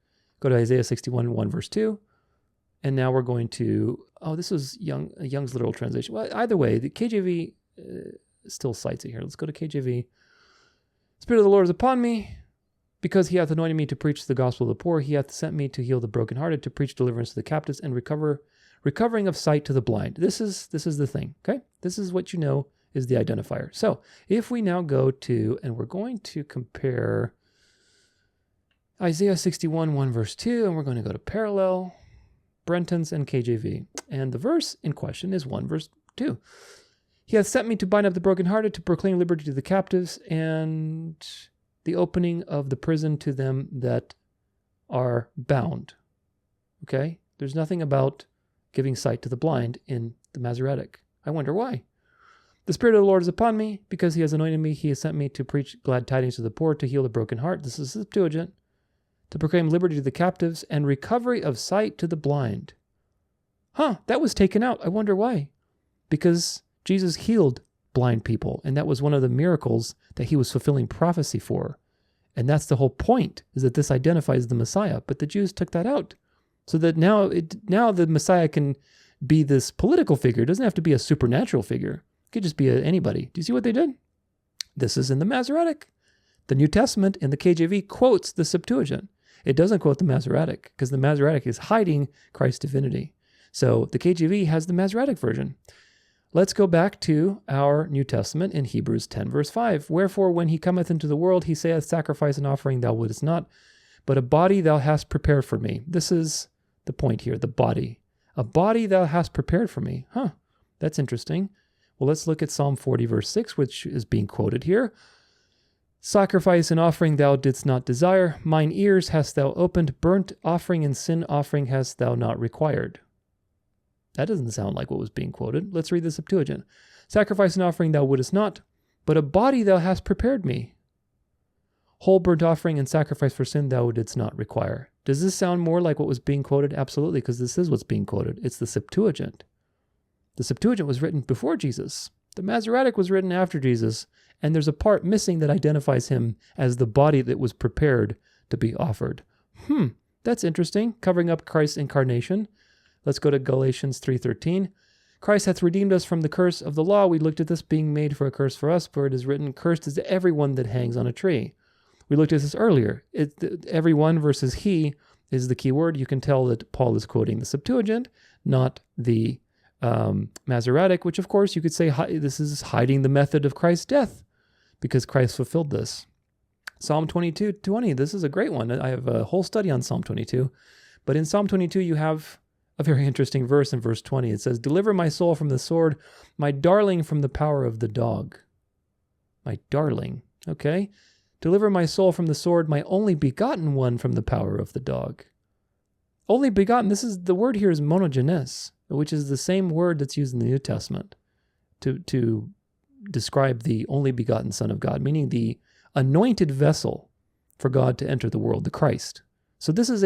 Go to Isaiah 61, 1 verse 2. And now we're going to, this is Young's Literal Translation. Well, either way, the KJV still cites it here. Let's go to KJV. Spirit of the Lord is upon me. Because he hath anointed me to preach the gospel of the poor, he hath sent me to heal the brokenhearted, to preach deliverance to the captives, and recovering of sight to the blind. This is the thing, okay? This is what you know is the identifier. So if we now go to, and we're going to compare Isaiah 61, 1 verse 2, and we're going to go to parallel, Brenton's and KJV. And the verse in question is 1 verse 2. He hath sent me to bind up the brokenhearted, to proclaim liberty to the captives, and the opening of the prison to them that are bound. Okay? There's nothing about giving sight to the blind in the Masoretic. I wonder why. The Spirit of the Lord is upon me, because he has anointed me. He has sent me to preach glad tidings to the poor, to heal the broken heart. This is the Septuagint. To proclaim liberty to the captives and recovery of sight to the blind. That was taken out. I wonder why. Because Jesus healed blind people, and that was one of the miracles that he was fulfilling prophecy for. And that's the whole point, is that this identifies the Messiah. But the Jews took that out, so that now the Messiah can be this political figure. It doesn't have to be a supernatural figure. It could just be anybody. Do you see what they did? This is in the Masoretic. The New Testament in the KJV quotes the Septuagint. It doesn't quote the Masoretic, because the Masoretic is hiding Christ's divinity. So the KJV has the Masoretic version. Let's go back to our New Testament in Hebrews 10, verse 5. Wherefore, when he cometh into the world, he saith, sacrifice and offering thou wouldest not, but a body thou hast prepared for me. This is the point here, the body. A body thou hast prepared for me. That's interesting. Well, let's look at Psalm 40, verse 6, which is being quoted here. Sacrifice and offering thou didst not desire. Mine ears hast thou opened. Burnt offering and sin offering hast thou not required. That doesn't sound like what was being quoted. Let's read the Septuagint. Sacrifice and offering thou wouldest not, but a body thou hast prepared me. Whole burnt offering and sacrifice for sin thou didst not require. Does this sound more like what was being quoted? Absolutely, because this is what's being quoted. It's the Septuagint. The Septuagint was written before Jesus. The Masoretic was written after Jesus, and there's a part missing that identifies him as the body that was prepared to be offered. That's interesting, covering up Christ's incarnation. Let's go to Galatians 3:13. Christ hath redeemed us from the curse of the law. We looked at this being made for a curse for us, for it is written, cursed is everyone that hangs on a tree. We looked at this earlier. Everyone versus he is the key word. You can tell that Paul is quoting the Septuagint, not the Masoretic, which of course you could say this is hiding the method of Christ's death, because Christ fulfilled this. Psalm 22:20, this is a great one. I have a whole study on Psalm 22. But in Psalm 22, you have a very interesting verse in verse 20. It says, deliver my soul from the sword, my darling from the power of the dog. My darling, okay? Deliver my soul from the sword, my only begotten one from the power of the dog. Only begotten, the word here is monogenes, which is the same word that's used in the New Testament to describe the only begotten Son of God, meaning the anointed vessel for God to enter the world, the Christ. So this is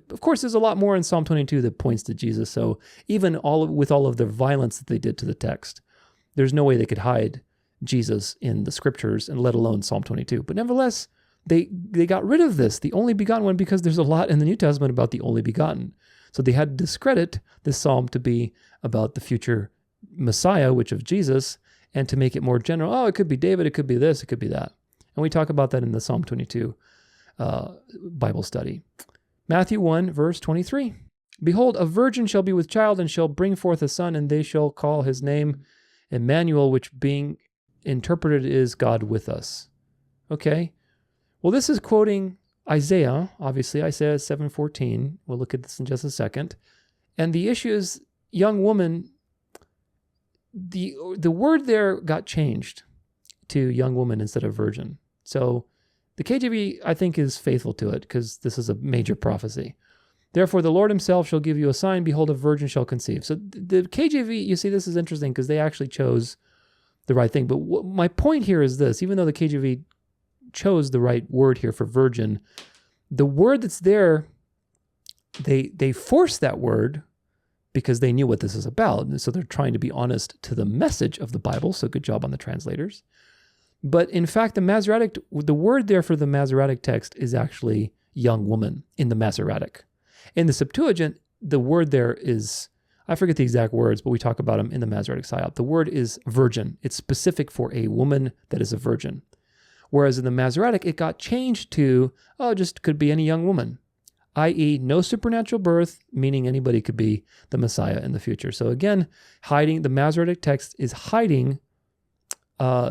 of course, there's a lot more in Psalm 22 that points to Jesus. So even with all of the violence that they did to the text, there's no way they could hide Jesus in the scriptures, and let alone Psalm 22. But nevertheless, they got rid of this, the only begotten one, because there's a lot in the New Testament about the only begotten. So they had to discredit this psalm to be about the future Messiah, which of Jesus, and to make it more general. Oh, it could be David, it could be this, it could be that. And we talk about that in the Psalm 22 Bible study. Matthew 1, verse 23. Behold, a virgin shall be with child, and shall bring forth a son, and they shall call his name Emmanuel, which being interpreted is God with us. Okay. Well, this is quoting Isaiah, obviously, Isaiah 7:14. We'll look at this in just a second. And the issue is, young woman, the word there got changed to young woman instead of virgin. So the KJV, I think, is faithful to it, because this is a major prophecy. Therefore, the Lord himself shall give you a sign. Behold, a virgin shall conceive. So the KJV, you see, this is interesting, because they actually chose the right thing. But my point here is this: even though the KJV chose the right word here for virgin, the word that's there, they forced that word because they knew what this is about. And so they're trying to be honest to the message of the Bible. So good job on the translators. But in fact, the word there for the Masoretic text is actually young woman in the Masoretic. In the Septuagint, the word there is, I forget the exact words, but we talk about them in the Masoretic Psyop. The word is virgin. It's specific for a woman that is a virgin. Whereas in the Masoretic, it got changed to, just could be any young woman, i.e. no supernatural birth, meaning anybody could be the Messiah in the future. So again, the Masoretic text is hiding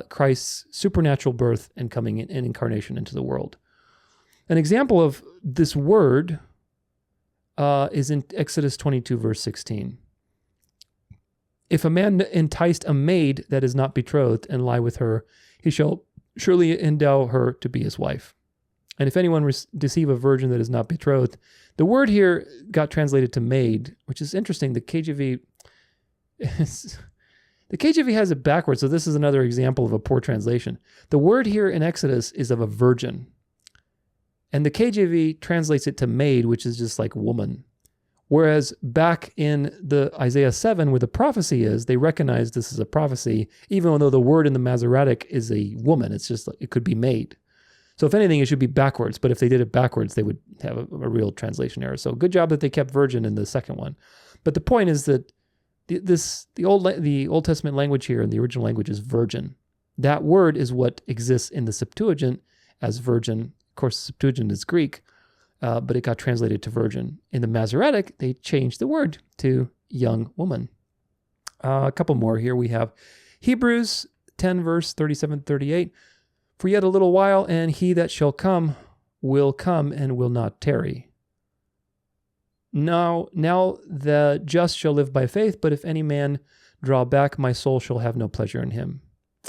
Christ's supernatural birth and coming in and incarnation into the world. An example of this word is in Exodus 22, verse 16. If a man enticed a maid that is not betrothed and lie with her, he shall surely endow her to be his wife. And if anyone deceive a virgin that is not betrothed, the word here got translated to maid, which is interesting. The KJV has it backwards, so this is another example of a poor translation. The word here in Exodus is of a virgin, and the KJV translates it to maid, which is just like woman. Whereas back in the Isaiah 7, where the prophecy is, they recognize this is a prophecy, even though the word in the Masoretic is a woman. It's just, it could be maid. So if anything, it should be backwards. But if they did it backwards, they would have a real translation error. So good job that they kept virgin in the second one. But the point is that the Old Testament language here in the original language is virgin. That word is what exists in the Septuagint as virgin. Of course, the Septuagint is Greek. But it got translated to virgin. In the Masoretic, they changed the word to young woman. A couple more here. We have Hebrews 10, verse 37-38. For yet a little while, and he that shall come will come and will not tarry. Now the just shall live by faith, but if any man draw back, my soul shall have no pleasure in him.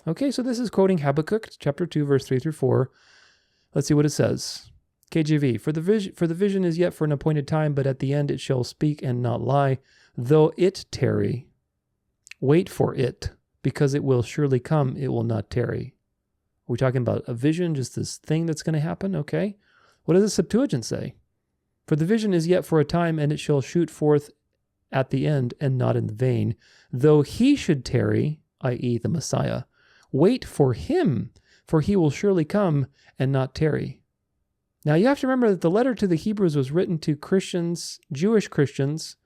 Okay, so this is quoting Habakkuk chapter 2, verse 3-4. Let's see what it says. KJV, for the vision is yet for an appointed time, but at the end it shall speak and not lie. Though it tarry, wait for it, because it will surely come, it will not tarry. Are we talking about a vision, just this thing that's going to happen? Okay. What does the Septuagint say? For the vision is yet for a time, and it shall shoot forth at the end, and not in vain. Though he should tarry, i.e. the Messiah, wait for him, for he will surely come and not tarry. Now, you have to remember that the letter to the Hebrews was written to Christians, Jewish Christians,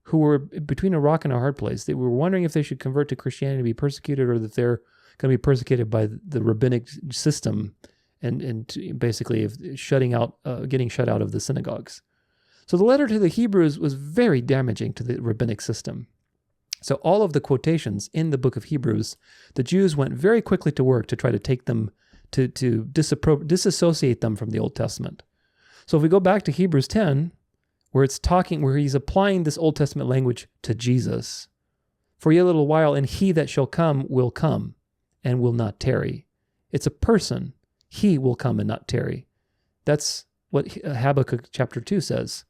who were between a rock and a hard place. They were wondering if they should convert to Christianity to be persecuted, or that they're going to be persecuted by the rabbinic system and basically getting shut out of the synagogues. So the letter to the Hebrews was very damaging to the rabbinic system. So all of the quotations in the book of Hebrews, the Jews went very quickly to work to try to take them to disassociate them from the Old Testament. So if we go back to Hebrews 10, where he's applying this Old Testament language to Jesus, for yet a little while, and he that shall come will come and will not tarry. It's a person. He will come and not tarry. That's what Habakkuk chapter 2 says.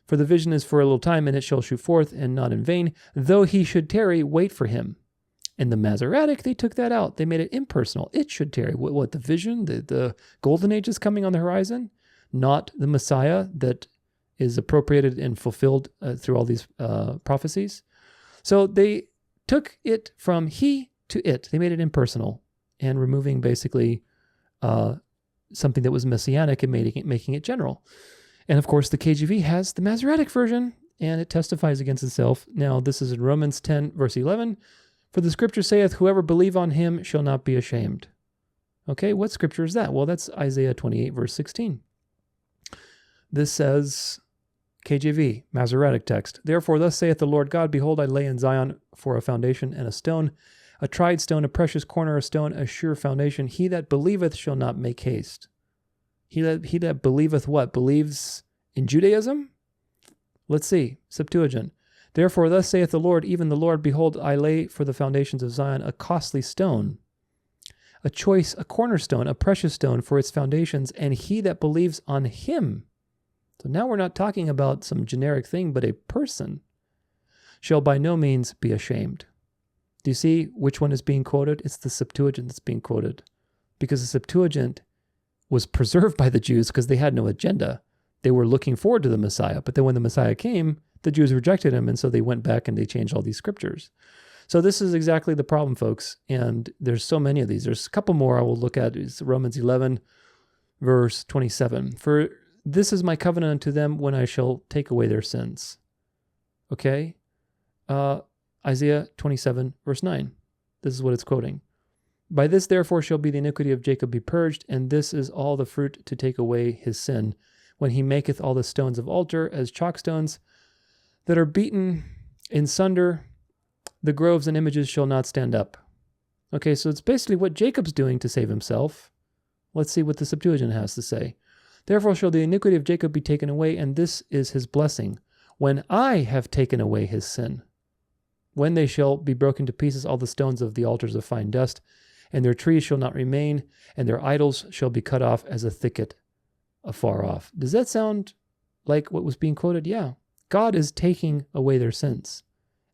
For the vision is for a little time, and it shall shoot forth, and not in vain. Though he should tarry, wait for him. In the Masoretic, they took that out. They made it impersonal. It should tarry. What the vision, the golden age is coming on the horizon, not the Messiah that is appropriated and fulfilled through all these prophecies. So they took it from he to it. They made it impersonal and removing basically something that was messianic and making it general. And of course, the KJV has the Masoretic version, and it testifies against itself. Now, this is in Romans 10, verse 11. For the scripture saith, whoever believe on him shall not be ashamed. Okay, what scripture is that? Well, that's Isaiah 28, verse 16. This says, KJV, Masoretic text, therefore thus saith the Lord God, behold, I lay in Zion for a foundation and a stone, a tried stone, a precious cornerstone, a sure foundation. He that believeth shall not make haste. He that believeth what? Believes in Judaism? Let's see, Septuagint. Therefore, thus saith the Lord, even the Lord, behold, I lay for the foundations of Zion a costly stone, a choice, a cornerstone, a precious stone for its foundations, and he that believes on him. So now we're not talking about some generic thing, but a person shall by no means be ashamed. Do you see which one is being quoted? It's the Septuagint that's being quoted, because the Septuagint was preserved by the Jews because they had no agenda. They were looking forward to the Messiah, but then when the Messiah came, the Jews rejected him, and so they went back and they changed all these scriptures. So this is exactly the problem, folks, and there's so many of these. There's a couple more I will look at. It's Romans 11, verse 27. For this is my covenant unto them when I shall take away their sins. Okay? Isaiah 27, verse 9. This is what it's quoting. By this therefore shall be the iniquity of Jacob be purged, and this is all the fruit to take away his sin, when he maketh all the stones of altar as chalkstones that are beaten in sunder, the groves and images shall not stand up. Okay, so it's basically what Jacob's doing to save himself. Let's see what the Septuagint has to say. Therefore shall the iniquity of Jacob be taken away, and this is his blessing, when I have taken away his sin. When they shall be broken to pieces all the stones of the altars of fine dust, and their trees shall not remain, and their idols shall be cut off as a thicket afar off. Does that sound like what was being quoted? Yeah. God is taking away their sins.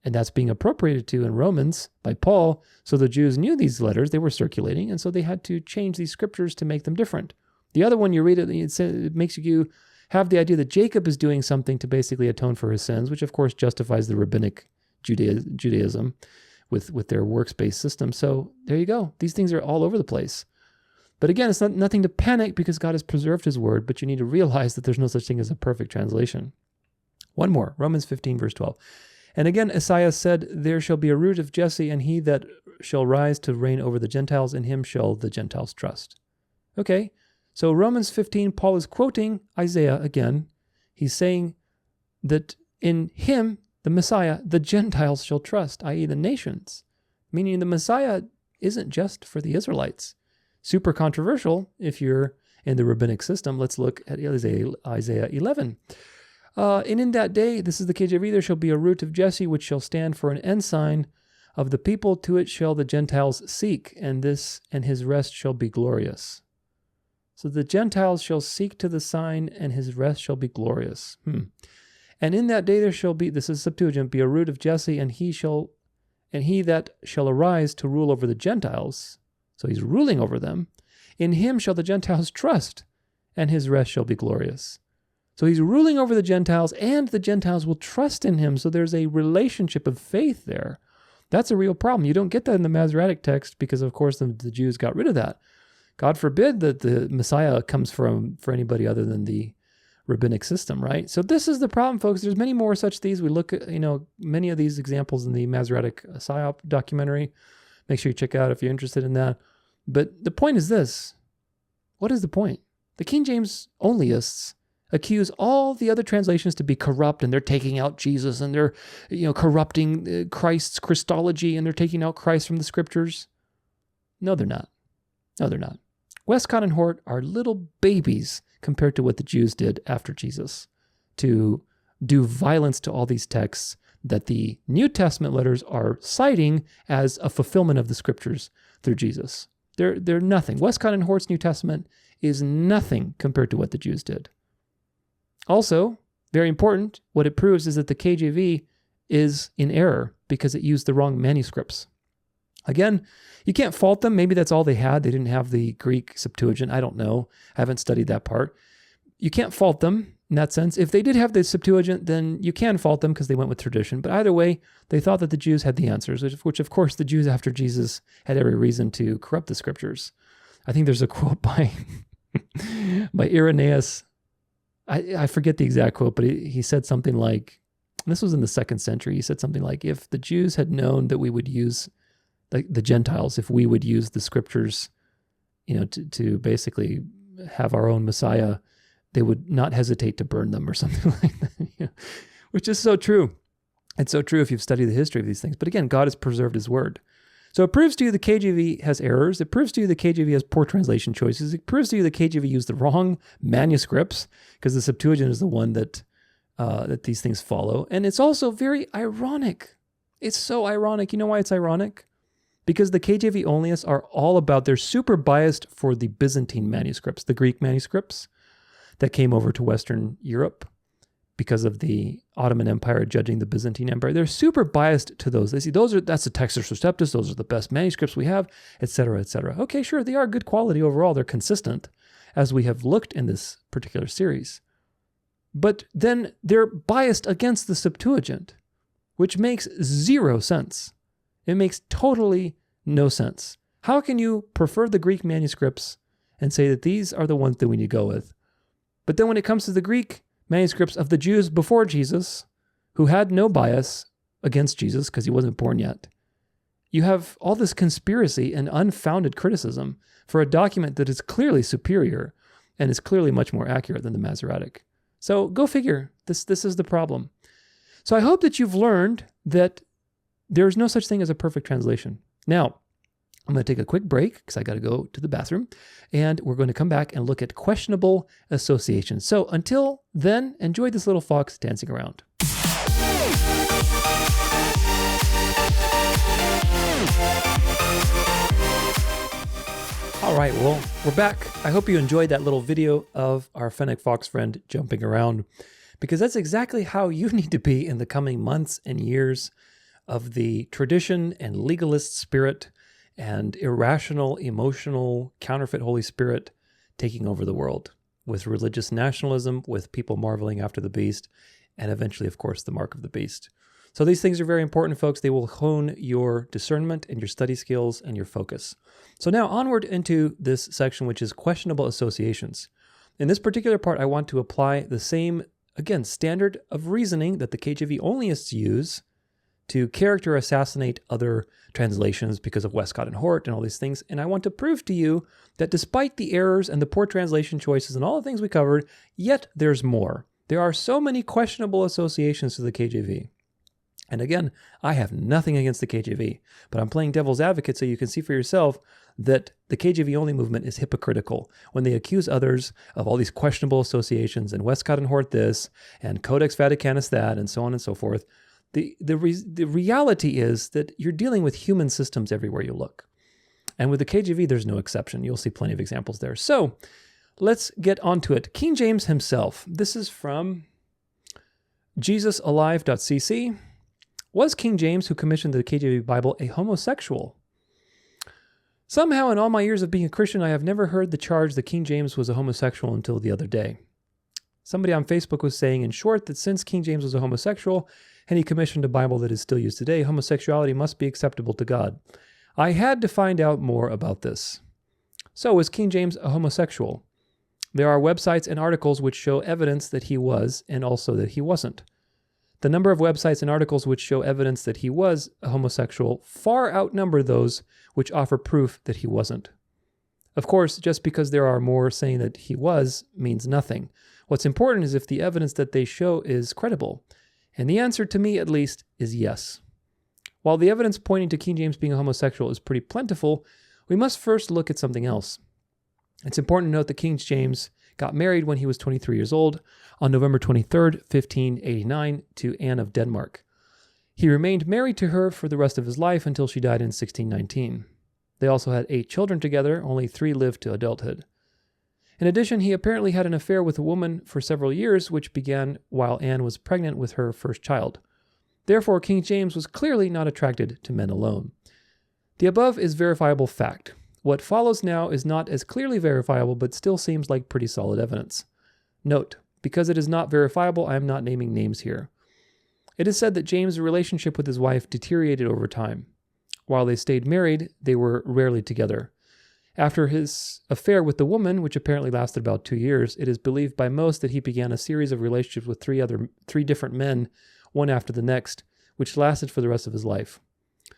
And that's being appropriated to in Romans by Paul. So the Jews knew these letters, they were circulating, and so they had to change these scriptures to make them different. The other one, you read it, it makes you have the idea that Jacob is doing something to basically atone for his sins, which of course justifies the rabbinic Judaism with their works-based system. So there you go. These things are all over the place. But again, it's nothing to panic because God has preserved his word, but you need to realize that there's no such thing as a perfect translation. One more, Romans 15, verse 12. And again, Isaiah said, there shall be a root of Jesse, and he that shall rise to reign over the Gentiles, in him shall the Gentiles trust. Okay, so Romans 15, Paul is quoting Isaiah again. He's saying that in him, the Messiah, the Gentiles shall trust, i.e. the nations. Meaning the Messiah isn't just for the Israelites. Super controversial if you're in the rabbinic system. Let's look at Isaiah 11. And in that day, this is the KJV, there shall be a root of Jesse, which shall stand for an ensign of the people. To it shall the Gentiles seek, and his rest shall be glorious. So the Gentiles shall seek to the sign, and his rest shall be glorious. And in that day there shall be, this is Septuagint, be a root of Jesse, and he that shall arise to rule over the Gentiles. So he's ruling over them. In him shall the Gentiles trust, and his rest shall be glorious. So he's ruling over the Gentiles, and the Gentiles will trust in him. So there's a relationship of faith there. That's a real problem. You don't get that in the Masoretic text because, of course, the Jews got rid of that. God forbid that the Messiah comes for anybody other than the rabbinic system, right? So this is the problem, folks. There's many more such things. We look at, many of these examples in the Masoretic Psyop documentary. Make sure you check out if you're interested in that. But the point is this. What is the point? The King James Onlyists accuse all the other translations to be corrupt, and they're taking out Jesus, and they're corrupting Christ's Christology, and they're taking out Christ from the scriptures. No, they're not. No, they're not. Westcott and Hort are little babies compared to what the Jews did after Jesus to do violence to all these texts that the New Testament letters are citing as a fulfillment of the scriptures through Jesus. They're nothing. Westcott and Hort's New Testament is nothing compared to what the Jews did. Also, very important, what it proves is that the KJV is in error because it used the wrong manuscripts. Again, you can't fault them. Maybe that's all they had. They didn't have the Greek Septuagint. I don't know. I haven't studied that part. You can't fault them in that sense. If they did have the Septuagint, then you can fault them because they went with tradition. But either way, they thought that the Jews had the answers, which of course the Jews after Jesus had every reason to corrupt the scriptures. I think there's a quote by Irenaeus. I forget the exact quote, but he said something like, this was in the 2nd century, he said something like, if the Jews had known that we would use, the Gentiles, if we would use the scriptures, to basically have our own Messiah, they would not hesitate to burn them or something like that, which is so true. It's so true if you've studied the history of these things. But again, God has preserved his word. So it proves to you the KJV has errors. It proves to you the KJV has poor translation choices. It proves to you the KJV used the wrong manuscripts because the Septuagint is the one that these things follow. And it's also very ironic. It's so ironic. You know why it's ironic? Because the KJV Onlyists are all about, they're super biased for the Byzantine manuscripts, the Greek manuscripts that came over to Western Europe because of the Ottoman Empire judging the Byzantine Empire. They're super biased to those. They see that's the Textus Receptus, those are the best manuscripts we have, etc., etc. Okay, sure, they are good quality overall. They're consistent, as we have looked in this particular series. But then they're biased against the Septuagint, which makes zero sense. It makes totally no sense. How can you prefer the Greek manuscripts and say that these are the ones that we need to go with? But then when it comes to the Greek manuscripts of the Jews before Jesus, who had no bias against Jesus because he wasn't born yet, You have all this conspiracy and unfounded criticism for a document that is clearly superior and is clearly much more accurate than the Masoretic. So go figure. This is the problem. So I hope that you've learned that there's no such thing as a perfect translation. Now, I'm going to take a quick break because I got to go to the bathroom, and we're going to come back and look at questionable associations. So until then, enjoy this little fox dancing around. All right, well, we're back. I hope you enjoyed that little video of our Fennec fox friend jumping around, because that's exactly how you need to be in the coming months and years of the tradition and legalist spirit and irrational, emotional, counterfeit Holy Spirit taking over the world, with religious nationalism, with people marveling after the beast, and eventually, of course, the mark of the beast. So these things are very important, folks. They will hone your discernment and your study skills and your focus. So now onward into this section, which is questionable associations. In this particular part, I want to apply the same, again, standard of reasoning that the KJV Onlyists use to character assassinate other translations because of Westcott and Hort and all these things. And I want to prove to you that despite the errors and the poor translation choices and all the things we covered, yet there's more. There are so many questionable associations to the KJV. And again, I have nothing against the KJV, but I'm playing devil's advocate so you can see for yourself that the KJV Only movement is hypocritical when they accuse others of all these questionable associations and Westcott and Hort this and Codex Vaticanus that and so on and so forth. The reality is that you're dealing with human systems everywhere you look. And with the KJV, there's no exception. You'll see plenty of examples there. So let's get onto it. King James himself. This is from JesusAlive.cc. Was King James, who commissioned the KJV Bible, a homosexual? Somehow, in all my years of being a Christian, I have never heard the charge that King James was a homosexual until the other day. Somebody on Facebook was saying, in short, that since King James was a homosexual and he commissioned a Bible that is still used today, homosexuality must be acceptable to God. I had to find out more about this. So, was King James a homosexual? There are websites and articles which show evidence that he was and also that he wasn't. The number of websites and articles which show evidence that he was a homosexual far outnumber those which offer proof that he wasn't. Of course, just because there are more saying that he was means nothing. What's important is if the evidence that they show is credible. And the answer, to me at least, is yes. While the evidence pointing to King James being a homosexual is pretty plentiful, we must first look at something else. It's important to note that King James got married when he was 23 years old on November 23rd, 1589, to Anne of Denmark. He remained married to her for the rest of his life until she died in 1619. They also had 8 children together, only 3 lived to adulthood. In addition, he apparently had an affair with a woman for several years, which began while Anne was pregnant with her first child. Therefore, King James was clearly not attracted to men alone. The above is verifiable fact. What follows now is not as clearly verifiable, but still seems like pretty solid evidence. Note, because it is not verifiable, I am not naming names here. It is said that James' relationship with his wife deteriorated over time. While they stayed married, they were rarely together. After his affair with the woman, which apparently lasted about 2 years, it is believed by most that he began a series of relationships with three different men, one after the next, which lasted for the rest of his life.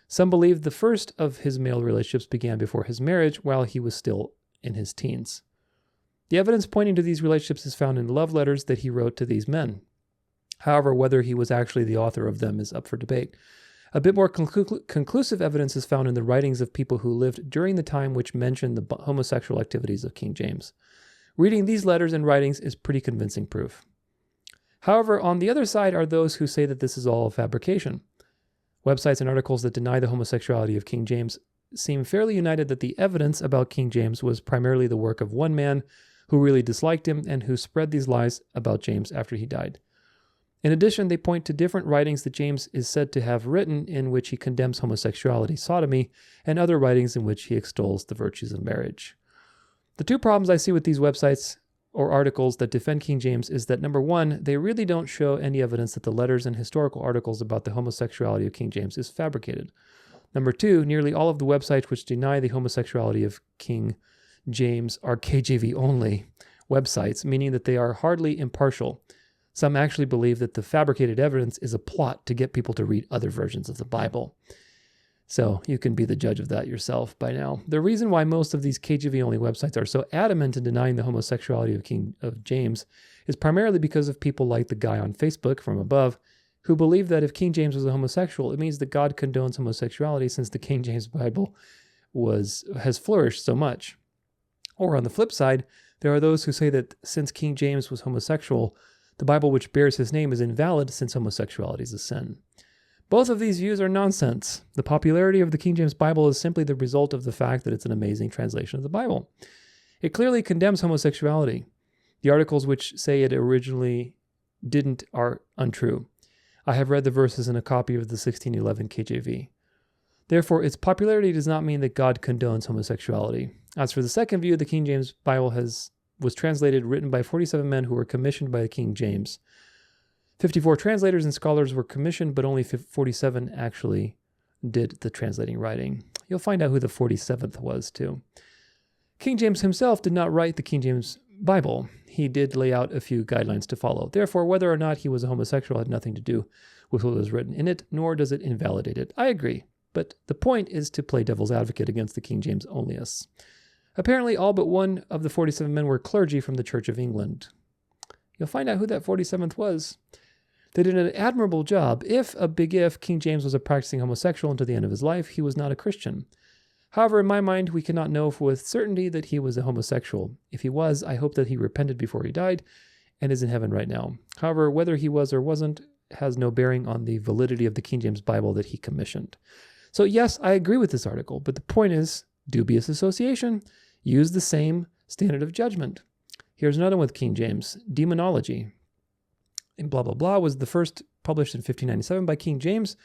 Some believe the first of his male relationships began before his marriage while he was still in his teens. The evidence pointing to these relationships is found in love letters that he wrote to these men. However, whether he was actually the author of them is up for debate. A bit more conclusive evidence is found in the writings of people who lived during the time which mention the homosexual activities of King James. Reading these letters and writings is pretty convincing proof. However, on the other side are those who say that this is all a fabrication. Websites and articles that deny the homosexuality of King James seem fairly united that the evidence about King James was primarily the work of one man who really disliked him and who spread these lies about James after he died. In addition, they point to different writings that James is said to have written in which he condemns homosexuality, sodomy, and other writings in which he extols the virtues of marriage. The 2 problems I see with these websites or articles that defend King James is that, number 1, they really don't show any evidence that the letters and historical articles about the homosexuality of King James is fabricated. Number 2, nearly all of the websites which deny the homosexuality of King James are KJV Only websites, meaning that they are hardly impartial. Some actually believe that the fabricated evidence is a plot to get people to read other versions of the Bible. So you can be the judge of that yourself by now. The reason why most of these KJV only websites are so adamant in denying the homosexuality of James is primarily because of people like the guy on Facebook from above, who believe that if King James was a homosexual, it means that God condones homosexuality since the King James Bible has flourished so much. Or on the flip side, there are those who say that since King James was homosexual, the Bible which bears his name is invalid since homosexuality is a sin. Both of these views are nonsense. The popularity of the King James Bible is simply the result of the fact that it's an amazing translation of the Bible. It clearly condemns homosexuality. The articles which say it originally didn't are untrue. I have read the verses in a copy of the 1611 KJV. Therefore, its popularity does not mean that God condones homosexuality. As for the second view, the King James Bible was translated, written by 47 men who were commissioned by King James. 54 translators and scholars were commissioned, but only 47 actually did the translating writing. You'll find out who the 47th was, too. King James himself did not write the King James Bible. He did lay out a few guidelines to follow. Therefore, whether or not he was a homosexual had nothing to do with what was written in it, nor does it invalidate it. I agree, but the point is to play devil's advocate against the King James onlyists. Apparently, all but one of the 47 men were clergy from the Church of England. You'll find out who that 47th was. They did an admirable job. If, a big if, King James was a practicing homosexual until the end of his life, he was not a Christian. However, in my mind, we cannot know with certainty that he was a homosexual. If he was, I hope that he repented before he died and is in heaven right now. However, whether he was or wasn't has no bearing on the validity of the King James Bible that he commissioned. So yes, I agree with this article, but the point is, dubious association. Use the same standard of judgment. Here's another one with King James, demonology. And blah, blah, blah was the first published in 1597 by King James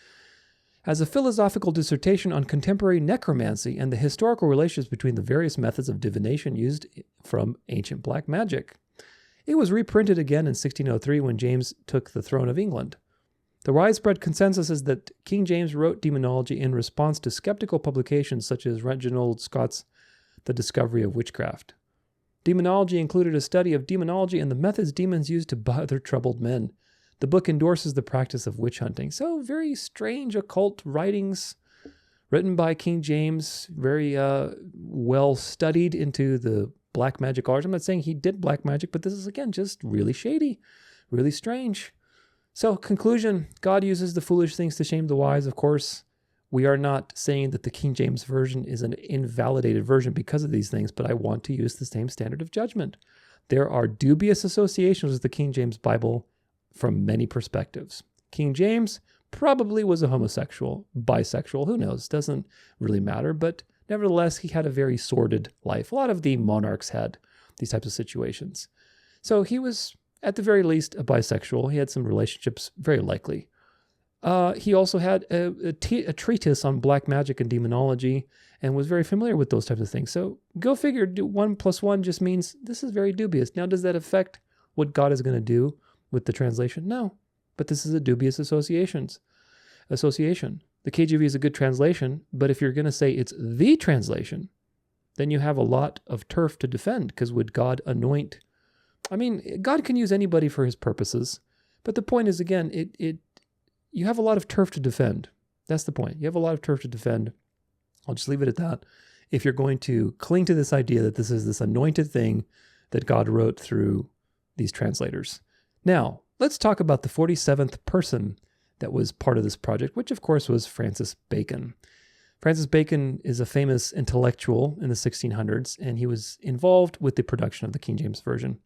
as a philosophical dissertation on contemporary necromancy and the historical relations between the various methods of divination used from ancient black magic. It was reprinted again in 1603 when James took the throne of England. The widespread consensus is that King James wrote demonology in response to skeptical publications such as Reginald Scott's The Discovery of Witchcraft. Demonology included a study of demonology and the methods demons used to bother troubled men. The book endorses the practice of witch hunting. So very strange occult writings written by King James, very well studied into the black magic arts. I'm not saying he did black magic, but this is, again, just really shady, really strange. So conclusion, God uses the foolish things to shame the wise, of course. We are not saying that the King James Version is an invalidated version because of these things, but I want to use the same standard of judgment. There are dubious associations with the King James Bible from many perspectives. King James probably was a homosexual, bisexual, who knows, doesn't really matter, but nevertheless, he had a very sordid life. A lot of the monarchs had these types of situations. So he was, at the very least, a bisexual. He had some relationships, very likely. He also had a treatise on black magic and demonology and was very familiar with those types of things. So go figure, 1 + 1 just means this is very dubious. Now, does that affect what God is going to do with the translation? No, but this is a dubious association. The KJV is a good translation, but if you're going to say it's the translation, then you have a lot of turf to defend, because would God anoint? I mean, God can use anybody for his purposes, but the point is, again, you have a lot of turf to defend. That's the point. You have a lot of turf to defend. I'll just leave it at that. If you're going to cling to this idea that this is this anointed thing that God wrote through these translators. Now, let's talk about the 47th person that was part of this project, which of course was Francis Bacon. Francis Bacon is a famous intellectual in the 1600s, and he was involved with the production of the King James Version.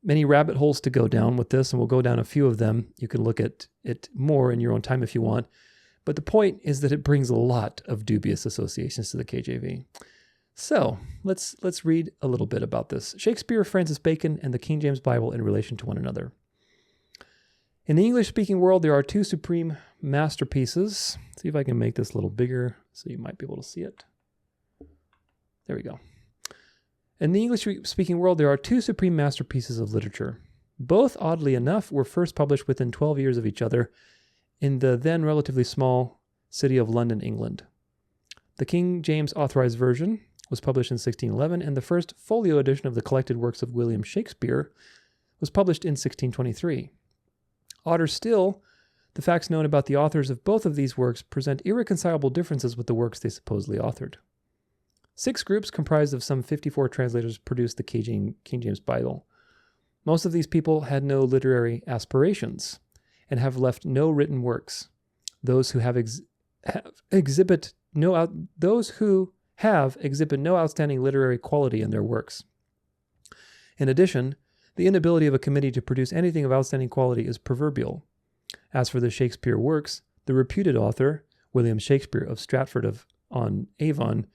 Many rabbit holes to go down with this, and we'll go down a few of them. You can look at it more in your own time if you want. But the point is that it brings a lot of dubious associations to the KJV. So let's read a little bit about this. Shakespeare, Francis Bacon, and the King James Bible in relation to one another. In the English-speaking world, there are two supreme masterpieces. Let's see if I can make this a little bigger so you might be able to see it. There we go. In the English-speaking world, there are two supreme masterpieces of literature. Both, oddly enough, were first published within 12 years of each other in the then relatively small city of London, England. The King James Authorized Version was published in 1611, and the first folio edition of the collected works of William Shakespeare was published in 1623. Odder still, the facts known about the authors of both of these works present irreconcilable differences with the works they supposedly authored. 6 groups comprised of some 54 translators produced the King James Bible. Most of these people had no literary aspirations and have left no written works. Those who exhibit no outstanding literary quality in their works. In addition, the inability of a committee to produce anything of outstanding quality is proverbial. As for the Shakespeare works, the reputed author, William Shakespeare of Stratford-on-Avon,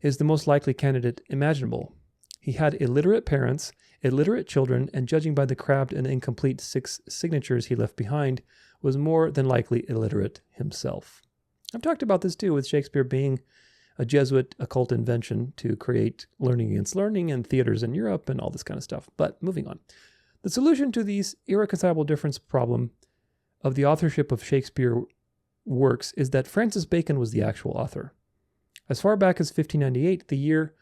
is the most likely candidate imaginable. He had illiterate parents, illiterate children, and judging by the crabbed and incomplete 6 signatures he left behind, was more than likely illiterate himself. I've talked about this too, with Shakespeare being a Jesuit occult invention to create learning against learning and theaters in Europe and all this kind of stuff. But moving on. The solution to these irreconcilable difference problem of the authorship of Shakespeare works is that Francis Bacon was the actual author. As far back as 1598, the year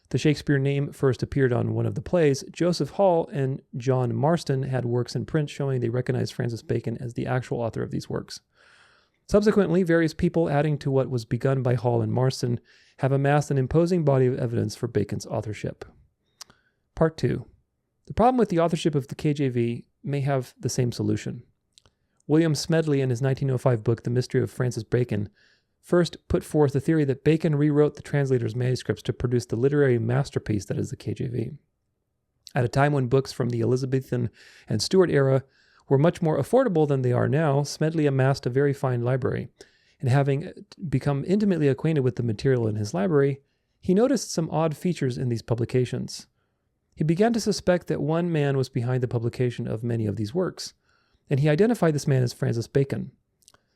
the Shakespeare name first appeared on one of the plays, Joseph Hall and John Marston had works in print showing they recognized Francis Bacon as the actual author of these works. Subsequently, various people adding to what was begun by Hall and Marston have amassed an imposing body of evidence for Bacon's authorship. Part 2. The problem with the authorship of the KJV may have the same solution. William Smedley, in his 1905 book, The Mystery of Francis Bacon, first put forth the theory that Bacon rewrote the translator's manuscripts to produce the literary masterpiece that is the KJV. At a time when books from the Elizabethan and Stuart era were much more affordable than they are now, Smedley amassed a very fine library, and having become intimately acquainted with the material in his library, he noticed some odd features in these publications. He began to suspect that one man was behind the publication of many of these works, and he identified this man as Francis Bacon.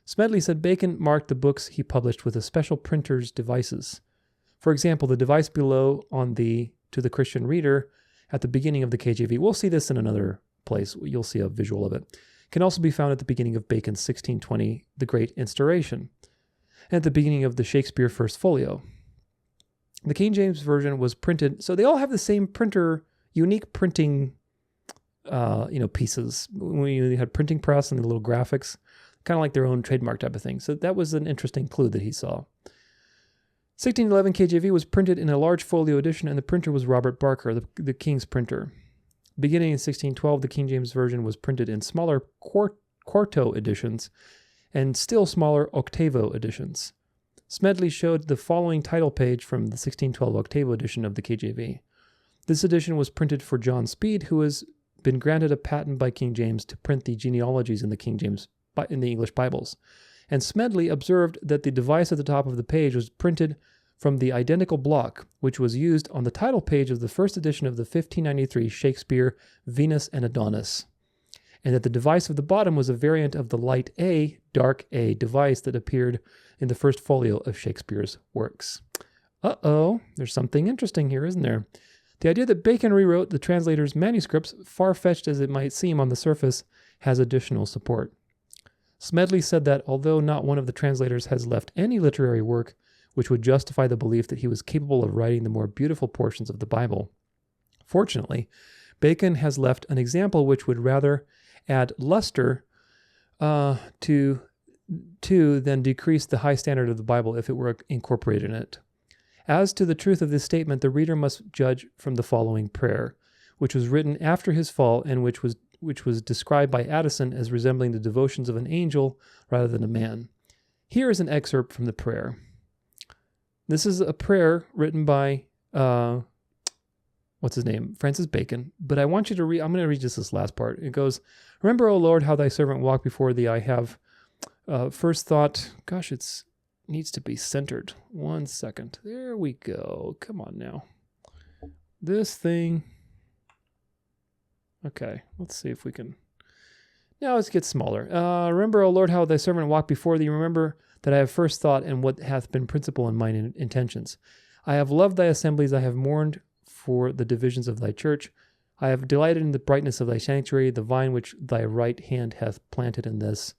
Smedley said Bacon marked the books he published with a special printer's devices. For example, the device below on the To the Christian Reader at the beginning of the KJV, we'll see this in another place, you'll see a visual of it, can also be found at the beginning of Bacon's 1620, The Great Instauration, and at the beginning of the Shakespeare First Folio. The King James Version was printed, so they all have the same printer, unique printing pieces. We had printing press and the little graphics, kind of like their own trademark type of thing. So that was an interesting clue that he saw. 1611 KJV was printed in a large folio edition, and the printer was Robert Barker, the King's printer. Beginning in 1612, the King James Version was printed in smaller quarto editions and still smaller octavo editions. Smedley showed the following title page from the 1612 octavo edition of the KJV. This edition was printed for John Speed, who has been granted a patent by King James to print the genealogies in the English Bibles, and Smedley observed that the device at the top of the page was printed from the identical block which was used on the title page of the first edition of the 1593 Shakespeare Venus and Adonis, and that the device of the bottom was a variant of the light A, dark A device that appeared in the first folio of Shakespeare's works. There's something interesting here, isn't there? The idea that Bacon rewrote the translator's manuscripts, far-fetched as it might seem on the surface, has additional support. Smedley said that although not one of the translators has left any literary work which would justify the belief that he was capable of writing the more beautiful portions of the Bible, fortunately, Bacon has left an example which would rather add luster to than decrease the high standard of the Bible if it were incorporated in it. As to the truth of this statement, the reader must judge from the following prayer, which was written after his fall and which was described by Addison as resembling the devotions of an angel rather than a man. Here is an excerpt from the prayer. This is a prayer written by, Francis Bacon, but I want you to read, I'm going to read just this last part. It goes, "Remember, O Lord, how thy servant walked before thee. I have first thought," it needs to be centered. 1 second. There we go. Come on now. This thing. Okay, let's see if we can. Now let's get smaller. "Remember, O Lord, how thy servant walked before thee. Remember that I have first thought and what hath been principal in mine intentions. I have loved thy assemblies. I have mourned for the divisions of thy church. I have delighted in the brightness of thy sanctuary, the vine which thy right hand hath planted in this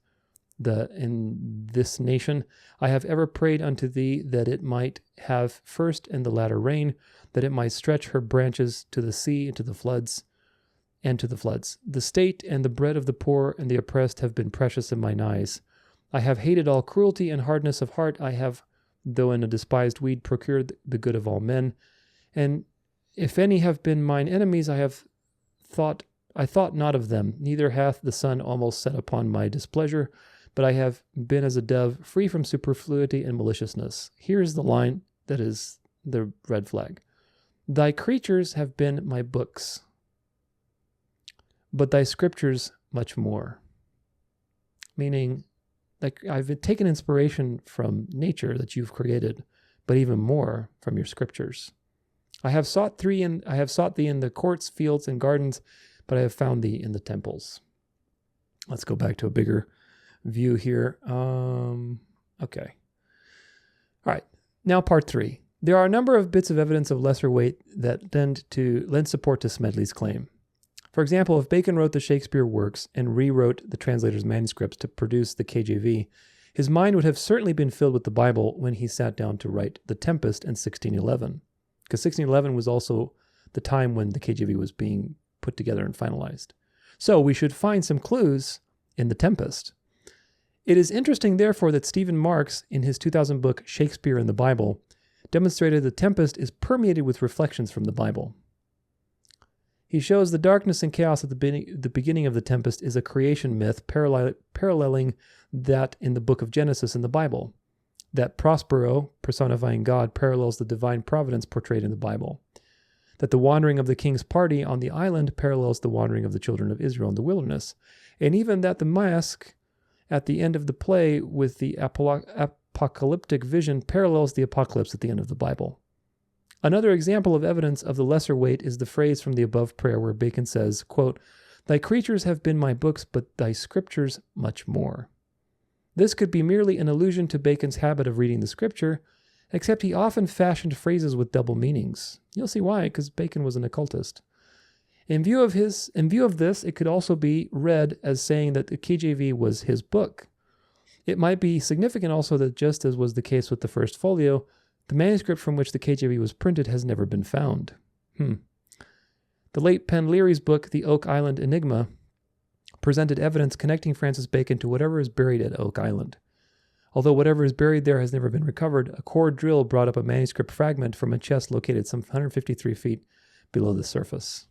nation. I have ever prayed unto thee that it might have first and the latter rain, that it might stretch her branches to the sea and to the floods. The state and the bread of the poor and the oppressed have been precious in mine eyes. I have hated all cruelty and hardness of heart. I have, though in a despised weed, procured the good of all men. And if any have been mine enemies, I thought not of them. Neither hath the sun almost set upon my displeasure, but I have been as a dove, free from superfluity and maliciousness. Here's the line that is the red flag. Thy creatures have been my books, but thy scriptures much more. Meaning, like, I've taken inspiration from nature that you've created, but even more from your scriptures. I have sought thee in the courts, fields, and gardens, but I have found thee in the temples. Let's go back to a bigger view here. Okay. All right. Now part 3. There are a number of bits of evidence of lesser weight that lend support to Smedley's claim. For example, if Bacon wrote the Shakespeare works and rewrote the translator's manuscripts to produce the KJV, his mind would have certainly been filled with the Bible when he sat down to write The Tempest in 1611. Because 1611 was also the time when the KJV was being put together and finalized. So we should find some clues in The Tempest. It is interesting, therefore, that Stephen Marks, in his 2000 book Shakespeare in the Bible, demonstrated The Tempest is permeated with reflections from the Bible. He shows the darkness and chaos at the beginning of The Tempest is a creation myth paralleling that in the book of Genesis in the Bible. That Prospero, personifying God, parallels the divine providence portrayed in the Bible. That the wandering of the king's party on the island parallels the wandering of the children of Israel in the wilderness. And even that the mask at the end of the play with the apocalyptic vision parallels the apocalypse at the end of the Bible. Another example of evidence of the lesser weight is the phrase from the above prayer where Bacon says, quote, "Thy creatures have been my books, but thy scriptures much more." This could be merely an allusion to Bacon's habit of reading the scripture, except he often fashioned phrases with double meanings. You'll see why, because Bacon was an occultist. In view of this, it could also be read as saying that the KJV was his book. It might be significant also that, just as was the case with the first folio, the manuscript from which the KJV was printed has never been found. The late Penn Leary's book, The Oak Island Enigma, presented evidence connecting Francis Bacon to whatever is buried at Oak Island. Although whatever is buried there has never been recovered, a core drill brought up a manuscript fragment from a chest located some 153 feet below the surface.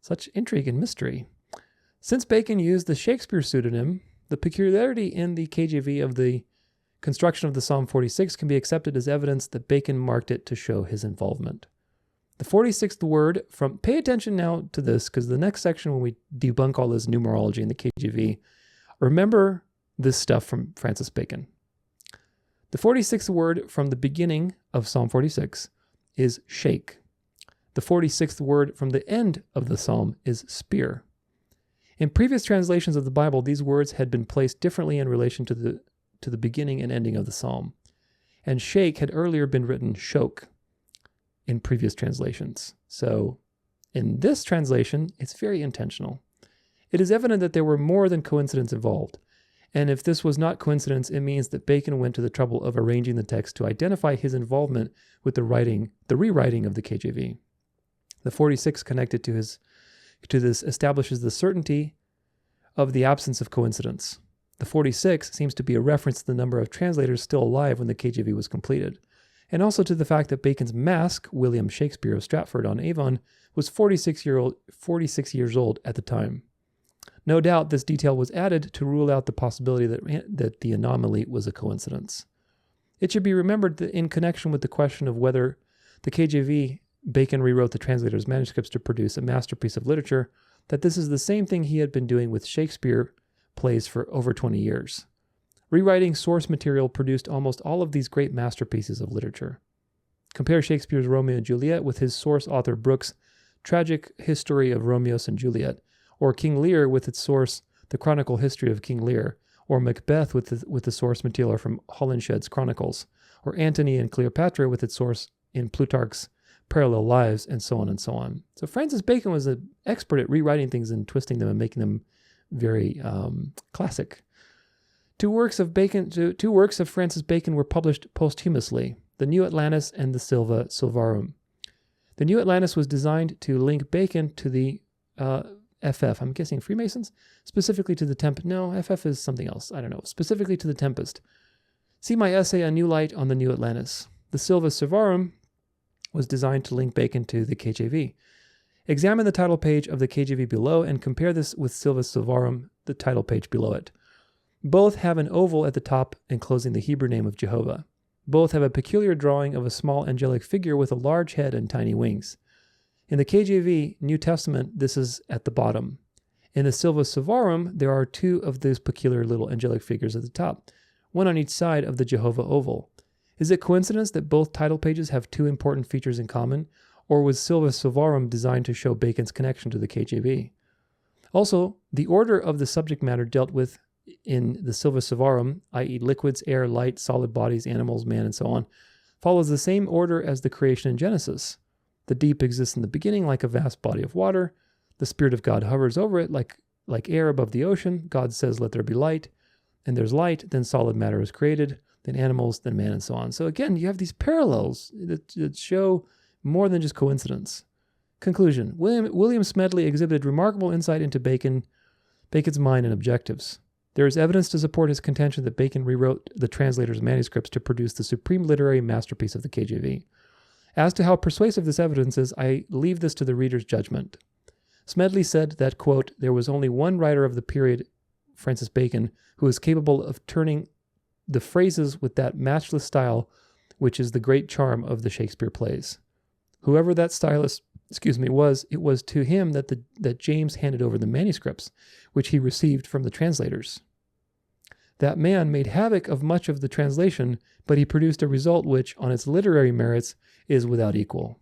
Such intrigue and mystery. Since Bacon used the Shakespeare pseudonym, the peculiarity in the KJV of the construction of the Psalm 46 can be accepted as evidence that Bacon marked it to show his involvement. The 46th word from, pay attention now to this, because the next section when we debunk all this numerology in the KJV, remember this stuff from Francis Bacon. The 46th word from the beginning of Psalm 46 is shake. The 46th word from the end of the psalm is spear. In previous translations of the Bible, these words had been placed differently in relation to the beginning and ending of the psalm. And shake had earlier been written shoke in previous translations. So in this translation, it's very intentional. It is evident that there were more than coincidence involved. And if this was not coincidence, it means that Bacon went to the trouble of arranging the text to identify his involvement with the rewriting of the KJV. The 46 connected to this establishes the certainty of the absence of coincidence. The 46 seems to be a reference to the number of translators still alive when the KJV was completed, and also to the fact that Bacon's mask, William Shakespeare of Stratford-on-Avon, was 46 years old at the time. No doubt this detail was added to rule out the possibility that the anomaly was a coincidence. It should be remembered that in connection with the question of whether the KJV, Bacon rewrote the translator's manuscripts to produce a masterpiece of literature, that this is the same thing he had been doing with Shakespeare plays for over 20 years. Rewriting source material produced almost all of these great masterpieces of literature. Compare Shakespeare's Romeo and Juliet with his source author Brooks' tragic history of Romeo and Juliet, or King Lear with its source, the chronicle history of King Lear, or Macbeth with the source material from Holinshed's Chronicles, or Antony and Cleopatra with its source in Plutarch's Parallel Lives, and so on and so on. So Francis Bacon was an expert at rewriting things and twisting them and making them very classic. Two works of Francis Bacon were published posthumously, The New Atlantis and the Silva Silvarum. The New Atlantis was designed to link Bacon to the FF, I'm guessing Freemasons, specifically to the Tempest. No, FF is something else. I don't know. Specifically to the Tempest. See my essay, A New Light on the New Atlantis. The Silva Servarum was designed to link Bacon to the KJV. Examine the title page of the KJV below and compare this with Silva Servarum, the title page below it. Both have an oval at the top enclosing the Hebrew name of Jehovah. Both have a peculiar drawing of a small angelic figure with a large head and tiny wings. In the KJV New Testament, this is at the bottom. In the Silva Servarum, there are two of those peculiar little angelic figures at the top, one on each side of the Jehovah oval. Is it coincidence that both title pages have two important features in common, or was Silva Servarum designed to show Bacon's connection to the KJV? Also, the order of the subject matter dealt with in the Silva Servarum, i.e. liquids, air, light, solid bodies, animals, man, and so on, follows the same order as the creation in Genesis. The deep exists in the beginning like a vast body of water. The Spirit of God hovers over it like air above the ocean. God says, let there be light. And there's light, then solid matter is created, then animals, then man, and so on. So again, you have these parallels that show more than just coincidence. Conclusion. William Smedley exhibited remarkable insight into Bacon's mind and objectives. There is evidence to support his contention that Bacon rewrote the translator's manuscripts to produce the supreme literary masterpiece of the KJV. As to how persuasive this evidence is, I leave this to the reader's judgment. Smedley said that, quote, there was only one writer of the period, Francis Bacon, who was capable of turning the phrases with that matchless style which is the great charm of the Shakespeare plays. Whoever that stylist, was, it was to him that James handed over the manuscripts, which he received from the translators. That man made havoc of much of the translation, but he produced a result which, on its literary merits, is without equal.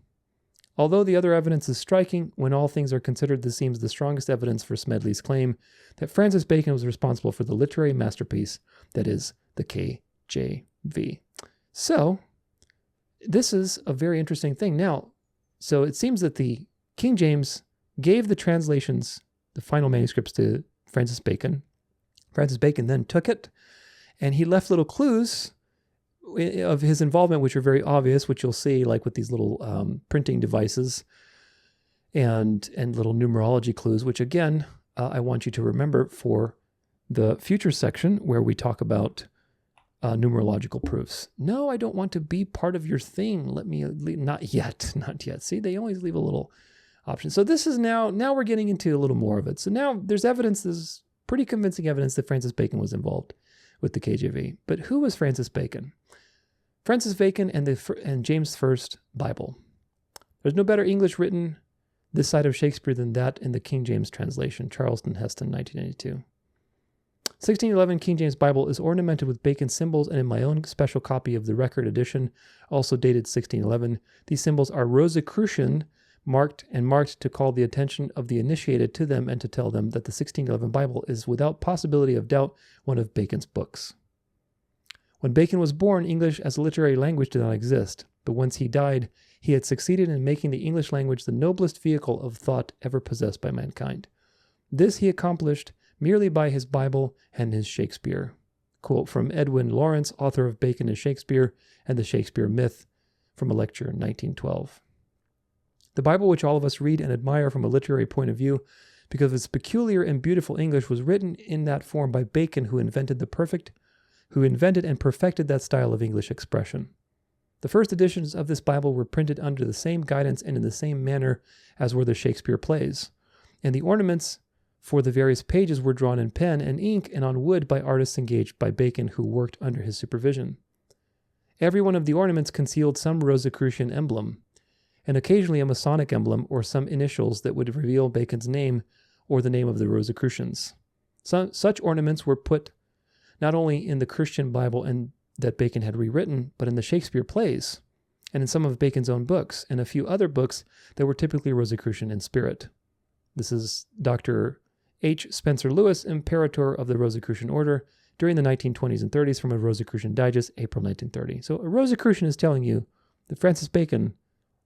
Although the other evidence is striking, when all things are considered, this seems the strongest evidence for Smedley's claim that Francis Bacon was responsible for the literary masterpiece that is the KJV. So, this is a very interesting thing. Now, so it seems that the King James gave the translations, the final manuscripts, to Francis Bacon. Francis Bacon then took it, and he left little clues of his involvement, which are very obvious, which you'll see like with these little printing devices and little numerology clues, which again, I want you to remember for the future section where we talk about numerological proofs. No, I don't want to be part of your thing. Let me leave. Not yet. See, they always leave a little option. So this is now we're getting into a little more of it. So now there's evidence, there's pretty convincing evidence that Francis Bacon was involved with the KJV. But who was Francis Bacon? Francis Bacon and James First Bible. There's no better English written this side of Shakespeare than that in the King James translation, Charleston Heston, 1992. 1611 King James Bible is ornamented with Bacon symbols, and in my own special copy of the record edition, also dated 1611, these symbols are Rosicrucian, marked to call the attention of the initiated to them and to tell them that the 1611 Bible is without possibility of doubt one of Bacon's books. When Bacon was born, English as a literary language did not exist, but once he died, he had succeeded in making the English language the noblest vehicle of thought ever possessed by mankind. This he accomplished merely by his Bible and his Shakespeare. Quote from Edwin Lawrence, author of Bacon and Shakespeare and the Shakespeare Myth, from a lecture in 1912. The Bible, which all of us read and admire from a literary point of view because of its peculiar and beautiful English, was written in that form by Bacon, who invented and perfected that style of English expression. The first editions of this Bible were printed under the same guidance and in the same manner as were the Shakespeare plays, and the ornaments for the various pages were drawn in pen and ink and on wood by artists engaged by Bacon, who worked under his supervision. Every one of the ornaments concealed some Rosicrucian emblem, and occasionally a Masonic emblem or some initials that would reveal Bacon's name or the name of the Rosicrucians. Such ornaments were put not only in the Christian Bible and that Bacon had rewritten, but in the Shakespeare plays, and in some of Bacon's own books, and a few other books that were typically Rosicrucian in spirit. This is Dr. H. Spencer Lewis, Imperator of the Rosicrucian Order, during the 1920s and 30s, from a Rosicrucian Digest, April 1930. So a Rosicrucian is telling you that Francis Bacon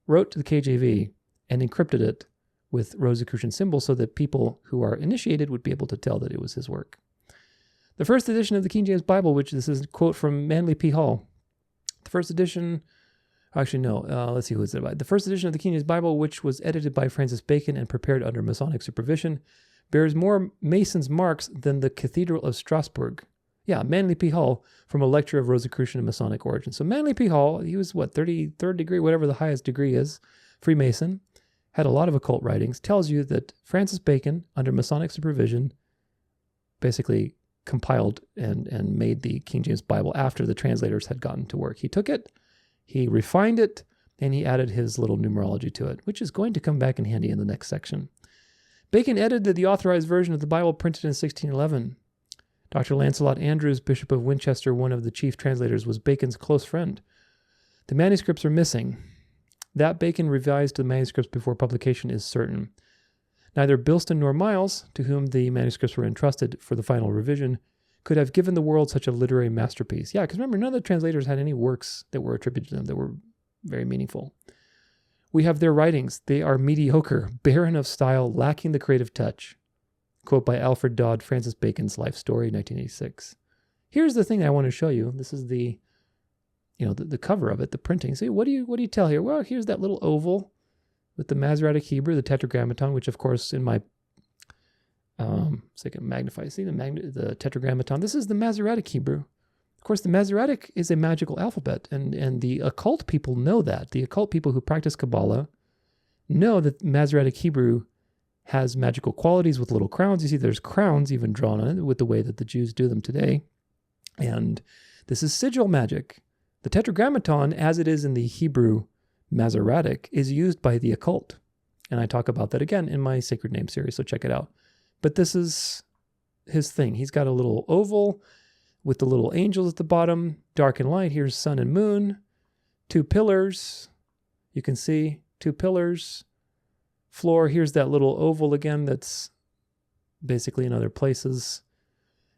wrote the KJV and encrypted it with Rosicrucian symbols so that people who are initiated would be able to tell that it was his work. The first edition of the King James Bible, which this is a quote from Manly P. Hall. The first edition Actually, no. Let's see who it's about. The first edition of the King James Bible, which was edited by Francis Bacon and prepared under Masonic supervision, bears more Mason's marks than the Cathedral of Strasbourg. Yeah, Manly P. Hall, from a lecture of Rosicrucian and Masonic origin. So Manly P. Hall, he was 33rd degree, whatever the highest degree is, Freemason, had a lot of occult writings, tells you that Francis Bacon, under Masonic supervision, basically compiled and made the King James Bible after the translators had gotten to work. He took it, he refined it, and he added his little numerology to it, which is going to come back in handy in the next section. Bacon edited the authorized version of the Bible printed in 1611. Dr. Lancelot Andrews, Bishop of Winchester, one of the chief translators, was Bacon's close friend. The manuscripts are missing. That Bacon revised the manuscripts before publication is certain. Neither Bilston nor Miles, to whom the manuscripts were entrusted for the final revision, could have given the world such a literary masterpiece. Yeah, because remember, none of the translators had any works that were attributed to them that were very meaningful. We have their writings. They are mediocre, barren of style, lacking the creative touch. Quote by Alfred Dodd, Francis Bacon's Life Story, 1986. Here's the thing I want to show you. This is the cover of it, the printing. See, what do you tell here? Well, here's that little oval with the Masoretic Hebrew, the Tetragrammaton, which of course in my so I can magnify. See the Tetragrammaton. This is the Masoretic Hebrew. Of course, the Masoretic is a magical alphabet, and the occult people know that. The occult people who practice Kabbalah know that Masoretic Hebrew has magical qualities with little crowns. You see there's crowns even drawn on it with the way that the Jews do them today. And this is sigil magic. The Tetragrammaton, as it is in the Hebrew Masoretic, is used by the occult. And I talk about that again in my Sacred Name series, so check it out. But this is his thing. He's got a little oval with the little angels at the bottom, dark and light. Here's sun and moon, two pillars. You can see two pillars. Floor, here's that little oval again that's basically in other places.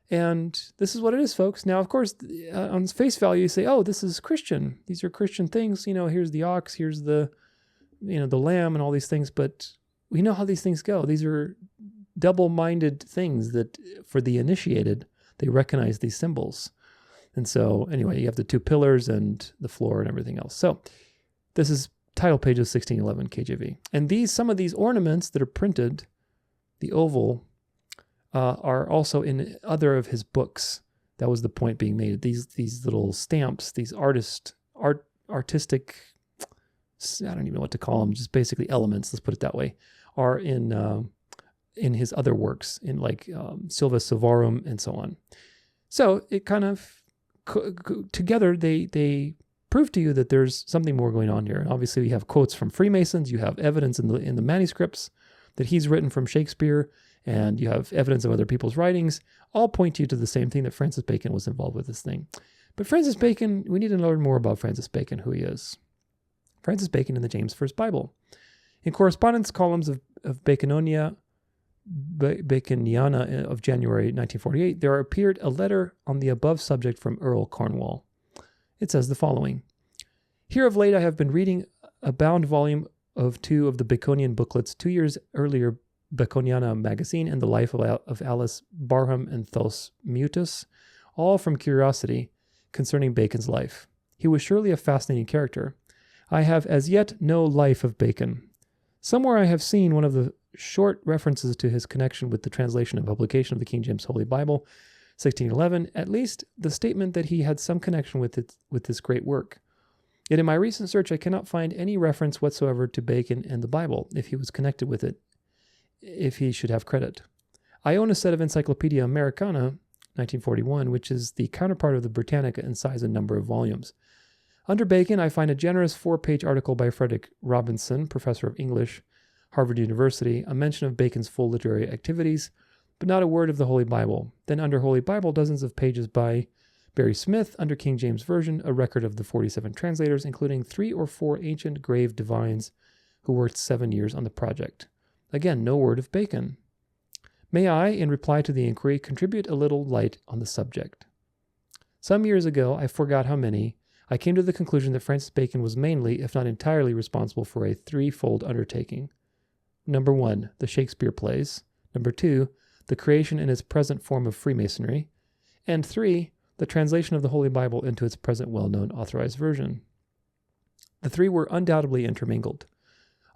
And this is what it is, folks. Now, of course, on face value, you say, oh, this is Christian. These are Christian things. Here's the ox, here's the lamb and all these things. But we know how these things go. These are double-minded things that for the initiated, they recognize these symbols. And so anyway, you have the two pillars and the floor and everything else. So this is title page of 1611 KJV. And some of these ornaments that are printed, the oval, are also in other of his books. That was the point being made. These little stamps, these artistic, I don't even know what to call them, just basically elements, let's put it that way, are in his other works, in like Silva Silvarum and so on. So it kind of, together, they prove to you that there's something more going on here. And obviously, you have quotes from Freemasons, you have evidence in the manuscripts that he's written from Shakespeare, and you have evidence of other people's writings, all point you to the same thing, that Francis Bacon was involved with this thing. But Francis Bacon, we need to learn more about Francis Bacon, who he is. Francis Bacon in the James First Bible. In correspondence columns of Baconiana of January 1948, there appeared a letter on the above subject from Earl Cornwall. It says the following: Here of late I have been reading a bound volume of 2 of the Baconian booklets, 2 years earlier Baconiana magazine and the life of Alice Barham and Thos Mutus, all from curiosity concerning Bacon's life. He was surely a fascinating character. I have as yet no life of Bacon. Somewhere I have seen one of the short references to his connection with the translation and publication of the King James Holy Bible, 1611, at least the statement that he had some connection with this great work. Yet in my recent search, I cannot find any reference whatsoever to Bacon and the Bible, if he was connected with it, if he should have credit. I own a set of Encyclopedia Americana, 1941, which is the counterpart of the Britannica in size and number of volumes. Under Bacon, I find a generous 4-page article by Frederick Robinson, professor of English, Harvard University, a mention of Bacon's full literary activities, but not a word of the Holy Bible. Then under Holy Bible, dozens of pages by Barry Smith. Under King James Version, a record of the 47 translators, including 3 or 4 ancient grave divines who worked 7 years on the project. Again, no word of Bacon. May I, in reply to the inquiry, contribute a little light on the subject? Some years ago, I forgot how many, I came to the conclusion that Francis Bacon was mainly, if not entirely, responsible for a 3-fold undertaking. Number 1, the Shakespeare plays. Number 2, the creation in its present form of Freemasonry. And 3, the translation of the Holy Bible into its present well-known authorized version. The three were undoubtedly intermingled.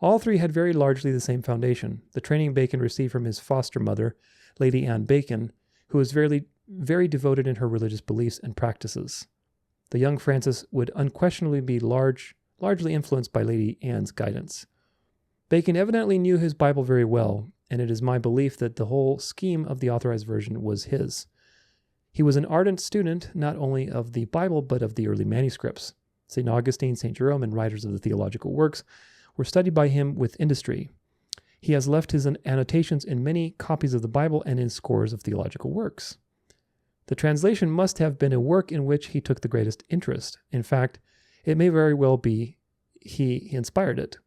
All three had very largely the same foundation, the training Bacon received from his foster mother, Lady Anne Bacon, who was very devoted in her religious beliefs and practices. The young Francis would unquestionably be largely influenced by Lady Anne's guidance. Bacon evidently knew his Bible very well, and it is my belief that the whole scheme of the Authorized Version was his. He was an ardent student not only of the Bible but of the early manuscripts. St. Augustine, St. Jerome, and writers of the theological works were studied by him with industry. He has left his annotations in many copies of the Bible and in scores of theological works. The translation must have been a work in which he took the greatest interest. In fact, it may very well be he inspired it.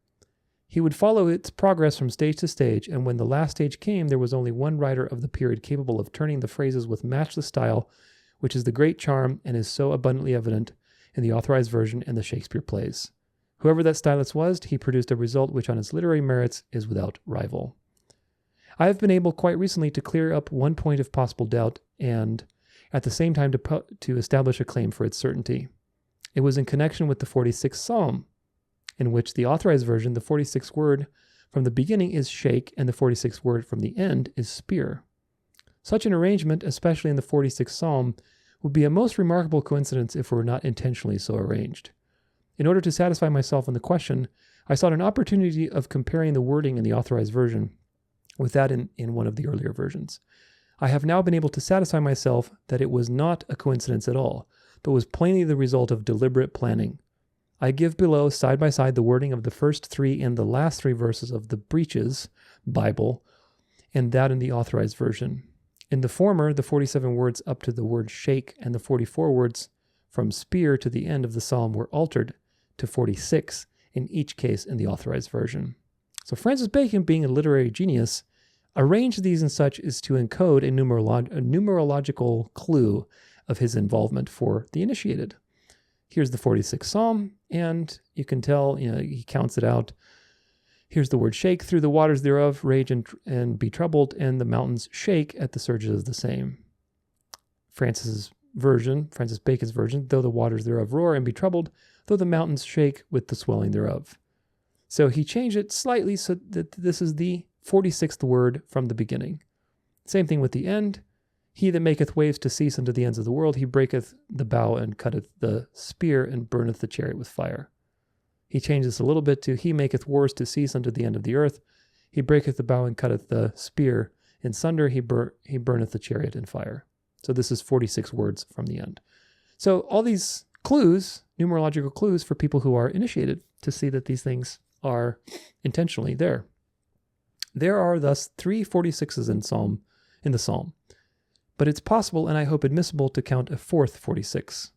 He would follow its progress from stage to stage, and when the last stage came, there was only one writer of the period capable of turning the phrases with matchless style, which is the great charm and is so abundantly evident in the Authorized Version and the Shakespeare plays. Whoever that stylist was, he produced a result which on its literary merits is without rival. I have been able quite recently to clear up one point of possible doubt and at the same time to establish a claim for its certainty. It was in connection with the 46th Psalm, in which the Authorized Version, the 46th word from the beginning is shake and the 46th word from the end is spear. Such an arrangement, especially in the 46th Psalm, would be a most remarkable coincidence if it were not intentionally so arranged. In order to satisfy myself on the question, I sought an opportunity of comparing the wording in the Authorized Version with that in one of the earlier versions. I have now been able to satisfy myself that it was not a coincidence at all, but was plainly the result of deliberate planning. I give below, side by side, the wording of the first three and the last three verses of the Breaches Bible, and that in the Authorized Version. In the former, the 47 words up to the word shake and the 44 words from spear to the end of the psalm were altered to 46 in each case in the Authorized Version. So Francis Bacon, being a literary genius, arranged these and such as to encode a numerological clue of his involvement for the initiated. Here's the 46th Psalm, and you can tell, he counts it out. Here's the word shake, through the waters thereof, rage and be troubled, and the mountains shake at the surges of the same. Francis Bacon's version, though the waters thereof roar and be troubled, though the mountains shake with the swelling thereof. So he changed it slightly so that this is the 46th word from the beginning. Same thing with the end. He that maketh waves to cease unto the ends of the world, he breaketh the bow and cutteth the spear and burneth the chariot with fire. He changed this a little bit to he maketh wars to cease unto the end of the earth. He breaketh the bow and cutteth the spear in sunder. He burneth the chariot in fire. So this is 46 words from the end. So all these clues, numerological clues for people who are initiated to see that these things are intentionally there. There are thus 3 46s in the Psalm, but it's possible and I hope admissible to count a fourth 46.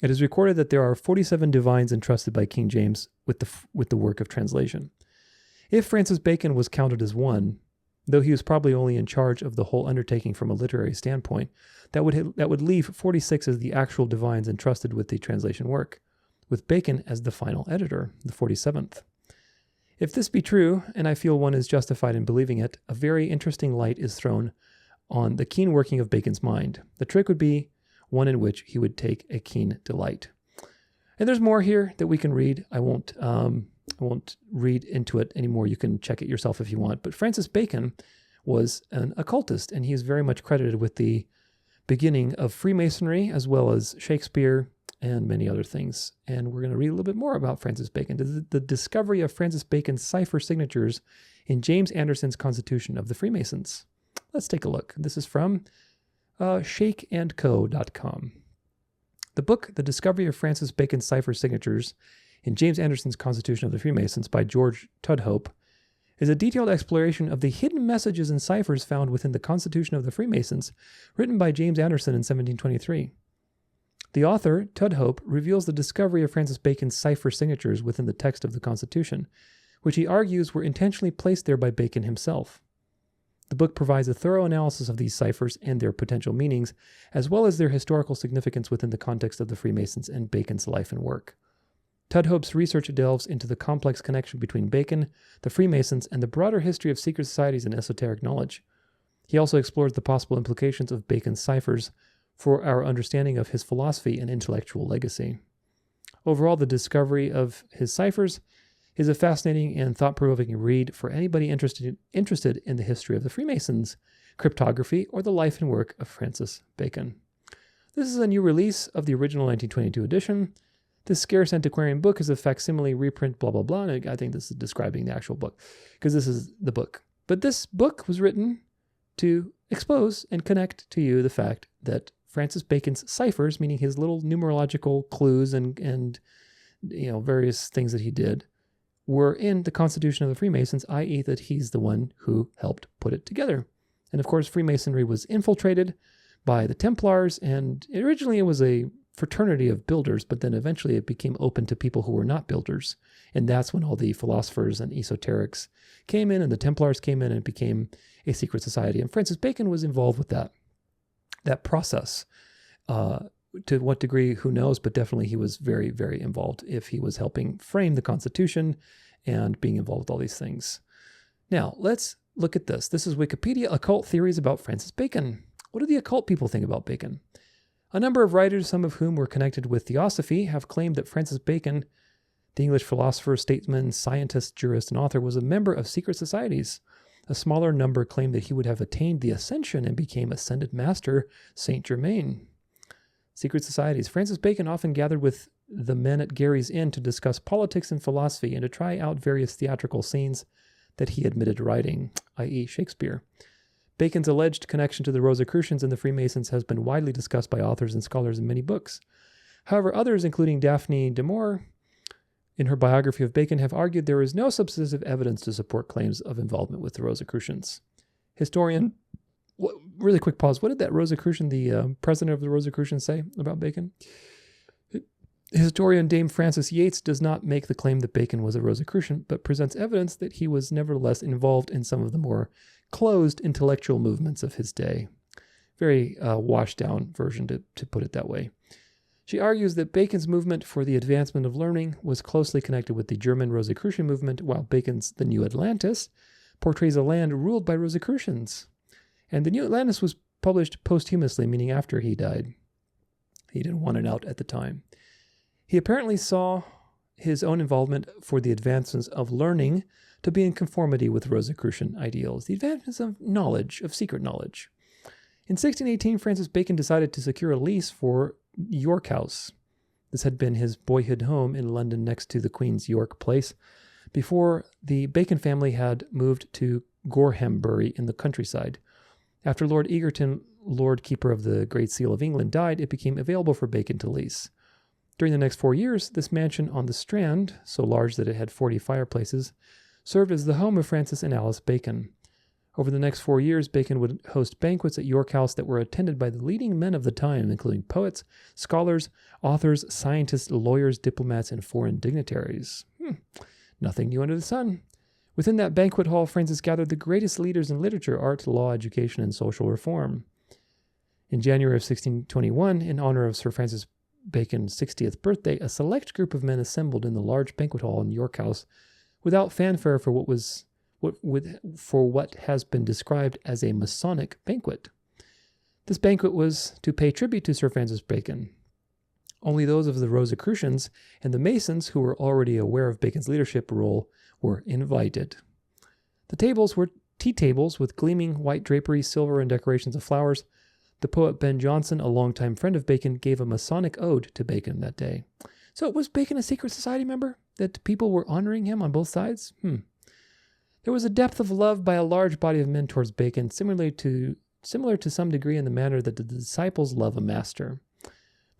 It is recorded that there are 47 divines entrusted by King James with the work of translation. If Francis Bacon was counted as one, though he was probably only in charge of the whole undertaking from a literary standpoint, that would leave 46 as the actual divines entrusted with the translation work, with Bacon as the final editor, the 47th. If this be true, and I feel one is justified in believing it, a very interesting light is thrown on the keen working of Bacon's mind. The trick would be one in which he would take a keen delight. And there's more here that we can read. I won't read into it anymore. You can check it yourself if you want. But Francis Bacon was an occultist, and he is very much credited with the beginning of Freemasonry, as well as Shakespeare and many other things. And we're going to read a little bit more about Francis Bacon. The discovery of Francis Bacon's cipher signatures in James Anderson's Constitution of the Freemasons. Let's take a look. This is from shakeandco.com. The book, The Discovery of Francis Bacon's Cipher Signatures in James Anderson's Constitution of the Freemasons by George Tudhope, is a detailed exploration of the hidden messages and ciphers found within the Constitution of the Freemasons, written by James Anderson in 1723. The author, Tudhope, reveals the discovery of Francis Bacon's cipher signatures within the text of the Constitution, which he argues were intentionally placed there by Bacon himself. The book provides a thorough analysis of these ciphers and their potential meanings, as well as their historical significance within the context of the Freemasons and Bacon's life and work. Tudhope's research delves into the complex connection between Bacon, the Freemasons, and the broader history of secret societies and esoteric knowledge. He also explores the possible implications of Bacon's ciphers for our understanding of his philosophy and intellectual legacy. Overall, the discovery of his ciphers is a fascinating and thought-provoking read for anybody interested in the history of the Freemasons, cryptography, or the life and work of Francis Bacon. This is a new release of the original 1922 edition. This scarce antiquarian book is a facsimile reprint, blah, blah, blah. And I think this is describing the actual book, because this is the book. But this book was written to expose and connect to you the fact that Francis Bacon's ciphers, meaning his little numerological clues and various things that he did, were in the Constitution of the Freemasons, i.e. that he's the one who helped put it together. And of course, Freemasonry was infiltrated by the Templars, and originally it was a fraternity of builders, but then eventually it became open to people who were not builders. And that's when all the philosophers and esoterics came in, and the Templars came in, and it became a secret society. And Francis Bacon was involved with that process. To what degree, who knows, but definitely he was very, very involved if he was helping frame the Constitution and being involved with all these things. Now, let's look at this. This is Wikipedia Occult Theories about Francis Bacon. What do the occult people think about Bacon? A number of writers, some of whom were connected with Theosophy, have claimed that Francis Bacon, the English philosopher, statesman, scientist, jurist, and author, was a member of secret societies. A smaller number claimed that he would have attained the ascension and became ascended master Saint Germain. Secret societies. Francis Bacon often gathered with the men at Gary's Inn to discuss politics and philosophy and to try out various theatrical scenes that he admitted writing, i.e. Shakespeare. Bacon's alleged connection to the Rosicrucians and the Freemasons has been widely discussed by authors and scholars in many books. However, others, including Daphne de Moore, in her biography of Bacon, have argued there is no substantive evidence to support claims of involvement with the Rosicrucians. Historian, really quick pause, what did that Rosicrucian, the president of the Rosicrucians, say about Bacon? Historian Dame Frances Yates does not make the claim that Bacon was a Rosicrucian, but presents evidence that he was nevertheless involved in some of the more closed intellectual movements of his day. Very washed-down version, to put it that way. She argues that Bacon's movement for the advancement of learning was closely connected with the German Rosicrucian movement, while Bacon's The New Atlantis portrays a land ruled by Rosicrucians. And The New Atlantis was published posthumously, meaning after he died. He didn't want it out at the time. He apparently saw his own involvement for the advancements of learning to be in conformity with Rosicrucian ideals, the advancements of knowledge, of secret knowledge. In 1618, Francis Bacon decided to secure a lease for York House. This had been his boyhood home in London next to the Queen's York Place, before the Bacon family had moved to Gorhambury in the countryside. After Lord Egerton, Lord Keeper of the Great Seal of England, died, it became available for Bacon to lease. During the next 4 years, this mansion on the Strand, so large that it had 40 fireplaces, served as the home of Francis and Alice Bacon. Over the next 4 years, Bacon would host banquets at York House that were attended by the leading men of the time, including poets, scholars, authors, scientists, lawyers, diplomats, and foreign dignitaries. Nothing new under the sun. Within that banquet hall, Francis gathered the greatest leaders in literature, art, law, education, and social reform. In January of 1621, in honor of Sir Francis Bacon's 60th birthday, a select group of men assembled in the large banquet hall in York House without fanfare for what has been described as a Masonic banquet. This banquet was to pay tribute to Sir Francis Bacon. Only those of the Rosicrucians and the Masons who were already aware of Bacon's leadership role were invited. The tables were tea tables with gleaming white drapery, silver, and decorations of flowers. The poet Ben Jonson, a longtime friend of Bacon, gave a Masonic ode to Bacon that day. So was Bacon a secret society member? That people were honoring him on both sides? There was a depth of love by a large body of men towards Bacon, similar to some degree in the manner that the disciples love a master.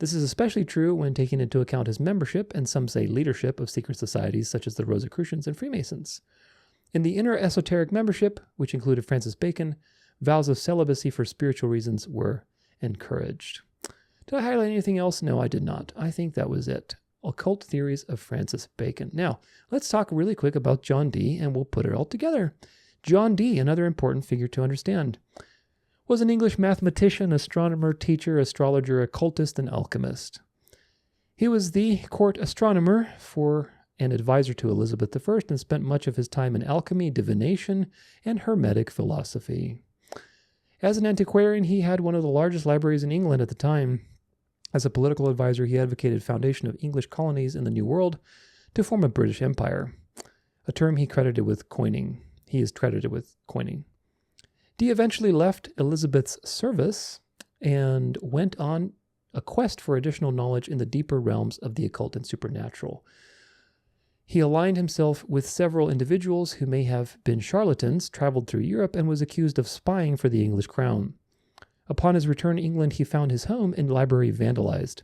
This is especially true when taking into account his membership, and some say leadership, of secret societies such as the Rosicrucians and Freemasons. In the inner esoteric membership, which included Francis Bacon, vows of celibacy for spiritual reasons were encouraged. Did I highlight anything else? No, I did not. I think that was it. Occult Theories of Francis Bacon. Now, let's talk really quick about John Dee, and we'll put it all together. John Dee, another important figure to understand, was an English mathematician, astronomer, teacher, astrologer, occultist, and alchemist. He was the court astronomer for and advisor to Elizabeth I, and spent much of his time in alchemy, divination, and Hermetic philosophy. As an antiquarian, he had one of the largest libraries in England at the time. As a political advisor, he advocated foundation of English colonies in the New World to form a British Empire, a term he is credited with coining. Dee eventually left Elizabeth's service and went on a quest for additional knowledge in the deeper realms of the occult and supernatural. He aligned himself with several individuals who may have been charlatans, traveled through Europe, and was accused of spying for the English crown. Upon his return to England, he found his home and library vandalized.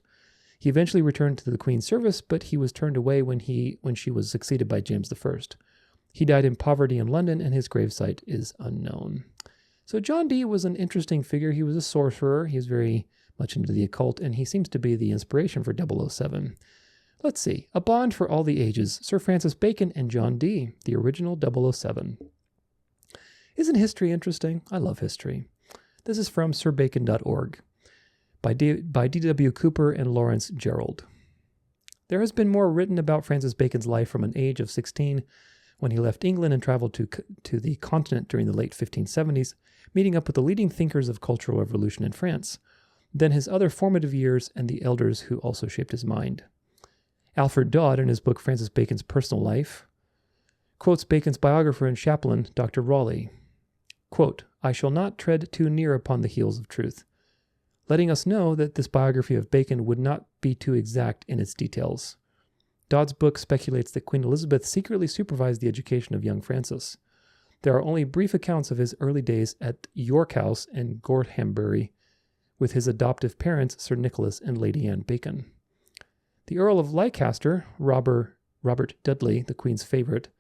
He eventually returned to the Queen's service, but he was turned away when she was succeeded by James I. He died in poverty in London, and his gravesite is unknown. So John Dee was an interesting figure. He was a sorcerer. He was very much into the occult, and he seems to be the inspiration for 007. Let's see. A Bond for All the Ages, Sir Francis Bacon and John Dee, the original 007. Isn't history interesting? I love history. This is from sirbacon.org by D.W. Cooper and Lawrence Gerald. There has been more written about Francis Bacon's life from an age of 16 when he left England and traveled to the continent during the late 1570s, meeting up with the leading thinkers of cultural revolution in France, then his other formative years and the elders who also shaped his mind. Alfred Dodd, in his book Francis Bacon's Personal Life, quotes Bacon's biographer and chaplain, Dr. Raleigh, quote, "I shall not tread too near upon the heels of truth," letting us know that this biography of Bacon would not be too exact in its details. Dodd's book speculates that Queen Elizabeth secretly supervised the education of young Francis. There are only brief accounts of his early days at York House and Gorhambury with his adoptive parents, Sir Nicholas and Lady Anne Bacon. The Earl of Leicester, Robert Dudley, the Queen's favorite,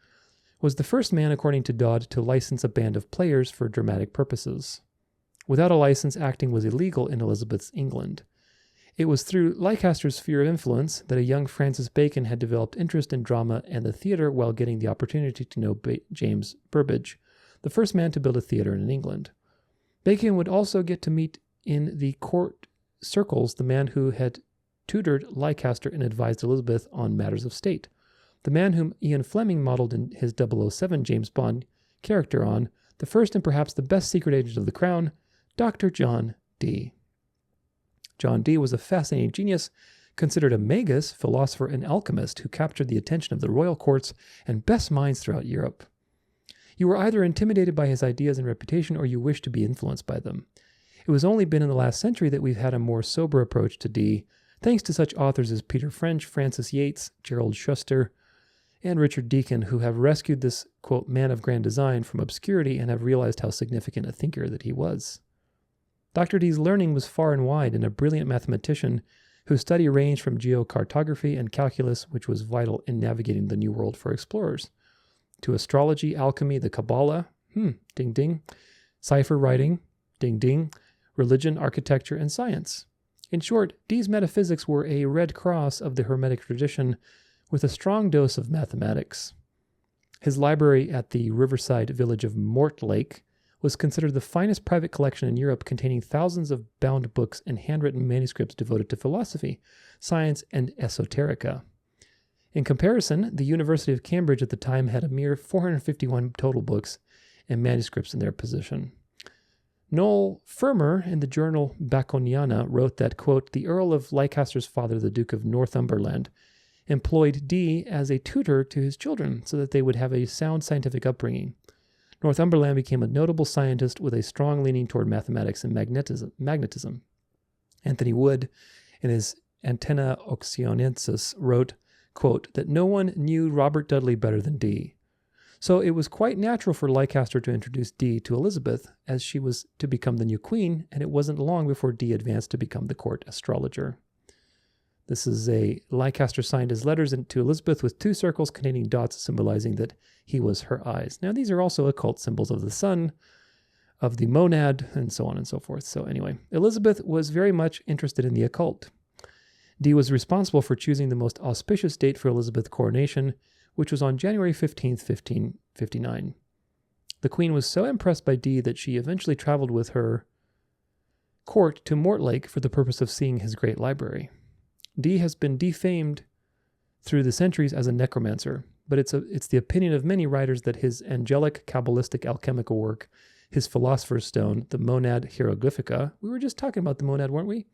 was the first man, according to Dodd, to license a band of players for dramatic purposes. Without a license, acting was illegal in Elizabeth's England. It was through Leicester's sphere of influence that a young Francis Bacon had developed interest in drama and the theater while getting the opportunity to know James Burbage, the first man to build a theater in England. Bacon would also get to meet in the court circles the man who had tutored Leicester and advised Elizabeth on matters of state, the man whom Ian Fleming modeled in his 007 James Bond character on, the first and perhaps the best secret agent of the Crown, Dr. John Dee. John Dee was a fascinating genius, considered a magus, philosopher, and alchemist who captured the attention of the royal courts and best minds throughout Europe. You were either intimidated by his ideas and reputation, or you wished to be influenced by them. It was only been in the last century that we've had a more sober approach to Dee, thanks to such authors as Peter French, Francis Yates, Gerald Schuster, and Richard Deacon, who have rescued this, quote, man of grand design from obscurity and have realized how significant a thinker that he was. Dr. Dee's learning was far and wide, and a brilliant mathematician whose study ranged from geocartography and calculus, which was vital in navigating the New World for explorers, to astrology, alchemy, the Kabbalah, ding ding, cipher writing, ding ding, religion, architecture, and science. In short, Dee's metaphysics were a red cross of the Hermetic tradition with a strong dose of mathematics. His library at the riverside village of Mortlake was considered the finest private collection in Europe, containing thousands of bound books and handwritten manuscripts devoted to philosophy, science, and esoterica. In comparison, the University of Cambridge at the time had a mere 451 total books and manuscripts in their possession. Noel Fermer in the journal Baconiana wrote that, quote, "The Earl of Leicester's father, the Duke of Northumberland, employed Dee as a tutor to his children so that they would have a sound scientific upbringing. Northumberland became a notable scientist with a strong leaning toward mathematics and magnetism. Anthony Wood, in his Antenna Oxyonensis, wrote, quote, that no one knew Robert Dudley better than Dee. So it was quite natural for Leicester to introduce Dee to Elizabeth, as she was to become the new queen, and it wasn't long before Dee advanced to become the court astrologer. This is Leicester signed his letters to Elizabeth with two circles containing dots symbolizing that he was her eyes. Now, these are also occult symbols of the sun, of the monad, and so on and so forth. So anyway, Elizabeth was very much interested in the occult. Dee was responsible for choosing the most auspicious date for Elizabeth's coronation, which was on January 15th, 1559. The queen was so impressed by Dee that she eventually traveled with her court to Mortlake for the purpose of seeing his great library. Dee has been defamed through the centuries as a necromancer, but it's the opinion of many writers that his angelic, Kabbalistic, alchemical work, his philosopher's stone, the Monad Hieroglyphica — we were just talking about the Monad, weren't we?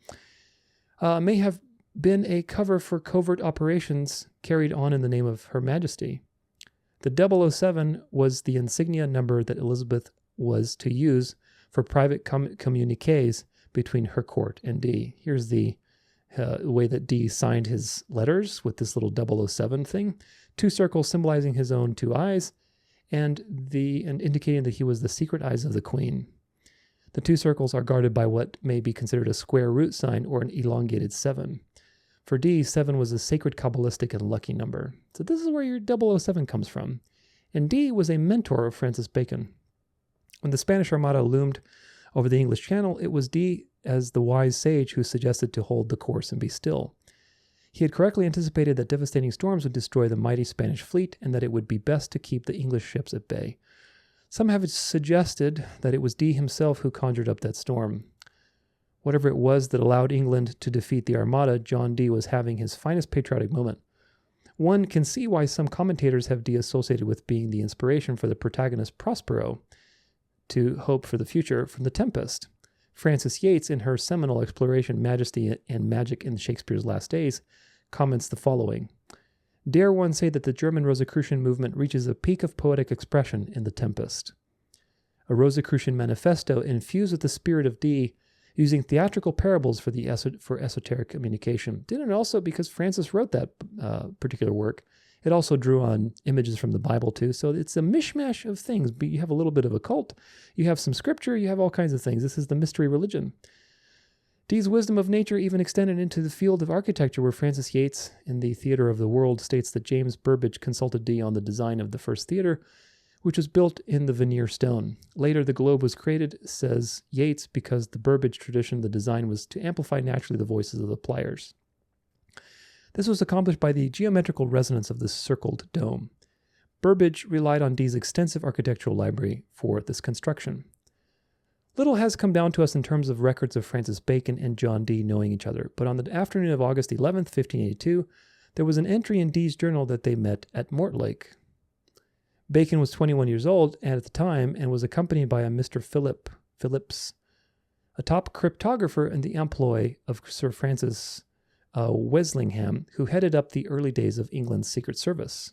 may have been a cover for covert operations carried on in the name of Her Majesty. The 007 was the insignia number that Elizabeth was to use for private communiques between her court and Dee. Here's the way that Dee signed his letters with this little 007 thing. 2 circles symbolizing his own 2 eyes and indicating that he was the secret eyes of the Queen. The 2 circles are guarded by what may be considered a square root sign or an elongated 7. For Dee, 7 was a sacred Kabbalistic and lucky number. So this is where your 007 comes from. And Dee was a mentor of Francis Bacon. When the Spanish Armada loomed over the English Channel, it was Dee as the wise sage who suggested to hold the course and be still. He had correctly anticipated that devastating storms would destroy the mighty Spanish fleet and that it would be best to keep the English ships at bay. Some have suggested that it was Dee himself who conjured up that storm. Whatever it was that allowed England to defeat the Armada, John Dee was having his finest patriotic moment. One can see why some commentators have Dee associated with being the inspiration for the protagonist Prospero to hope for the future from The Tempest. Frances Yates, in her seminal exploration Majesty and Magic in Shakespeare's Last Days, comments the following: "Dare one say that the German Rosicrucian movement reaches a peak of poetic expression in The Tempest? A Rosicrucian manifesto infused with the spirit of Dee, using theatrical parables for esoteric communication." Didn't it also, because Francis wrote that particular work, it also drew on images from the Bible too. So it's a mishmash of things. But you have a little bit of occult, you have some scripture, you have all kinds of things. This is the mystery religion. Dee's wisdom of nature even extended into the field of architecture, where Francis Yates, in The Theatre of the World, states that James Burbage consulted Dee on the design of the first theatre, which was built in the veneer stone. Later, the globe was created, says Yates, because the Burbage tradition, the design was to amplify naturally the voices of the players. This was accomplished by the geometrical resonance of the circled dome. Burbage relied on Dee's extensive architectural library for this construction. Little has come down to us in terms of records of Francis Bacon and John Dee knowing each other, but on the afternoon of August 11th, 1582, there was an entry in Dee's journal that they met at Mortlake. Bacon was 21 years old at the time and was accompanied by a Mr. Phillips, a top cryptographer in the employ of Sir Francis Weslingham, who headed up the early days of England's Secret Service.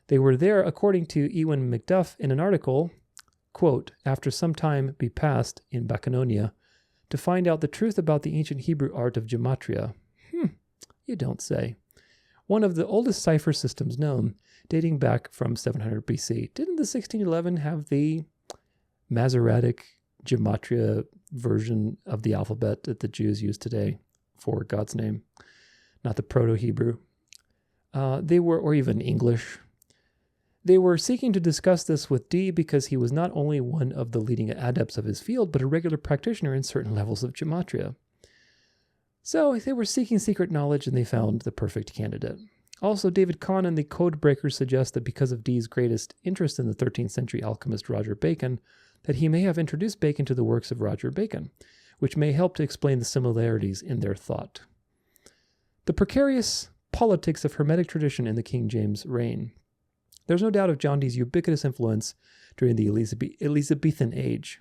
They were there, according to Ewan Macduff in an article, quote, "after some time be passed in Babylonia, to find out the truth about the ancient Hebrew art of gematria." You don't say. One of the oldest cipher systems known, dating back from 700 BC. Didn't the 1611 have the Masoretic gematria version of the alphabet that the Jews use today for God's name? Not the Proto-Hebrew. Or even English. They were seeking to discuss this with Dee because he was not only one of the leading adepts of his field, but a regular practitioner in certain levels of gematria. So they were seeking secret knowledge, and they found the perfect candidate. Also, David Kahn and the Code Breakers suggest that because of Dee's greatest interest in the 13th century alchemist Roger Bacon, that he may have introduced Bacon to the works of Roger Bacon, which may help to explain the similarities in their thought. The precarious politics of Hermetic tradition in the King James reign. There's no doubt of John Dee's ubiquitous influence during the Elizabethan age.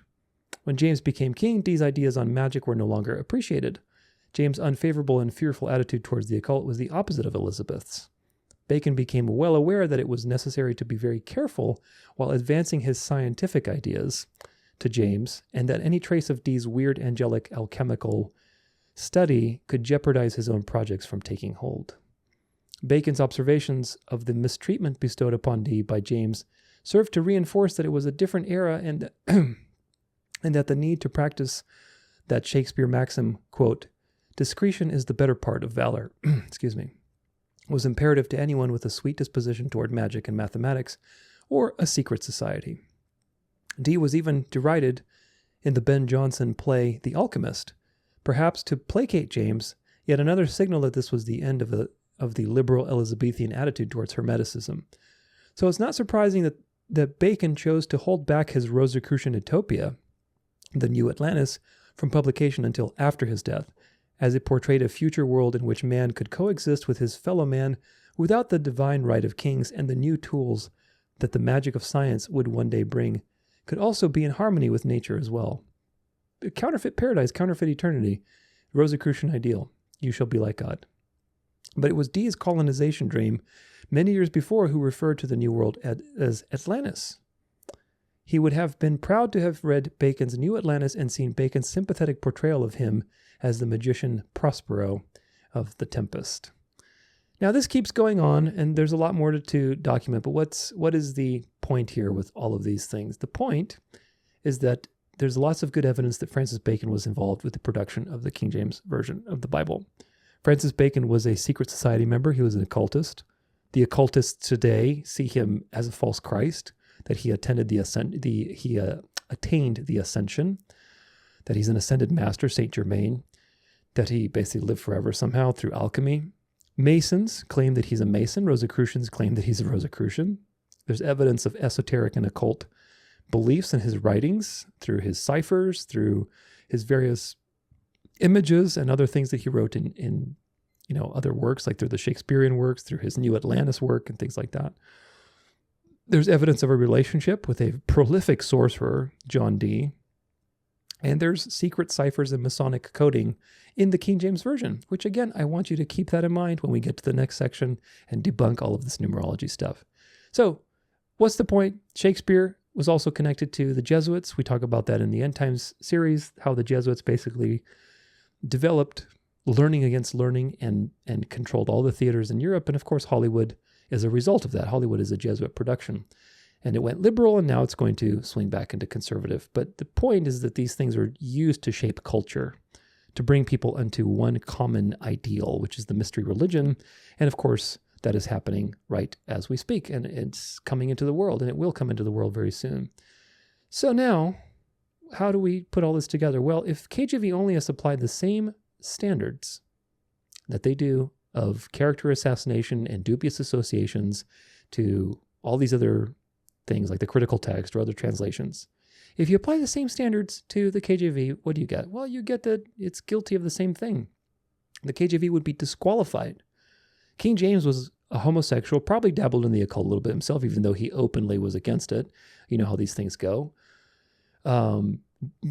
When James became king, Dee's ideas on magic were no longer appreciated. James' unfavorable and fearful attitude towards the occult was the opposite of Elizabeth's. Bacon became well aware that it was necessary to be very careful while advancing his scientific ideas to James, and that any trace of Dee's weird angelic alchemical study could jeopardize his own projects from taking hold. Bacon's observations of the mistreatment bestowed upon Dee by James served to reinforce that it was a different era and that the need to practice that Shakespeare maxim, quote, "discretion is the better part of valor," was imperative to anyone with a sweet disposition toward magic and mathematics or a secret society. Dee was even derided in the Ben Jonson play The Alchemist, perhaps to placate James, yet another signal that this was the end of the liberal Elizabethan attitude towards Hermeticism. So it's not surprising that Bacon chose to hold back his Rosicrucian Utopia, the New Atlantis, from publication until after his death, as it portrayed a future world in which man could coexist with his fellow man without the divine right of kings, and the new tools that the magic of science would one day bring could also be in harmony with nature as well. Counterfeit paradise, counterfeit eternity. Rosicrucian ideal, you shall be like God. But it was Dee's colonization dream many years before who referred to the New World as Atlantis. He would have been proud to have read Bacon's New Atlantis and seen Bacon's sympathetic portrayal of him as the magician Prospero of The Tempest. Now, this keeps going on, and there's a lot more to document, but what is the point here with all of these things? The point is that there's lots of good evidence that Francis Bacon was involved with the production of the King James Version of the Bible. Francis Bacon was a secret society member. He was an occultist. The occultists today see him as a false Christ, that he attained the ascension, that he's an ascended master, Saint Germain, that he basically lived forever somehow through alchemy. Masons claim that he's a Mason. Rosicrucians claim that he's a Rosicrucian. There's evidence of esoteric and occult beliefs in his writings, through his ciphers, through his various images and other things that he wrote in other works, like through the Shakespearean works, through his New Atlantis work and things like that. There's evidence of a relationship with a prolific sorcerer, John Dee. And there's secret ciphers and Masonic coding in the King James Version, which again, I want you to keep that in mind when we get to the next section and debunk all of this numerology stuff. So what's the point? Shakespeare was also connected to the Jesuits. We talk about that in the End Times series, how the Jesuits basically developed learning against learning and controlled all the theaters in Europe. And of course, Hollywood is a result of that. Hollywood is a Jesuit production. And it went liberal, and now it's going to swing back into conservative. But the point is that these things are used to shape culture, to bring people into one common ideal, which is the mystery religion. And of course, that is happening right as we speak. And it's coming into the world, and it will come into the world very soon. So now, how do we put all this together? Well, if KJV Only has applied the same standards that they do of character assassination and dubious associations to all these other things like the critical text or other translations. If you apply the same standards to the KJV, what do you get? Well, you get that it's guilty of the same thing. The KJV would be disqualified. King James was a homosexual, probably dabbled in the occult a little bit himself, even though he openly was against it. You know how these things go.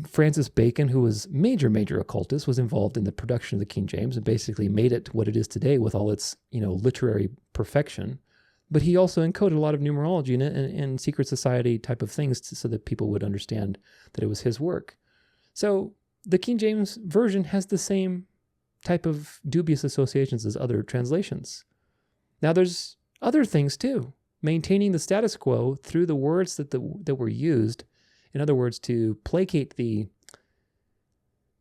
Francis Bacon, who was major occultist, was involved in the production of the King James and basically made it what it is today with all its, literary perfection. But he also encoded a lot of numerology in it and secret society type of things so that people would understand that it was his work. So the King James Version has the same type of dubious associations as other translations. Now there's other things too. Maintaining the status quo through the words that were used. In other words, to placate the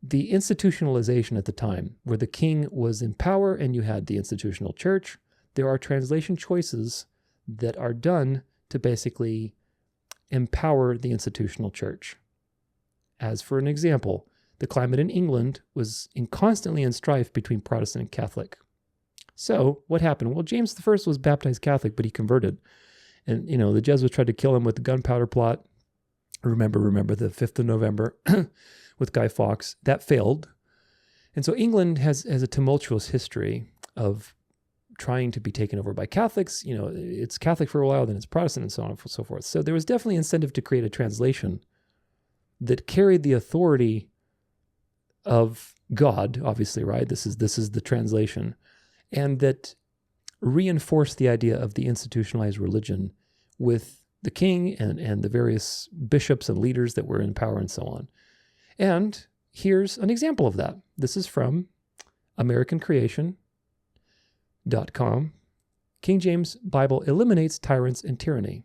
institutionalization at the time, where the king was in power and you had the institutional church. There are translation choices that are done to basically empower the institutional church. As for an example, the climate in England was constantly in strife between Protestant and Catholic. So what happened? Well, James I was baptized Catholic, but he converted. And, the Jesuits tried to kill him with the gunpowder plot. Remember the 5th of November with Guy Fawkes. That failed. And so England has a tumultuous history of trying to be taken over by Catholics. It's Catholic for a while, then it's Protestant, and so on and so forth. So there was definitely incentive to create a translation that carried the authority of God, obviously, right? This is the translation, and that reinforced the idea of the institutionalized religion with the king and the various bishops and leaders that were in power and so on. And here's an example of that. This is from AmericanCreation.com. King James Bible eliminates tyrants and tyranny.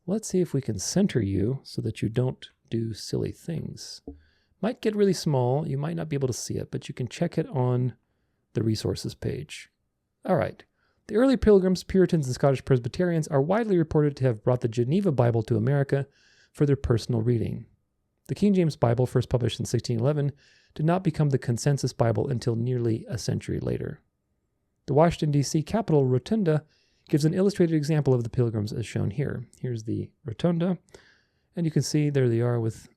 Let's see if we can center you so that you don't do silly things. Might get really small. You might not be able to see it, but you can check it on the resources page. All right. The early Pilgrims, Puritans, and Scottish Presbyterians are widely reported to have brought the Geneva Bible to America for their personal reading. The King James Bible, first published in 1611, did not become the consensus Bible until nearly a century later. The Washington, D.C. Capitol Rotunda gives an illustrated example of the Pilgrims as shown here. Here's the Rotunda, and you can see there they are with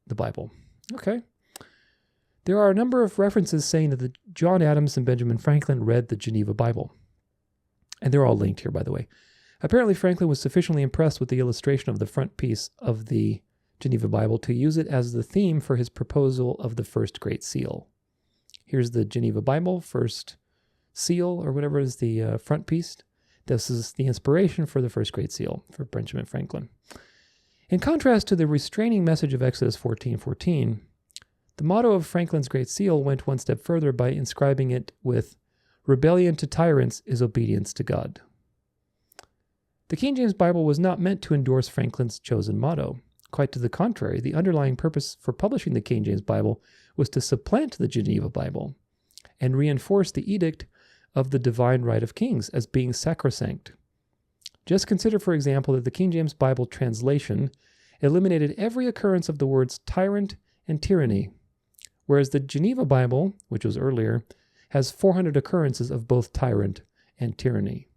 the Bible. Okay. There are a number of references saying that John Adams and Benjamin Franklin read the Geneva Bible. And they're all linked here, by the way. Apparently, Franklin was sufficiently impressed with the illustration of the front piece of the Geneva Bible to use it as the theme for his proposal of the first Great Seal. Here's the Geneva Bible, first seal, or whatever is the front piece. This is the inspiration for the first Great Seal for Benjamin Franklin. In contrast to the restraining message of Exodus 14:14, the motto of Franklin's Great Seal went one step further by inscribing it with, "Rebellion to tyrants is obedience to God." The King James Bible was not meant to endorse Franklin's chosen motto. Quite to the contrary, the underlying purpose for publishing the King James Bible was to supplant the Geneva Bible and reinforce the edict of the divine right of kings as being sacrosanct. Just consider, for example, that the King James Bible translation eliminated every occurrence of the words tyrant and tyranny, whereas the Geneva Bible, which was earlier, has 400 occurrences of both tyrant and tyranny.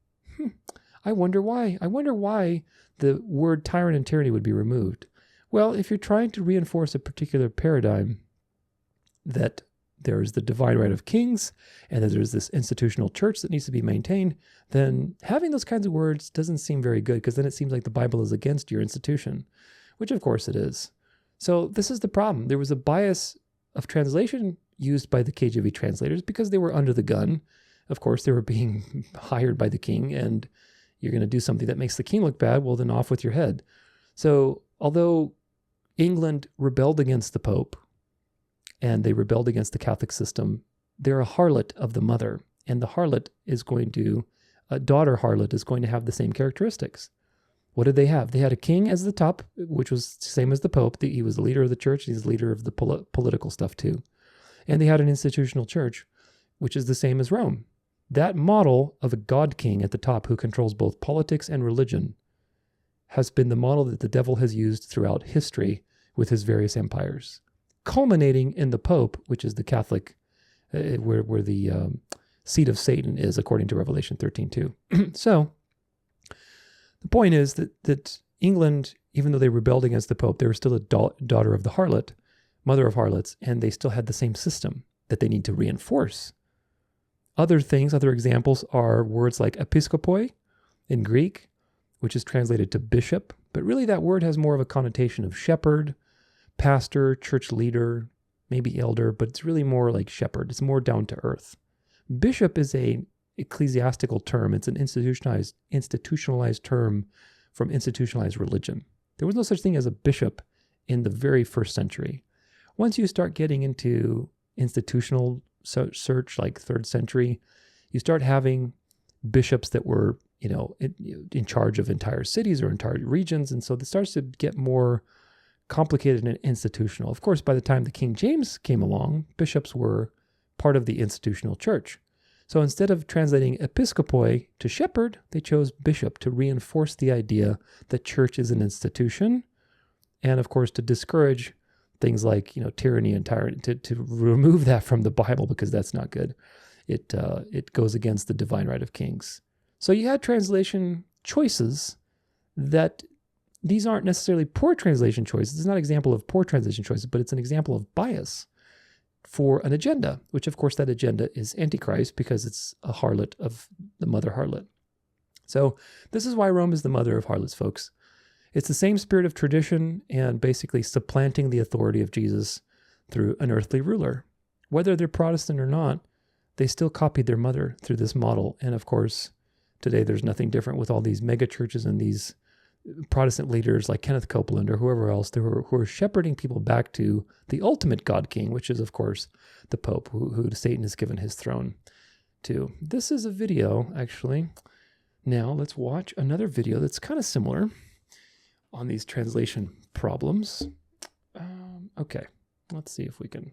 I wonder why. I wonder why the word tyrant and tyranny would be removed. Well, if you're trying to reinforce a particular paradigm that there's the divine right of kings and that there's this institutional church that needs to be maintained, then having those kinds of words doesn't seem very good, because then it seems like the Bible is against your institution, which of course it is. So this is the problem. There was a bias of translation used by the KJV translators because they were under the gun. Of course, they were being hired by the king, and you're going to do something that makes the king look bad, well, then off with your head. So although England rebelled against the Pope, and they rebelled against the Catholic system, they're a harlot of the mother, and the harlot is going to, a daughter harlot is going to have the same characteristics. What did they have? They had a king as the top, which was the same as the Pope. He was the leader of the church. He's the leader of the political stuff too. And they had an institutional church, which is the same as Rome. That model of a god king at the top who controls both politics and religion has been the model that the devil has used throughout history with his various empires, culminating in the Pope, which is the Catholic, where the seat of Satan is, according to Revelation 13:2. So the point is that England, even though they rebelled against the Pope, they were still a daughter of the harlot, mother of harlots, and they still had the same system that they need to reinforce. Other examples are words like episkopoi in Greek, which is translated to bishop, but really that word has more of a connotation of shepherd, pastor, church leader, maybe elder, but it's really more like shepherd. It's more down to earth. Bishop is a ecclesiastical term. It's an institutionalized term from institutionalized religion. There was no such thing as a bishop in the very first century. Once you start getting into institutional search, like 3rd century, you start having bishops that were, in charge of entire cities or entire regions, and so it starts to get more complicated and institutional. Of course, by the time the King James came along, bishops were part of the institutional church. So instead of translating episkopoi to shepherd, they chose bishop to reinforce the idea that church is an institution, and of course to discourage things like tyranny and tyrant, to remove that from the Bible, because that's not good. It goes against the divine right of kings. So you had translation choices that these aren't necessarily poor translation choices. It's not an example of poor translation choices, but it's an example of bias for an agenda, which of course that agenda is Antichrist, because it's a harlot of the mother harlot. So this is why Rome is the mother of harlots, folks. It's the same spirit of tradition and basically supplanting the authority of Jesus through an earthly ruler. Whether they're Protestant or not, they still copied their mother through this model. And of course, today there's nothing different with all these mega churches and these Protestant leaders like Kenneth Copeland or whoever else who are shepherding people back to the ultimate God King, which is, of course, the Pope, who Satan has given his throne to. This is a video, actually. Now, let's watch another video that's kind of similar on these translation problems. Okay, let's see if we can.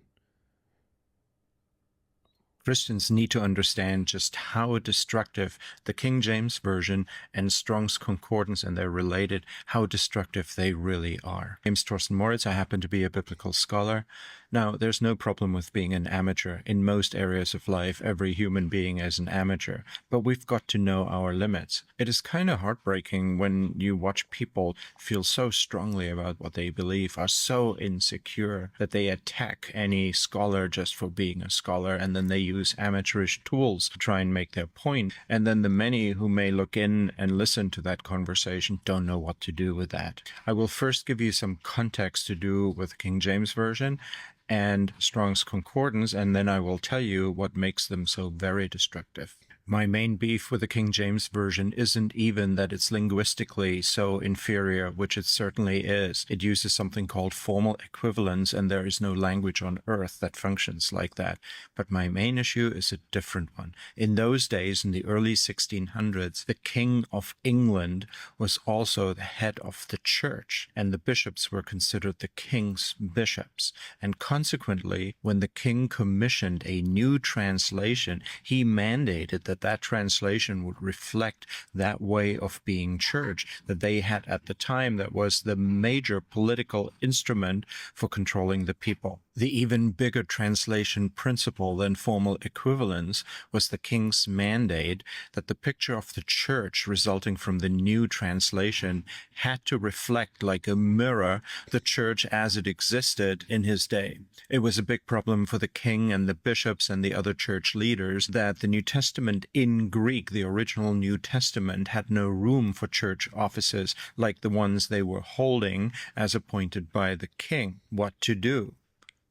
Christians need to understand just how destructive the King James Version and Strong's Concordance, and they're related, how destructive they really are. My name's Thorsten Moritz. I happen to be a biblical scholar. Now, there's no problem with being an amateur. In most areas of life, every human being is an amateur. But we've got to know our limits. It is kind of heartbreaking when you watch people feel so strongly about what they believe, are so insecure that they attack any scholar just for being a scholar, and then they use amateurish tools to try and make their point. And then the many who may look in and listen to that conversation don't know what to do with that. I will first give you some context to do with the King James Version, and Strong's Concordance, and then I will tell you what makes them so very destructive. My main beef with the King James Version isn't even that it's linguistically so inferior, which it certainly is. It uses something called formal equivalence, and there is no language on earth that functions like that. But my main issue is a different one. In those days, in the early 1600s, the King of England was also the head of the church, and the bishops were considered the king's bishops. And consequently, when the king commissioned a new translation, he mandated that translation would reflect that way of being church that they had at the time, that was the major political instrument for controlling the people. The even bigger translation principle than formal equivalence was the king's mandate that the picture of the church resulting from the new translation had to reflect like a mirror the church as it existed in his day. It was a big problem for the king and the bishops and the other church leaders that the New Testament in Greek, the original New Testament, had no room for church offices like the ones they were holding as appointed by the king. What to do?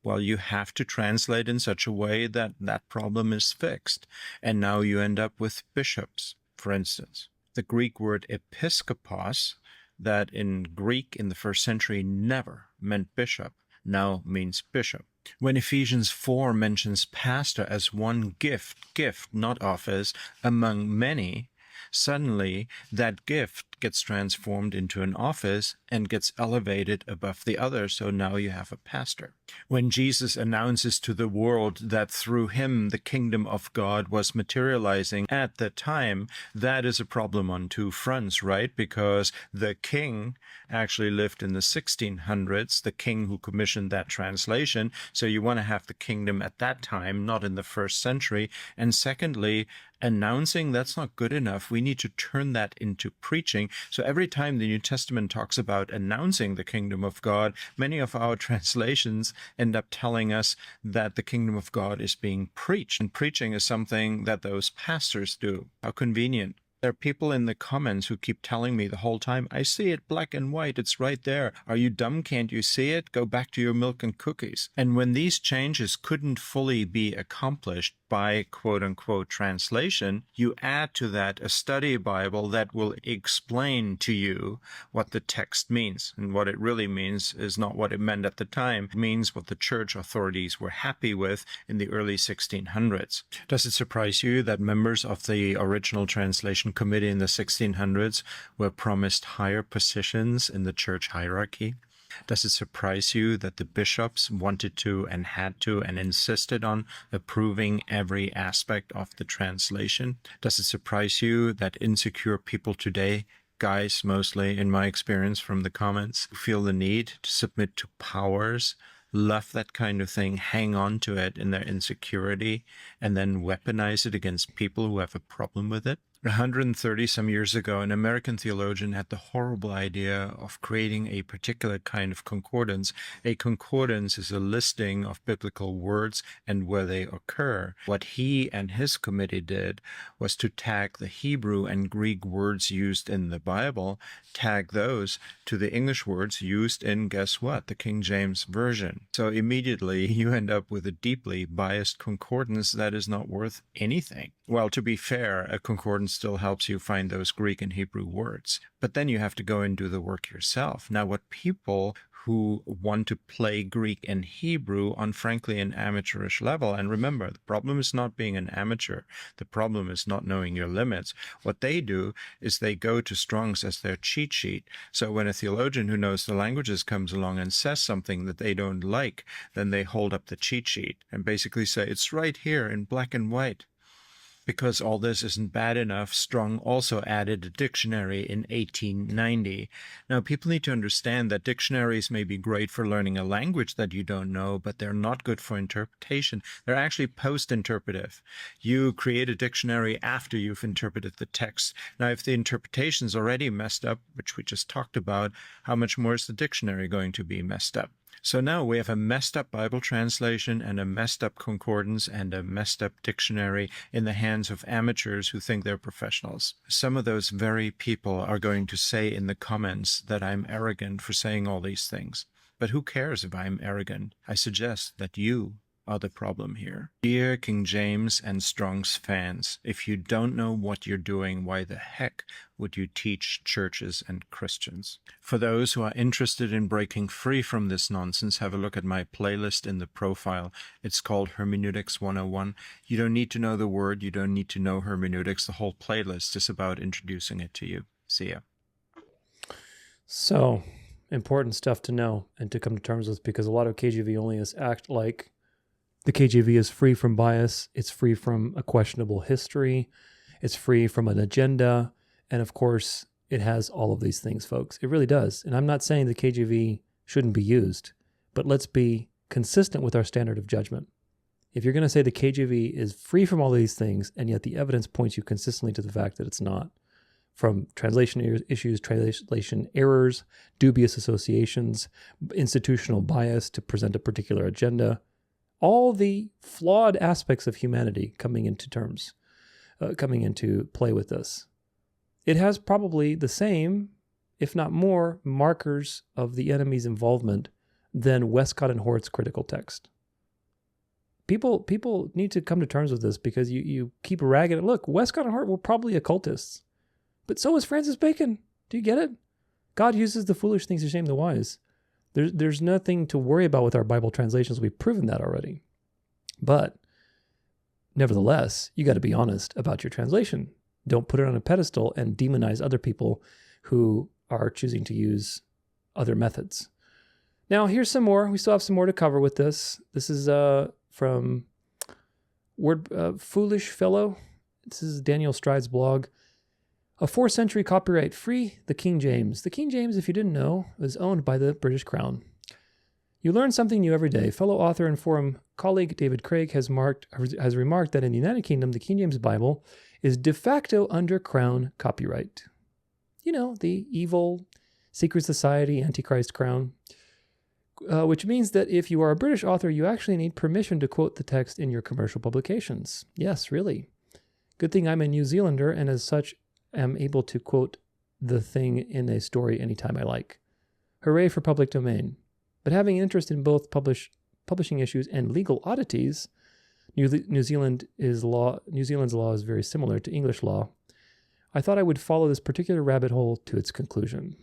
Well, you have to translate in such a way that that problem is fixed. And now you end up with bishops, for instance. The Greek word episkopos, that in Greek in the first century never meant bishop, now means bishop. When Ephesians 4 mentions pastor as one gift, not office, among many, suddenly that gift gets transformed into an office and gets elevated above the other, so now you have a pastor. When Jesus announces to the world that through him the kingdom of God was materializing at the time, that is a problem on two fronts, right? Because the king actually lived in the 1600s, the king who commissioned that translation, so you want to have the kingdom at that time, not in the first century. And secondly, announcing, that's not good enough. We need to turn that into preaching. So every time the New Testament talks about announcing the kingdom of God, many of our translations end up telling us that the kingdom of God is being preached. And preaching is something that those pastors do. How convenient. There are people in the comments who keep telling me the whole time, I see it black and white, it's right there. Are you dumb? Can't you see it? Go back to your milk and cookies. And when these changes couldn't fully be accomplished by quote-unquote translation, you add to that a study Bible that will explain to you what the text means. And what it really means is not what it meant at the time. It means what the church authorities were happy with in the early 1600s. Does it surprise you that members of the original translation committee in the 1600s were promised higher positions in the church hierarchy? Does it surprise you that the bishops wanted to and had to and insisted on approving every aspect of the translation? Does it surprise you that insecure people today, guys mostly in my experience from the comments, feel the need to submit to powers, love that kind of thing, hang on to it in their insecurity, and then weaponize it against people who have a problem with it? 130 some years ago, an American theologian had the horrible idea of creating a particular kind of concordance. A concordance is a listing of biblical words and where they occur. What he and his committee did was to tag the Hebrew and Greek words used in the Bible, tag those to the English words used in, guess what, the King James Version. So immediately you end up with a deeply biased concordance that is not worth anything. Well, to be fair, a concordance still helps you find those Greek and Hebrew words. But then you have to go and do the work yourself. Now, what people who want to play Greek and Hebrew on, frankly, an amateurish level. And remember, the problem is not being an amateur. The problem is not knowing your limits. What they do is they go to Strong's as their cheat sheet. So when a theologian who knows the languages comes along and says something that they don't like, then they hold up the cheat sheet and basically say, it's right here in black and white. Because all this isn't bad enough, Strong also added a dictionary in 1890. Now, people need to understand that dictionaries may be great for learning a language that you don't know, but they're not good for interpretation. They're actually post-interpretive. You create a dictionary after you've interpreted the text. Now, if the interpretation's already messed up, which we just talked about, how much more is the dictionary going to be messed up? So now we have a messed up Bible translation and a messed up concordance and a messed up dictionary in the hands of amateurs who think they're professionals. Some of those very people are going to say in the comments that I'm arrogant for saying all these things. But who cares if I'm arrogant? I suggest that you are the problem here. Dear King James and Strong's fans, if you don't know what you're doing, why the heck would you teach churches and Christians? For those who are interested in breaking free from this nonsense, have a look at my playlist in the profile. It's called Hermeneutics 101. You don't need to know the word. You don't need to know hermeneutics. The whole playlist is about introducing it to you. See ya. So, important stuff to know and to come to terms with, because a lot of KJV onlyists act like the KJV is free from bias, it's free from a questionable history, it's free from an agenda, and of course, it has all of these things, folks. It really does. And I'm not saying the KJV shouldn't be used, but let's be consistent with our standard of judgment. If you're going to say the KJV is free from all these things, and yet the evidence points you consistently to the fact that it's not, from translation issues, translation errors, dubious associations, institutional bias to present a particular agenda, all the flawed aspects of humanity coming into play with this. It has probably the same, if not more, markers of the enemy's involvement than Westcott and Hort's critical text. People need to come to terms with this, because you keep ragging it. Look, Westcott and Hort were probably occultists, but so was Francis Bacon. Do you get it? God uses the foolish things to shame the wise. There's nothing to worry about with our Bible translations. We've proven that already. But nevertheless, you got to be honest about your translation. Don't put it on a pedestal and demonize other people who are choosing to use other methods. Now, here's some more. We still have some more to cover with this. This is from Foolish Fellow. This is Daniel Stride's blog. A 4th century copyright free, the King James. The King James, if you didn't know, is owned by the British Crown. You learn something new every day. Fellow author and forum colleague David Craig has remarked that in the United Kingdom, the King James Bible is de facto under Crown copyright. You know, the evil secret society, Antichrist Crown. Which means that if you are a British author, you actually need permission to quote the text in your commercial publications. Yes, really. Good thing I'm a New Zealander, and as such, am able to quote the thing in a story anytime I like. Hooray for public domain. But having interest in both publishing issues and legal oddities, New Zealand's law is very similar to English law. I thought I would follow this particular rabbit hole to its conclusion.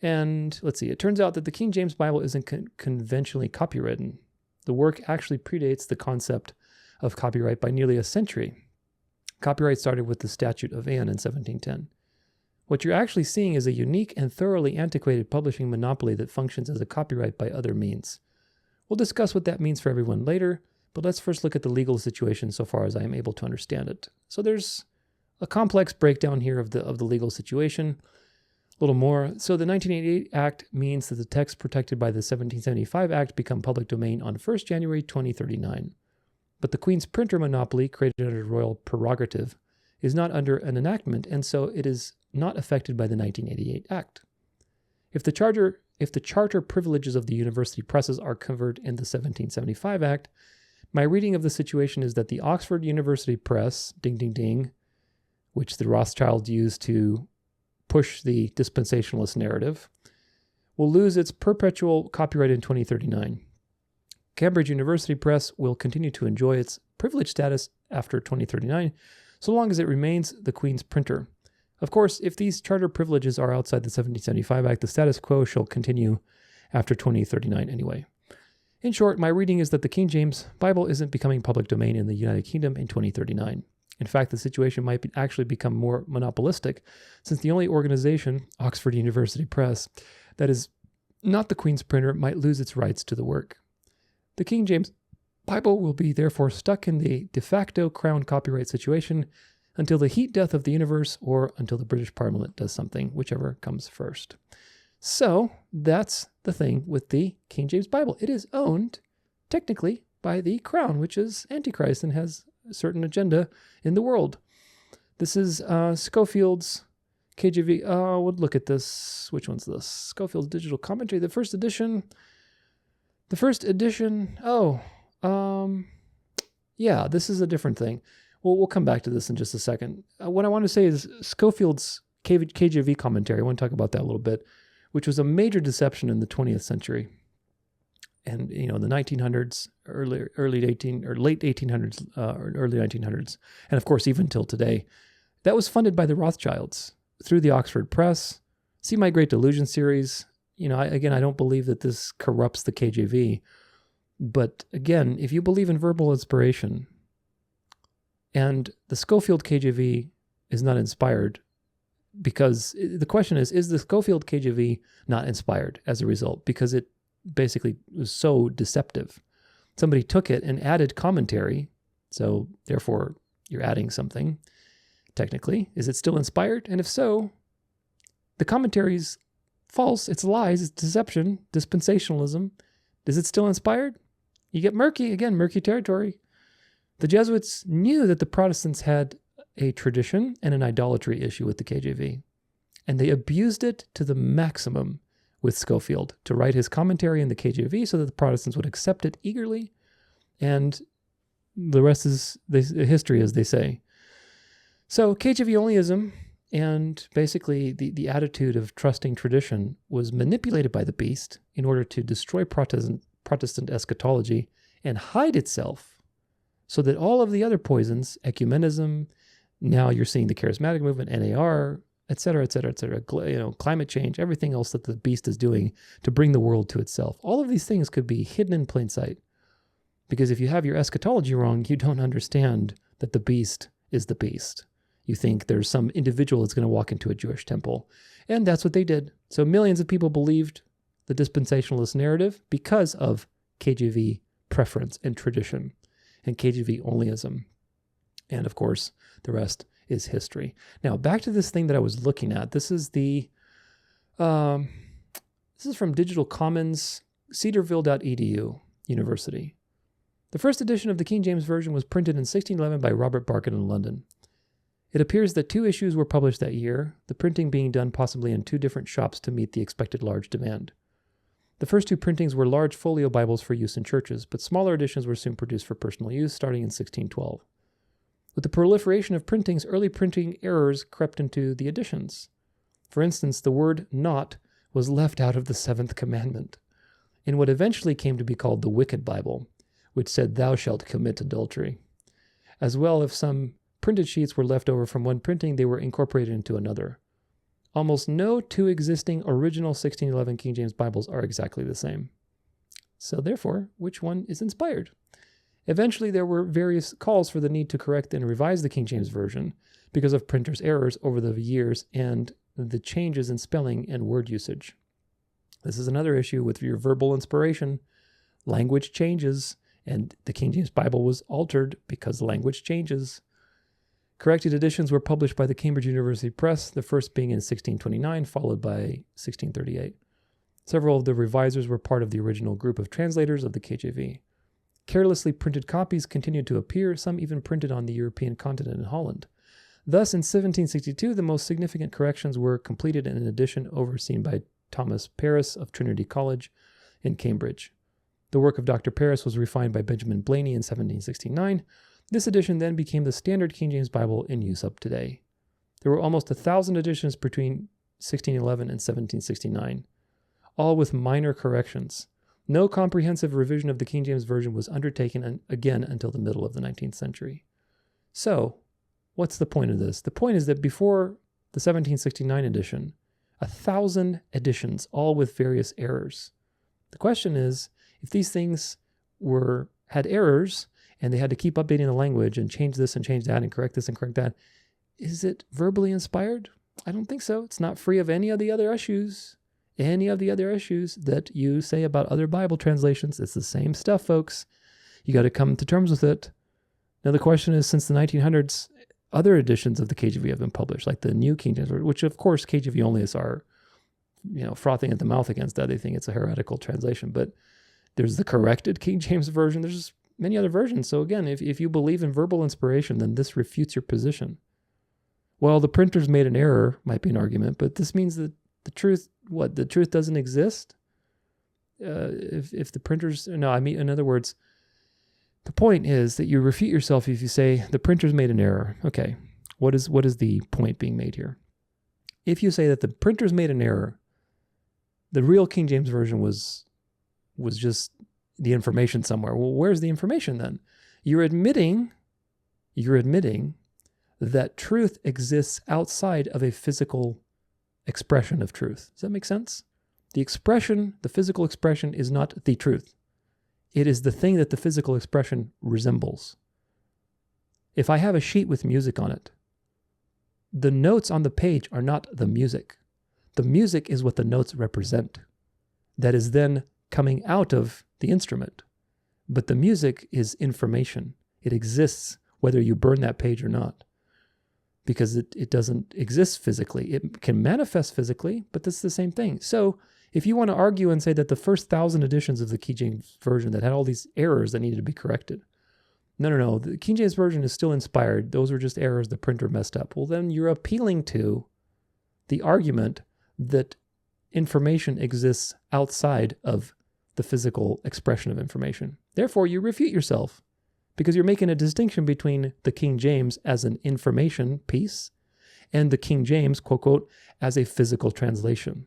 And let's see, it turns out that the King James Bible isn't conventionally copywritten. The work actually predates the concept of copyright by nearly a century. Copyright started with the Statute of Anne in 1710. What you're actually seeing is a unique and thoroughly antiquated publishing monopoly that functions as a copyright by other means. We'll discuss what that means for everyone later, but let's first look at the legal situation so far as I am able to understand it. So there's a complex breakdown here of the legal situation. A little more. So the 1988 Act means that the texts protected by the 1775 Act become public domain on 1st January 2039. But the Queen's printer monopoly, created under royal prerogative, is not under an enactment, and so it is not affected by the 1988 Act. If the charter privileges of the university presses are covered in the 1775 Act, my reading of the situation is that the Oxford University Press, ding ding ding, which the Rothschilds used to push the dispensationalist narrative, will lose its perpetual copyright in 2039. Cambridge University Press will continue to enjoy its privileged status after 2039, so long as it remains the Queen's printer. Of course, if these charter privileges are outside the 1775 Act, the status quo shall continue after 2039 anyway. In short, my reading is that the King James Bible isn't becoming public domain in the United Kingdom in 2039. In fact, the situation might actually become more monopolistic, since the only organization, Oxford University Press, that is not the Queen's printer might lose its rights to the work. The King James Bible will be therefore stuck in the de facto Crown copyright situation until the heat death of the universe or until the British Parliament does something, whichever comes first. So that's the thing with the King James Bible. It is owned, technically, by the Crown, which is Antichrist and has a certain agenda in the world. This is Schofield's KJV. We'll look at this. Which one's this? Schofield's Digital Commentary. The first edition. Yeah, this is a different thing. We'll come back to this in just a second. What I want to say is Schofield's KJV commentary, I want to talk about that a little bit, which was a major deception in the 20th century. And, in the 1900s, late 1800s, or early 1900s, and of course, even till today, that was funded by the Rothschilds through the Oxford Press. See my Great Delusion series. I don't believe that this corrupts the KJV. But again, if you believe in verbal inspiration, and the Schofield KJV is not inspired, because the question is the Schofield KJV not inspired as a result? Because it basically was so deceptive. Somebody took it and added commentary, so therefore you're adding something, technically. Is it still inspired? And if so, the commentary's false, it's lies, it's deception, dispensationalism. Is it still inspired? You get murky territory. The Jesuits knew that the Protestants had a tradition and an idolatry issue with the KJV, and they abused it to the maximum with Schofield to write his commentary in the KJV so that the Protestants would accept it eagerly, and the rest is history, as they say. So KJV onlyism and basically the attitude of trusting tradition was manipulated by the beast in order to destroy Protestant eschatology and hide itself so that all of the other poisons, ecumenism, now you're seeing the charismatic movement, NAR, et cetera, climate change, everything else that the beast is doing to bring the world to itself. All of these things could be hidden in plain sight. Because if you have your eschatology wrong, you don't understand that the beast is the beast. You think there's some individual that's going to walk into a Jewish temple. And that's what they did. So millions of people believed the dispensationalist narrative because of KJV preference and tradition and KJV onlyism. And of course, the rest is history. Now, back to this thing that I was looking at. This is from Digital Commons, cedarville.edu University. The first edition of the King James Version was printed in 1611 by Robert Barkin in London. It appears that 2 issues were published that year, the printing being done possibly in 2 different shops to meet the expected large demand. The first 2 printings were large folio Bibles for use in churches, but smaller editions were soon produced for personal use, starting in 1612. With the proliferation of printings, early printing errors crept into the editions. For instance, the word not was left out of the 7th commandment in what eventually came to be called the Wicked Bible, which said, "Thou shalt commit adultery." As well, if some printed sheets were left over from one printing, they were incorporated into another. Almost no 2 existing original 1611 King James Bibles are exactly the same. So therefore, which one is inspired? Eventually, there were various calls for the need to correct and revise the King James Version because of printers' errors over the years and the changes in spelling and word usage. This is another issue with your verbal inspiration. Language changes, and the King James Bible was altered because language changes. Corrected editions were published by the Cambridge University Press, the first being in 1629, followed by 1638. Several of the revisers were part of the original group of translators of the KJV. Carelessly printed copies continued to appear, some even printed on the European continent in Holland. Thus, in 1762, the most significant corrections were completed in an edition overseen by Thomas Paris of Trinity College in Cambridge. The work of Dr. Paris was refined by Benjamin Blaney in 1769. This edition then became the standard King James Bible in use up today. There were almost 1,000 editions between 1611 and 1769, all with minor corrections. No comprehensive revision of the King James Version was undertaken again until the middle of the 19th century. So, what's the point of this? The point is that before the 1769 edition, 1,000 editions, all with various errors. The question is, if these things had errors, and they had to keep updating the language and change this and change that and correct this and correct that, is it verbally inspired? I don't think so. It's not free of any of the other issues. Any of the other issues that you say about other Bible translations. It's the same stuff, folks. You got to come to terms with it. Now, the question is, since the 1900s, other editions of the KJV have been published, like the New King James, which, of course, KJV onlyists are, frothing at the mouth against that. They think it's a heretical translation. But there's the corrected King James Version. There's many other versions. So again, if you believe in verbal inspiration, then this refutes your position. Well, the printers made an error, might be an argument, but this means that the truth doesn't exist? If the printers, in other words, the point is that you refute yourself if you say the printers made an error. Okay, what is the point being made here? If you say that the printers made an error, The real King James Version was just the information somewhere. Well, where's the information then? You're admitting that truth exists outside of a physical expression of truth. Does that make sense? The physical expression is not the truth. It is the thing that the physical expression resembles. If I have a sheet with music on it, the notes on the page are not the music. The music is what the notes represent. That is then coming out of the instrument. But the music is information. It exists whether you burn that page or not. Because it doesn't exist physically. It can manifest physically, but that's the same thing. So if you want to argue and say that the first 1,000 editions of the King James Version that had all these errors that needed to be corrected, no. The King James Version is still inspired. Those were just errors the printer messed up. Well, then you're appealing to the argument that information exists outside of the physical expression of information. Therefore, you refute yourself because you're making a distinction between the King James as an information piece and the King James, quote, quote, as a physical translation,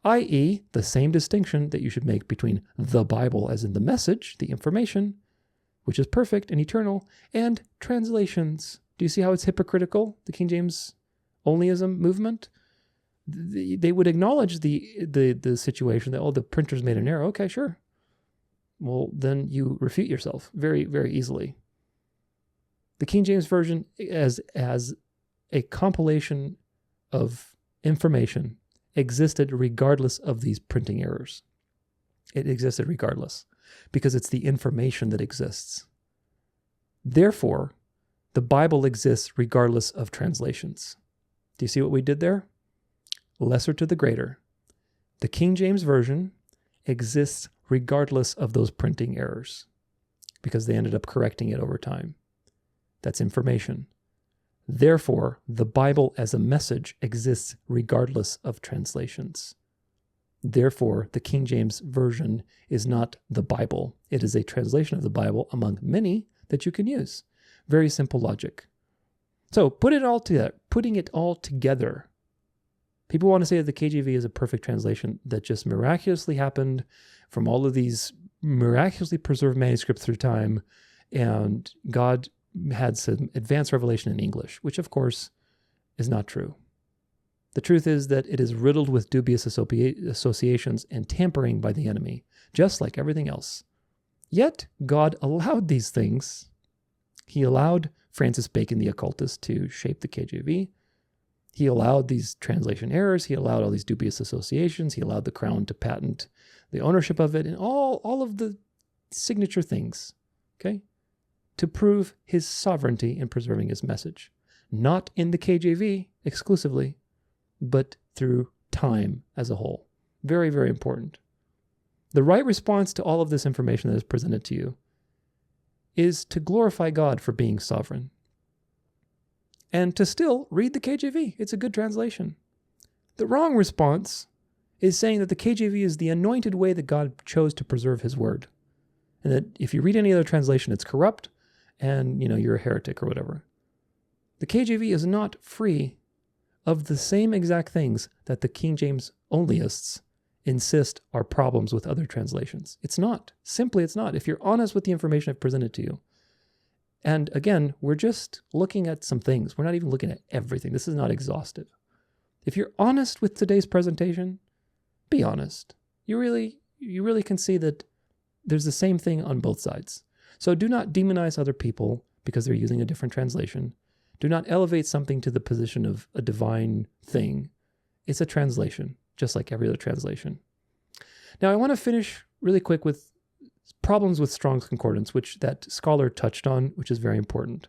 i.e., the same distinction that you should make between the Bible as in the message, the information, which is perfect and eternal, and translations. Do you see how it's hypocritical, the King James onlyism movement? They would acknowledge the situation that, oh, the printer's made an error. Okay, sure. Well, then you refute yourself very, very easily. The King James Version as a compilation of information existed regardless of these printing errors. It existed regardless because it's the information that exists. Therefore, the Bible exists regardless of translations. Do you see what we did there? Lesser to the greater. The King James Version exists regardless of those printing errors because they ended up correcting it over time. That's information. Therefore, the Bible as a message exists regardless of translations. Therefore, the King James Version is not the Bible. It is a translation of the Bible among many that you can use. Very simple logic. So putting it all together, people want to say that the KJV is a perfect translation that just miraculously happened from all of these miraculously preserved manuscripts through time, and God had some advanced revelation in English, which of course is not true. The truth is that it is riddled with dubious associations and tampering by the enemy, just like everything else. Yet God allowed these things. He allowed Francis Bacon, the occultist, to shape the KJV. He allowed these translation errors. He allowed all these dubious associations. He allowed the Crown to patent the ownership of it and all of the signature things, okay, to prove his sovereignty in preserving his message. Not in the KJV exclusively, but through time as a whole. Very, very important. The right response to all of this information that is presented to you is to glorify God for being sovereign. And to still read the KJV. It's a good translation. The wrong response is saying that the KJV is the anointed way that God chose to preserve his word. And that if you read any other translation, it's corrupt and, you're a heretic or whatever. The KJV is not free of the same exact things that the King James onlyists insist are problems with other translations. It's not. Simply, it's not. If you're honest with the information I've presented to you. And again, we're just looking at some things. We're not even looking at everything. This is not exhaustive. If you're honest with today's presentation, be honest. You really can see that there's the same thing on both sides. So do not demonize other people because they're using a different translation. Do not elevate something to the position of a divine thing. It's a translation, just like every other translation. Now, I want to finish really quick with problems with Strong's Concordance, which that scholar touched on, which is very important.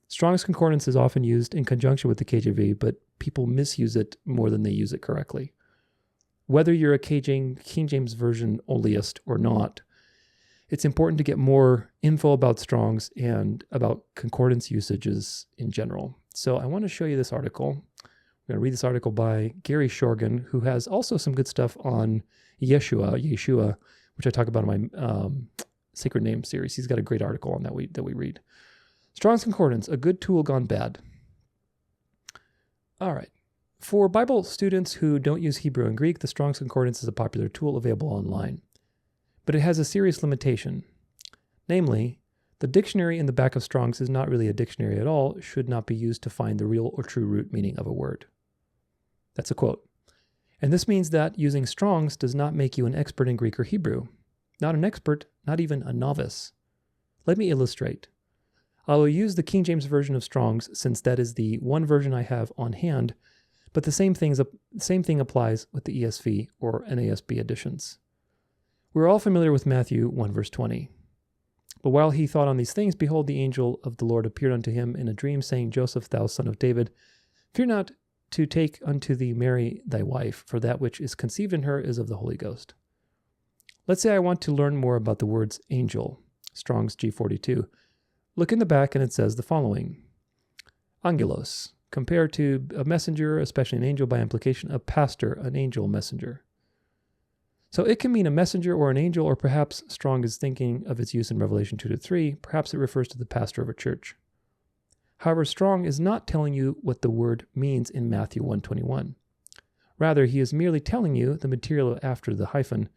Strong's Concordance is often used in conjunction with the KJV, but people misuse it more than they use it correctly. Whether you're a King James Version onlyist or not, it's important to get more info about Strong's and about concordance usages in general. So I want to show you this article. I'm going to read this article by Gary Shorgan, who has also some good stuff on Yeshua, which I talk about in my Sacred Name series. He's got a great article on that we read. Strong's Concordance, a good tool gone bad. All right. For Bible students who don't use Hebrew and Greek, the Strong's Concordance is a popular tool available online. But it has a serious limitation. Namely, the dictionary in the back of Strong's is not really a dictionary at all, should not be used to find the real or true root meaning of a word. That's a quote. And this means that using Strong's does not make you an expert in Greek or Hebrew. Not an expert, not even a novice. Let me illustrate. I will use the King James Version of Strong's since that is the one version I have on hand, but the same thing applies with the ESV or NASB editions. We're all familiar with Matthew 1 verse 20. But while he thought on these things, behold, the angel of the Lord appeared unto him in a dream, saying, Joseph, thou son of David, fear not to take unto thee Mary thy wife, for that which is conceived in her is of the Holy Ghost. Let's say I want to learn more about the words angel, Strong's G42. Look in the back and it says the following. Angelos, compared to a messenger, especially an angel by implication, a pastor, an angel messenger. So it can mean a messenger or an angel, or perhaps Strong is thinking of its use in Revelation 2-3. Perhaps it refers to the pastor of a church. However, Strong is not telling you what the word means in Matthew 1:21. Rather, he is merely telling you, the material after the hyphen,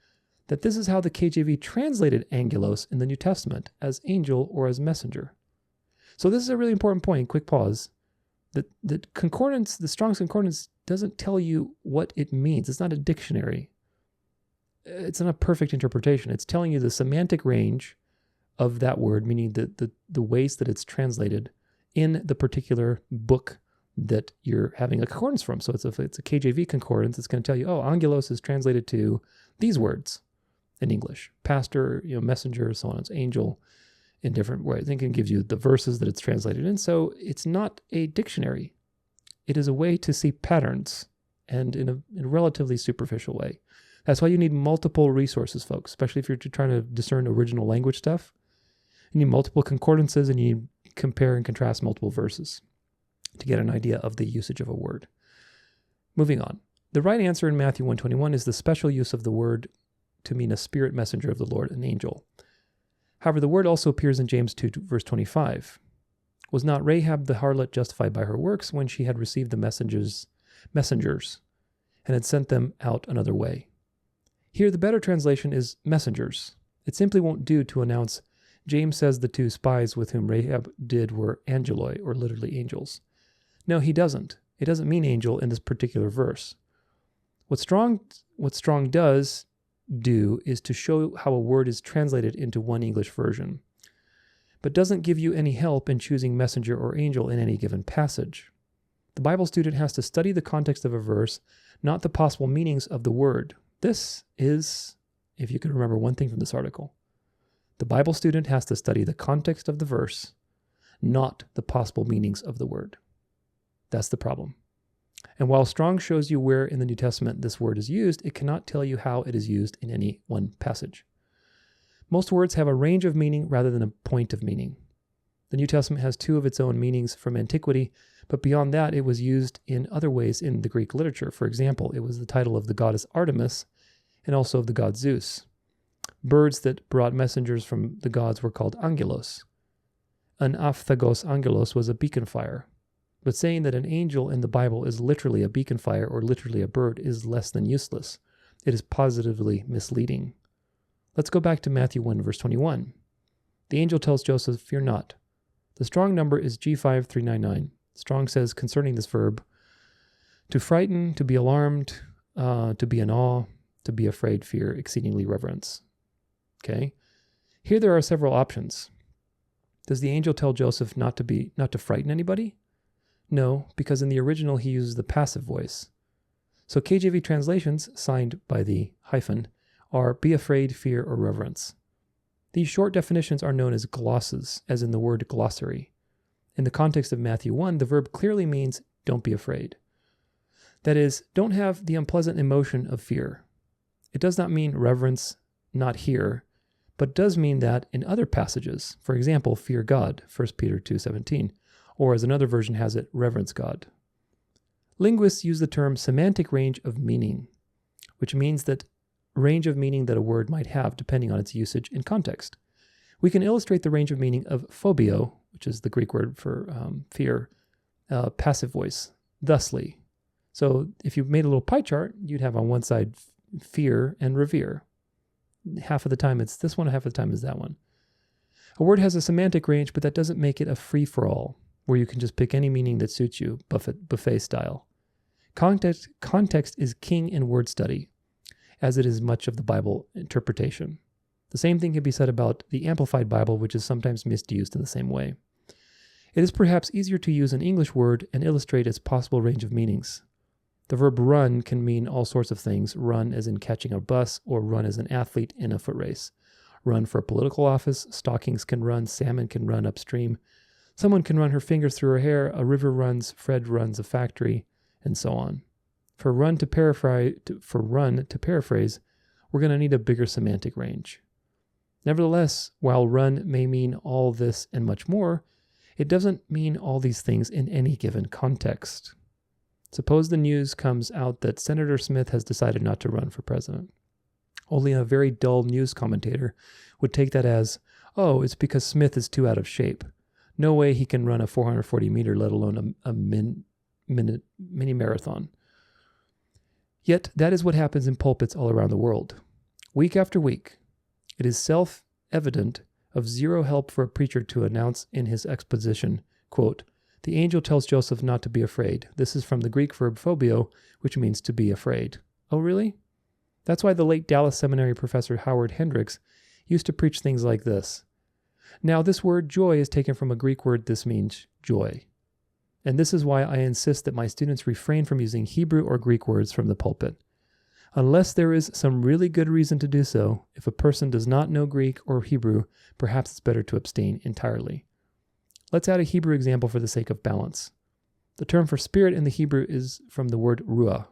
that this is how the KJV translated angelos in the New Testament, as angel or as messenger. So this is a really important point. Quick pause. The concordance, the Strong's Concordance, doesn't tell you what it means. It's not a dictionary. It's not a perfect interpretation. It's telling you the semantic range of that word, meaning the ways that it's translated in the particular book that you're having a concordance from. So if it's a KJV concordance, it's going to tell you, oh, angelos is translated to these words in English. Pastor, messenger, so on. It's angel in different ways. I think it gives you the verses that it's translated in. So it's not a dictionary. It is a way to see patterns, and in a relatively superficial way. That's why you need multiple resources, folks, especially if you're trying to discern original language stuff. You need multiple concordances, and you need compare and contrast multiple verses to get an idea of the usage of a word. Moving on. The right answer in Matthew 1:21 is the special use of the word to mean a spirit messenger of the Lord, an angel. However, the word also appears in James 2 verse 25. Was not Rahab the harlot justified by her works when she had received the messengers and had sent them out another way? Here, the better translation is messengers. It simply won't do to announce, James says the two spies with whom Rahab did were angeloi, or literally angels. No, he doesn't. It doesn't mean angel in this particular verse. What Strong does do is to show how a word is translated into one English version, but doesn't give you any help in choosing messenger or angel in any given passage. The Bible student has to study the context of a verse, not the possible meanings of the word. This is, if you can remember one thing from this article, the Bible student has to study the context of the verse, not the possible meanings of the word. That's the problem. And while Strong shows you where in the New Testament this word is used, it cannot tell you how it is used in any one passage. Most words have a range of meaning rather than a point of meaning. The New Testament has two of its own meanings from antiquity, but beyond that, it was used in other ways in the Greek literature. For example, it was the title of the goddess Artemis and also of the god Zeus. Birds that brought messengers from the gods were called angelos. An aphthagos angelos was a beacon fire. But saying that an angel in the Bible is literally a beacon fire or literally a bird is less than useless. It is positively misleading. Let's go back to Matthew 1 verse 21. The angel tells Joseph, fear not. The Strong number is G5399. Strong says concerning this verb, to frighten, to be alarmed, to be in awe, to be afraid, fear, exceedingly reverence. Okay? Here there are several options. Does the angel tell Joseph not to frighten anybody? No, because in the original he uses the passive voice. So KJV translations, signed by the hyphen, are be afraid, fear, or reverence. These short definitions are known as glosses, as in the word glossary. In the context of Matthew 1, the verb clearly means don't be afraid. That is, don't have the unpleasant emotion of fear. It does not mean reverence, not here, but does mean that in other passages, for example, fear God, 1 Peter 2:17, or as another version has it, reverence God. Linguists use the term semantic range of meaning, which means that range of meaning that a word might have depending on its usage in context. We can illustrate the range of meaning of phobio, which is the Greek word for fear, passive voice, thusly. So if you made a little pie chart, you'd have on one side fear and revere. Half of the time it's this one, half of the time is that one. A word has a semantic range, but that doesn't make it a free-for-all, where you can just pick any meaning that suits you, buffet style. Context is king in word study, as it is much of the Bible interpretation. The same thing can be said about the Amplified Bible, which is sometimes misused in the same way. It is perhaps easier to use an English word and illustrate its possible range of meanings. The verb run can mean all sorts of things. Run as in catching a bus, or run as an athlete in a foot race. Run for a political office. Stockings can run. Salmon can run upstream. Someone can run her fingers through her hair. A river runs. Fred runs a factory, and so on. For run to paraphrase, we're going to need a bigger semantic range. Nevertheless, while run may mean all this and much more, it doesn't mean all these things in any given context. Suppose the news comes out that Senator Smith has decided not to run for president. Only a very dull news commentator would take that as, oh, it's because Smith is too out of shape. No way he can run a 440 meter, let alone a mini marathon. Yet that is what happens in pulpits all around the world. Week after week, it is self-evident of zero help for a preacher to announce in his exposition, quote, "The angel tells Joseph not to be afraid." This is from the Greek verb phobio, which means to be afraid. Oh, really? That's why the late Dallas Seminary professor Howard Hendricks used to preach things like this. Now, this word joy is taken from a Greek word. This means joy. And this is why I insist that my students refrain from using Hebrew or Greek words from the pulpit. Unless there is some really good reason to do so, if a person does not know Greek or Hebrew, perhaps it's better to abstain entirely. Let's add a Hebrew example for the sake of balance. The term for spirit in the Hebrew is from the word ruah.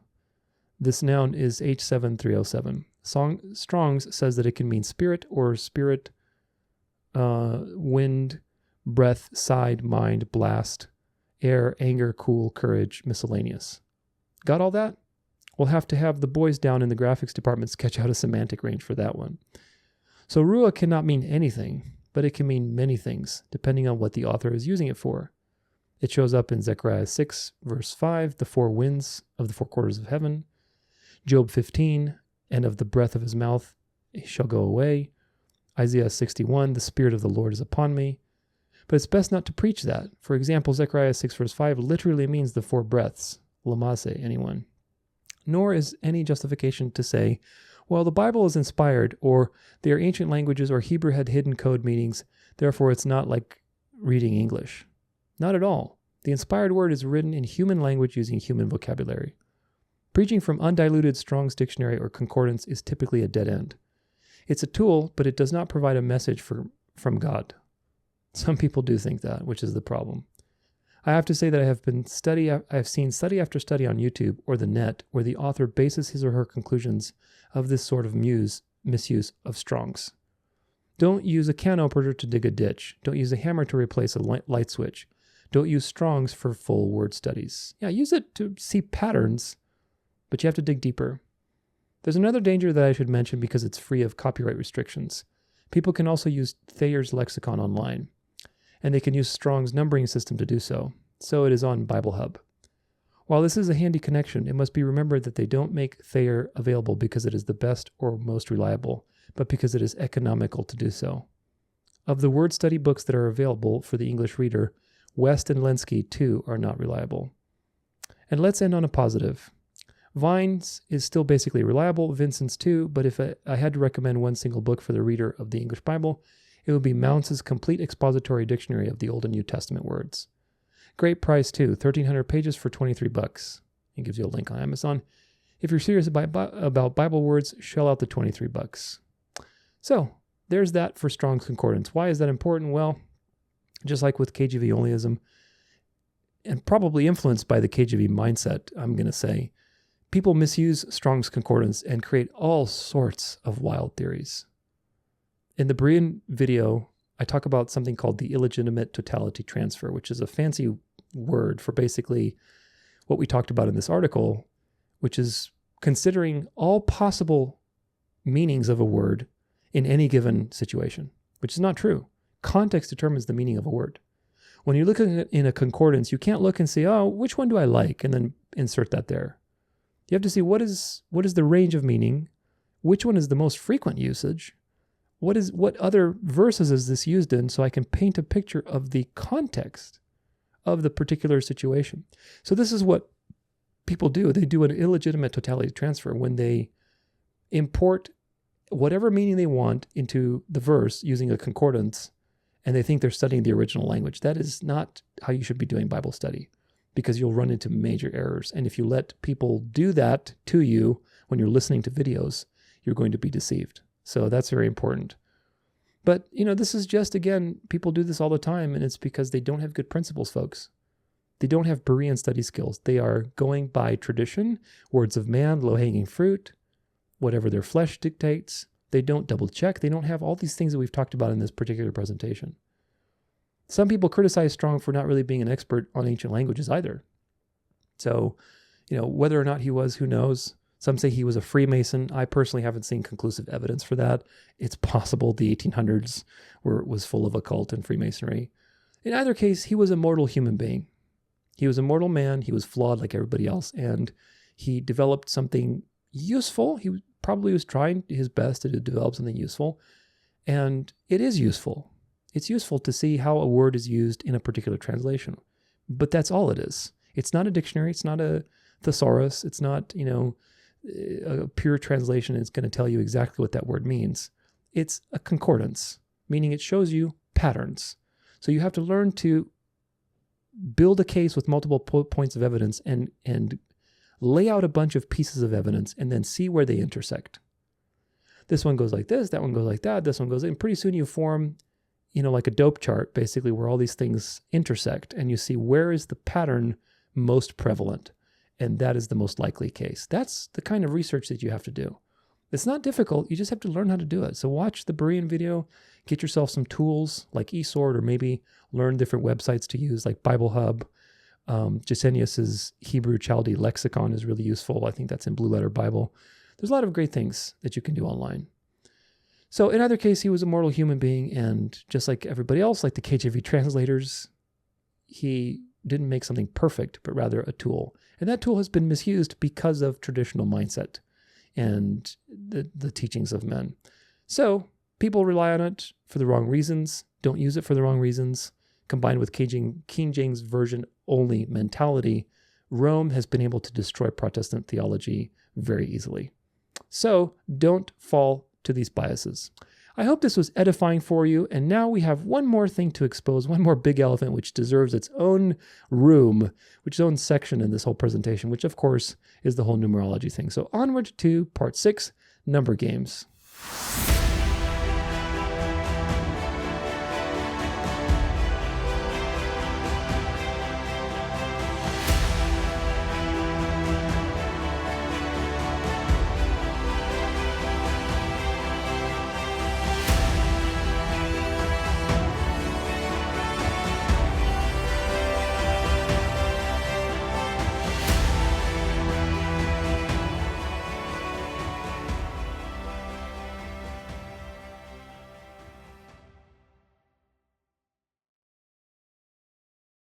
This noun is H7307. Strong's says that it can mean spirit or spirit, wind, breath, side, mind, blast, air, anger, cool, courage, miscellaneous. Got all that? We'll have to have the boys down in the graphics department sketch out a semantic range for that one. So ruah cannot mean anything, but it can mean many things, depending on what the author is using it for. It shows up in Zechariah 6, verse 5, the four winds of the four quarters of heaven. Job 15, and of the breath of his mouth he shall go away. Isaiah 61, the Spirit of the Lord is upon me. But it's best not to preach that. For example, Zechariah 6, verse 5 literally means the four breaths. Lamase, anyone. Nor is any justification to say, well, the Bible is inspired, or they are ancient languages, or Hebrew had hidden code meanings, therefore it's not like reading English. Not at all. The inspired word is written in human language using human vocabulary. Preaching from undiluted Strong's Dictionary or concordance is typically a dead end. It's a tool, but it does not provide a message from God. Some people do think that, which is the problem. I have to say that I have seen study after study on YouTube or the net where the author bases his or her conclusions of this sort of misuse of Strong's. Don't use a can opener to dig a ditch. Don't use a hammer to replace a light switch. Don't use Strong's for full word studies. Yeah, use it to see patterns, but you have to dig deeper. There's another danger that I should mention because it's free of copyright restrictions. People can also use Thayer's lexicon online, and they can use Strong's numbering system to do so. So it is on Bible Hub. While this is a handy connection, it must be remembered that they don't make Thayer available because it is the best or most reliable, but because it is economical to do so. Of the word study books that are available for the English reader, West and Lenski, too, are not reliable. And let's end on a positive. Vine's is still basically reliable, Vincent's too, but if I had to recommend one single book for the reader of the English Bible, it would be Mounce's Complete Expository Dictionary of the Old and New Testament Words. Great price too, 1,300 pages for $23. It gives you a link on Amazon. If you're serious about Bible words, shell out the $23. So, there's that for Strong's Concordance. Why is that important? Well, just like with KJV Onlyism, and probably influenced by the KJV mindset, I'm going to say, people misuse Strong's Concordance and create all sorts of wild theories. In the Berean video, I talk about something called the illegitimate totality transfer, which is a fancy word for basically what we talked about in this article, which is considering all possible meanings of a word in any given situation, which is not true. Context determines the meaning of a word. When you're looking in a concordance, you can't look and say, oh, which one do I like? And insert that there. You have to see what is the range of meaning, which one is the most frequent usage, what other verses is this used in, so I can paint a picture of the context of the particular situation. So this is what people do. They do an illegitimate totality transfer when they import whatever meaning they want into the verse using a concordance, and they think they're studying the original language. That is not how you should be doing Bible study, because you'll run into major errors. And if you let people do that to you when you're listening to videos, you're going to be deceived. So that's very important. But, this is just, again, people do this all the time, and it's because they don't have good principles, folks. They don't have Berean study skills. They are going by tradition, words of man, low-hanging fruit, whatever their flesh dictates. They don't double check. They don't have all these things that we've talked about in this particular presentation. Some people criticize Strong for not really being an expert on ancient languages either. So, whether or not he was, who knows? Some say he was a Freemason. I personally haven't seen conclusive evidence for that. It's possible the 1800s was full of occult and Freemasonry. In either case, he was a mortal human being. He was a mortal man. He was flawed like everybody else. And he developed something useful. He probably was trying his best to develop something useful. And it is useful. It's useful to see how a word is used in a particular translation. But that's all it is. It's not a dictionary. It's not a thesaurus. It's not, a pure translation is going to tell you exactly what that word means. It's a concordance, meaning it shows you patterns. So you have to learn to build a case with multiple points of evidence and lay out a bunch of pieces of evidence and then see where they intersect. This one goes like this, that one goes like that, this one goes, and pretty soon you form, like a dope chart, basically, where all these things intersect, and you see where is the pattern most prevalent. And that is the most likely case. That's the kind of research that you have to do. It's not difficult. You just have to learn how to do it. So watch the Berean video, get yourself some tools like eSword, or maybe learn different websites to use like Bible Hub. Gesenius's Hebrew Chaldee Lexicon is really useful. I think that's in Blue Letter Bible. There's a lot of great things that you can do online. So in either case, he was a mortal human being, and just like everybody else, like the KJV translators, he didn't make something perfect, but rather a tool. And that tool has been misused because of traditional mindset and the teachings of men. So people rely on it for the wrong reasons, don't use it for the wrong reasons. Combined with King James Version only mentality, Rome has been able to destroy Protestant theology very easily. So don't fall to these biases. I hope this was edifying for you, and now we have one more thing to expose, one more big elephant which deserves its own room, its own section in this whole presentation, which of course is the whole numerology thing. So onward to part 6, number games.